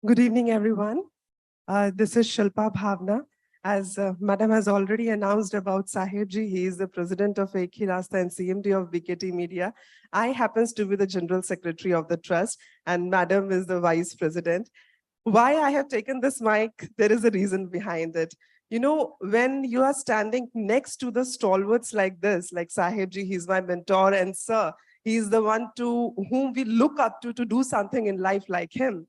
Good evening, everyone. This is Shilpa Bhavna. As Madam has already announced about Sahibji, he is the president of Ek Hi Rasta and CMD of BKT Media. I happens to be the general secretary of the trust, and Madam is the vice president. Why I have taken this mic, there is a reason behind it. You know, when you are standing next to the stalwarts like this, like Sahibji, he's my mentor, and sir, he's the one to whom we look up to do something in life like him.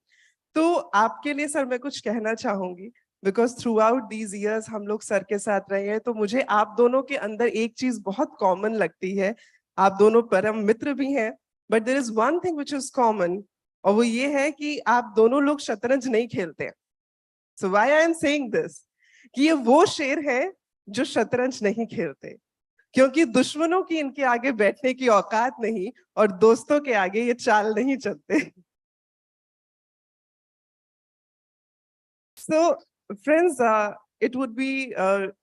तो आपके लिए sir मैं कुछ कहना चाहूंगी because through out these years हम लोग sir के साथ रहे हैं, तो मुझे आप दोनों के अंदर एक चीज बहुत कॉमन लगती है. आप दोनों परम मित्र भी हैं, but there is one thing which is common, और वो ये है कि आप दोनों लोग शतरंज नहीं खेलते. So why I am saying this, कि ये वो शेर हैं जो शतरंज नहीं खेलते, क्योंकि दुश्मनों की इनके आगे बैठने की औकात नहीं और दोस्तों के आगे ये चाल नहीं चलते. So, friends, it would be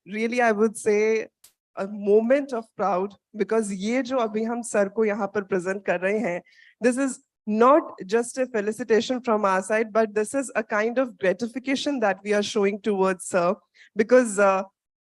really, I would say, a moment of proud, because ये जो अभी हम सर को यहाँ पर present कर रहे हैं, this is not just a felicitation from our side, but this is a kind of gratification that we are showing towards sir, because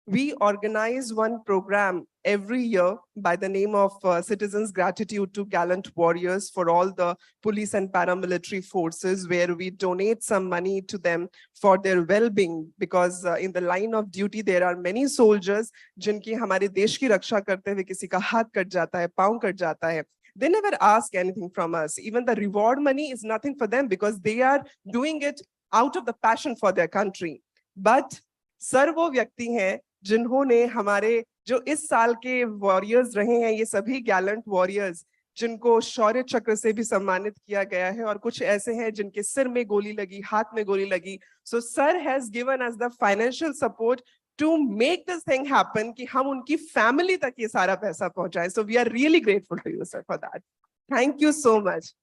we organize one program every year by the name of Citizens Gratitude to Gallant Warriors for all the police and paramilitary forces, where we donate some money to them for their well-being, because in the line of duty there are many soldiers जिनकी हमारे देश की रक्षा करते हुए किसी का हाथ cut जाता है, पाँव कट जाता है. They never ask anything from us. Even the reward money is nothing for them, because they are doing it out of the passion for their country. But sir वो व्यक्ति हैं जिन्होंने हमारे जो इस साल के वॉरियर्स रहे हैं, ये सभी गैलेंट वॉरियर्स जिनको शौर्य चक्र से भी सम्मानित किया गया है, और कुछ ऐसे हैं जिनके सिर में गोली लगी, हाथ में गोली लगी. So sir has given us the financial support to make this thing happen, कि हम उनकी फैमिली तक ये सारा पैसा पहुंचाएं. So we are really grateful to you, sir, for that. Thank you so much.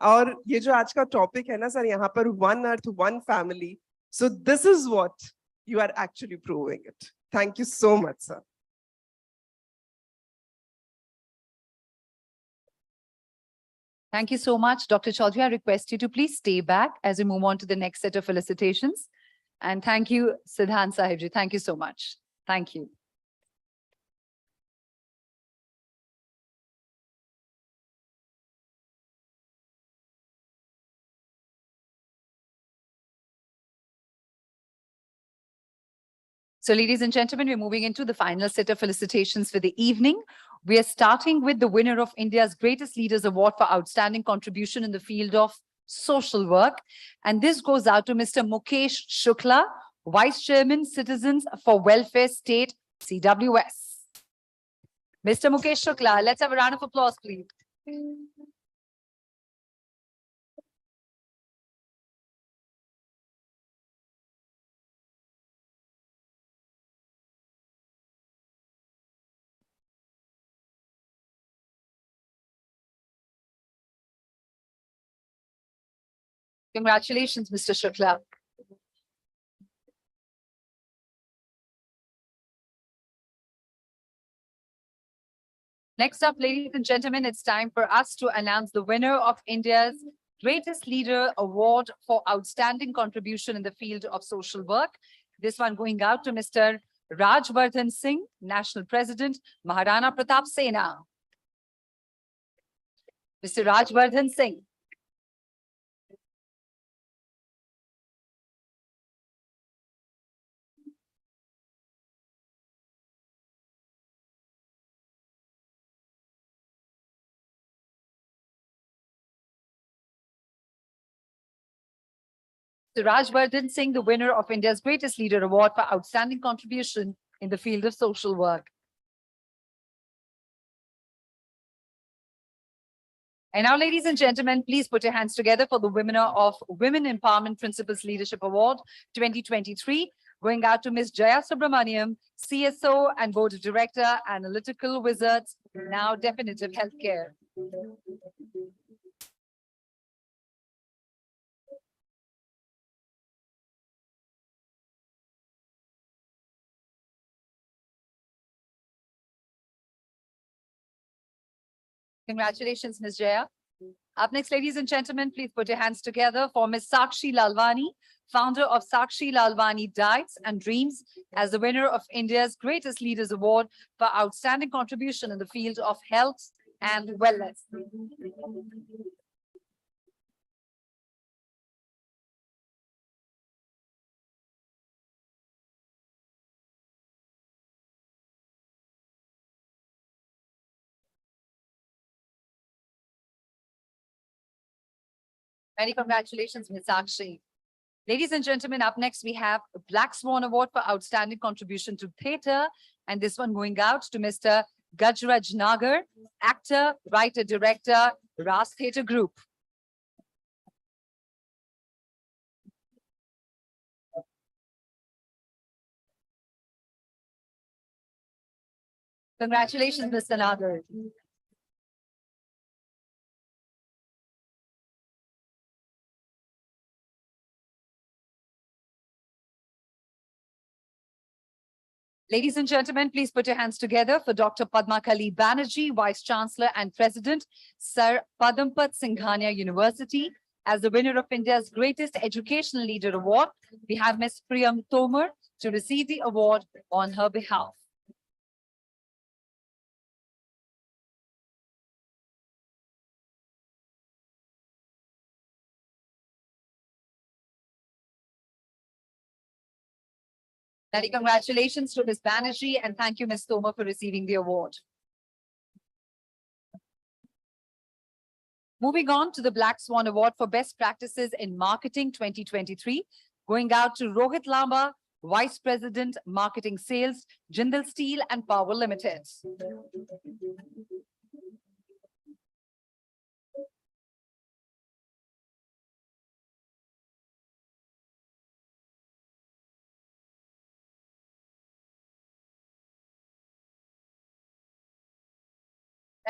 और ये जो आज का टॉपिक है ना सर, यहाँ पर one earth, one family. So this is what you are actually proving it. Thank you so much, sir. Thank you so much, Dr. Chaudhary. I request you to please stay back as we move on to the next set of felicitations. And thank you, Siddhant Sahibji. Thank you so much. Thank you. So, ladies and gentlemen, we're moving into the final set of felicitations for the evening. We are starting with the winner of India's Greatest Leaders Award for Outstanding Contribution in the field of social work. And this goes out to Mr. Mukesh Shukla, Vice Chairman, Citizens for Welfare State, CWS. Mr. Mukesh Shukla, let's have a round of applause, please. Congratulations, Mr. Shukla. Next up, ladies and gentlemen, it's time for us to announce the winner of India's Greatest Leader Award for Outstanding Contribution in the Field of Social Work. This one going out to Mr. Rajvardhan Singh, National President, Maharana Pratap Sena. Mr. Rajvardhan Singh. Rajvardhan Singh, the winner of India's Greatest Leader Award for Outstanding Contribution in the Field of Social Work. And now, ladies and gentlemen, please put your hands together for the winner of Women Empowerment Principles Leadership Award 2023, going out to Ms. Jaya Subramaniam, CSO and Board of Director, Analytical Wizards, now Definitive Healthcare. Congratulations, Ms. Jaya. Up next, ladies and gentlemen, please put your hands together for Ms. Sakshi Lalwani, founder of Sakshi Lalwani Diets and Dreams, as the winner of India's Greatest Leaders Award for Outstanding Contribution in the field of health and wellness. Many congratulations, Ms. Sakshi. Ladies and gentlemen, up next we have a Black Swan Award for Outstanding Contribution to Theatre, and this one going out to Mr. Gajraj Nagar, actor, writer, director, Ras Theatre Group. Congratulations, Mr. Nagar. Ladies and gentlemen, please put your hands together for Dr. Padmakali Banerjee, Vice Chancellor and President, Sir Padampat Singhania University. As the winner of India's Greatest Educational Leader Award, we have Ms. Priyam Tomar to receive the award on her behalf. Many congratulations to Ms. Banerjee, and thank you, Ms. Tomar, for receiving the award. Moving on to the Black Swan Award for Best Practices in Marketing 2023, going out to Rohit Lamba, Vice President, Marketing Sales, Jindal Steel and Power Limited.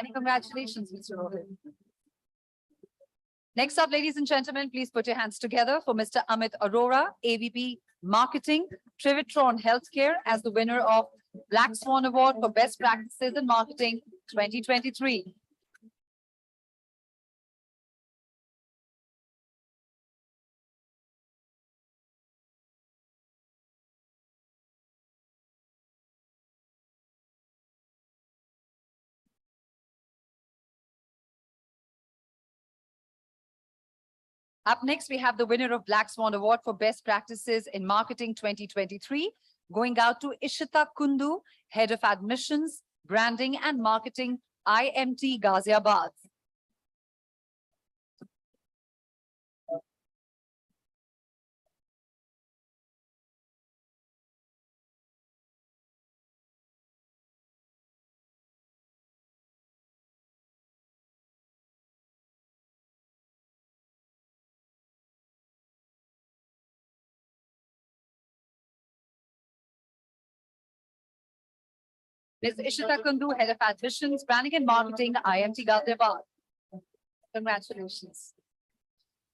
Many congratulations, Mr. Rohit. Next up, ladies and gentlemen, please put your hands together for Mr. Amit Arora, AVP Marketing, Trivitron Healthcare, as the winner of Black Swan Award for Best Practices in Marketing 2023. Up next, we have the winner of Black Swan Award for Best Practices in Marketing 2023, going out to Ishita Kundu, Head of Admissions, Branding and Marketing, IMT Ghaziabad. Ms. Ishita Kundu, Head of Admissions, Branding and Marketing, IMT Ghaziabad. Congratulations.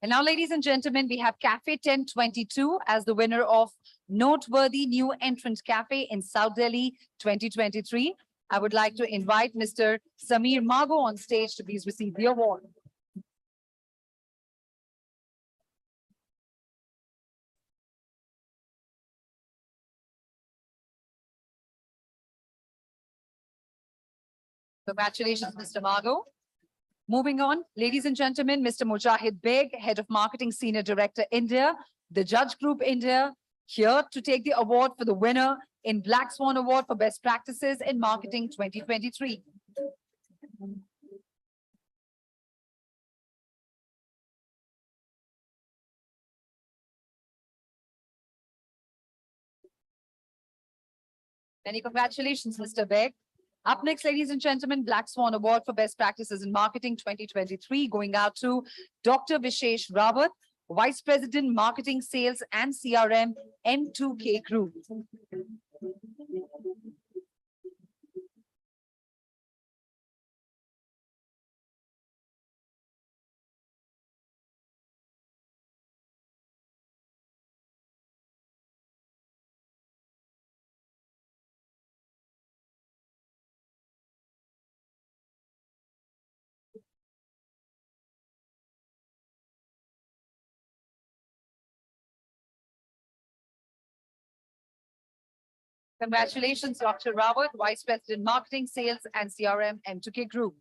And now, ladies and gentlemen, we have Cafe 1022 as the winner of Noteworthy New Entrant Cafe in South Delhi 2023, I would like to invite Mr. Samir Mago on stage to please receive the award. Congratulations, Mr. Mago. Moving on, ladies and gentlemen, Mr. Mujahid Beg, Head of Marketing Senior Director, India, the Judge Group India, here to take the award for the winner in Black Swan Award for Best Practices in Marketing 2023. Many congratulations, Mr. Beg. Up next, ladies and gentlemen, Black Swan Award for Best Practices in Marketing 2023 going out to Dr. Vishesh Rawat, Vice President, Marketing, Sales and CRM, M2K Group. Congratulations, Dr. Rawat, Vice President, Marketing, Sales and CRM, M2K Group.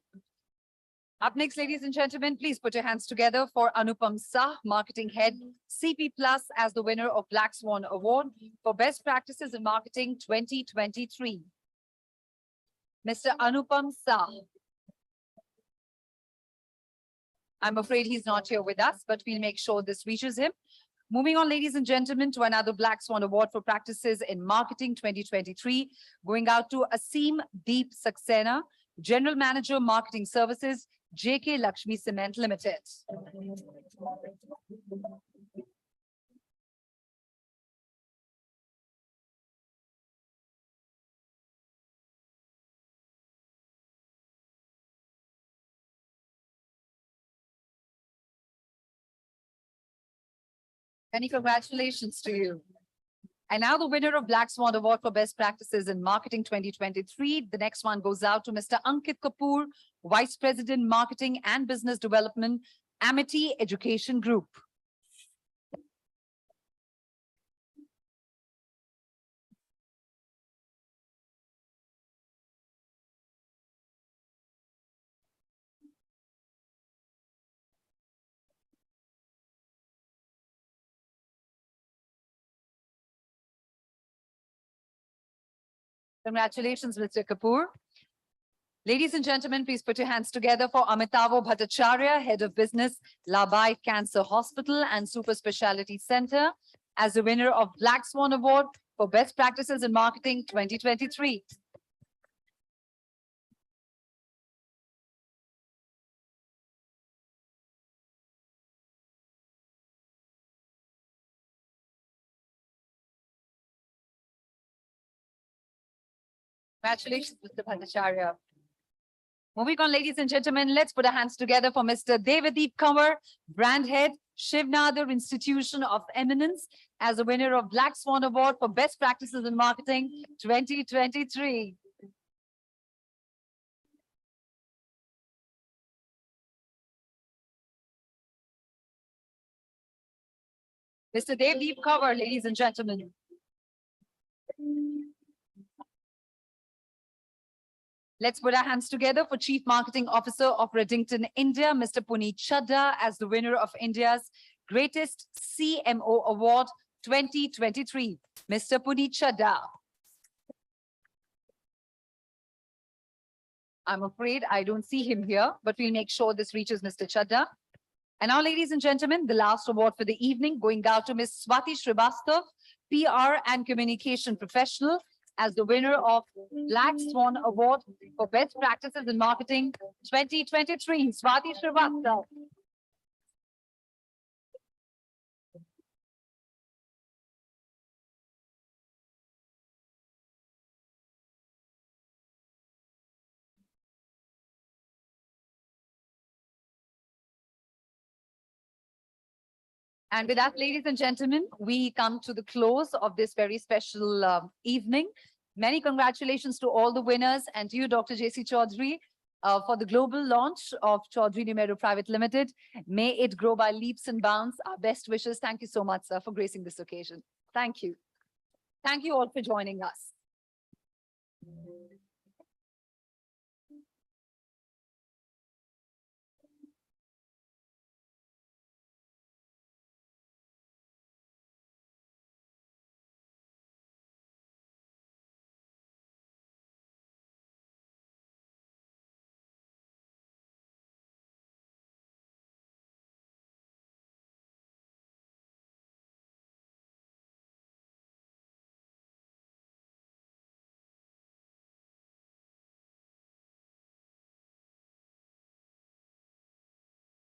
Up next, ladies and gentlemen, please put your hands together for Anupam Sah, Marketing Head, CP Plus, as the winner of Black Swan Award for Best Practices in Marketing 2023. Mr. Anupam Sah. I'm afraid he's not here with us, but we'll make sure this reaches him. Moving on, ladies and gentlemen, to another Black Swan Award for Practices in Marketing 2023, going out to Asim Deep Saxena, General Manager, Marketing Services, JK Lakshmi Cement Limited. Many congratulations to you. And now the winner of Black Swan Award for Best Practices in Marketing 2023. The next one goes out to Mr. Ankit Kapoor, Vice President, Marketing and Business Development, Amity Education Group. Congratulations, Mr. Kapoor. Ladies and gentlemen, please put your hands together for Amitavo Bhattacharya, Head of Business, Labai Cancer Hospital and Super Speciality Center, as the winner of Black Swan Award for Best Practices in Marketing 2023. Congratulations, Mr. Bhattacharya. Moving on, ladies and gentlemen, let's put our hands together for Mr. Devadeep Kanwar, Brand Head, Shivnadar Institution of Eminence, as the winner of Black Swan Award for Best Practices in Marketing 2023. Mr. Devadeep Kanwar, ladies and gentlemen. Let's put our hands together for Chief Marketing Officer of Redington, India, Mr. Puneet Chadda, as the winner of India's Greatest CMO Award 2023. Mr. Puneet Chadda. I'm afraid I don't see him here, but we'll make sure this reaches Mr. Chadda. And now, ladies and gentlemen, the last award for the evening going out to Ms. Swati Srivastav, PR and Communication Professional, as the winner of Black Swan Award for Best Practices in Marketing 2023. Swati Srivastav. And with that, ladies and gentlemen, we come to the close of this very special evening. Many congratulations to all the winners and to you, Dr. J.C. Chaudhary, for the global launch of Chaudhary Numero Private Limited. May it grow by leaps and bounds. Our best wishes. Thank you so much, sir, for gracing this occasion. Thank you. Thank you all for joining us.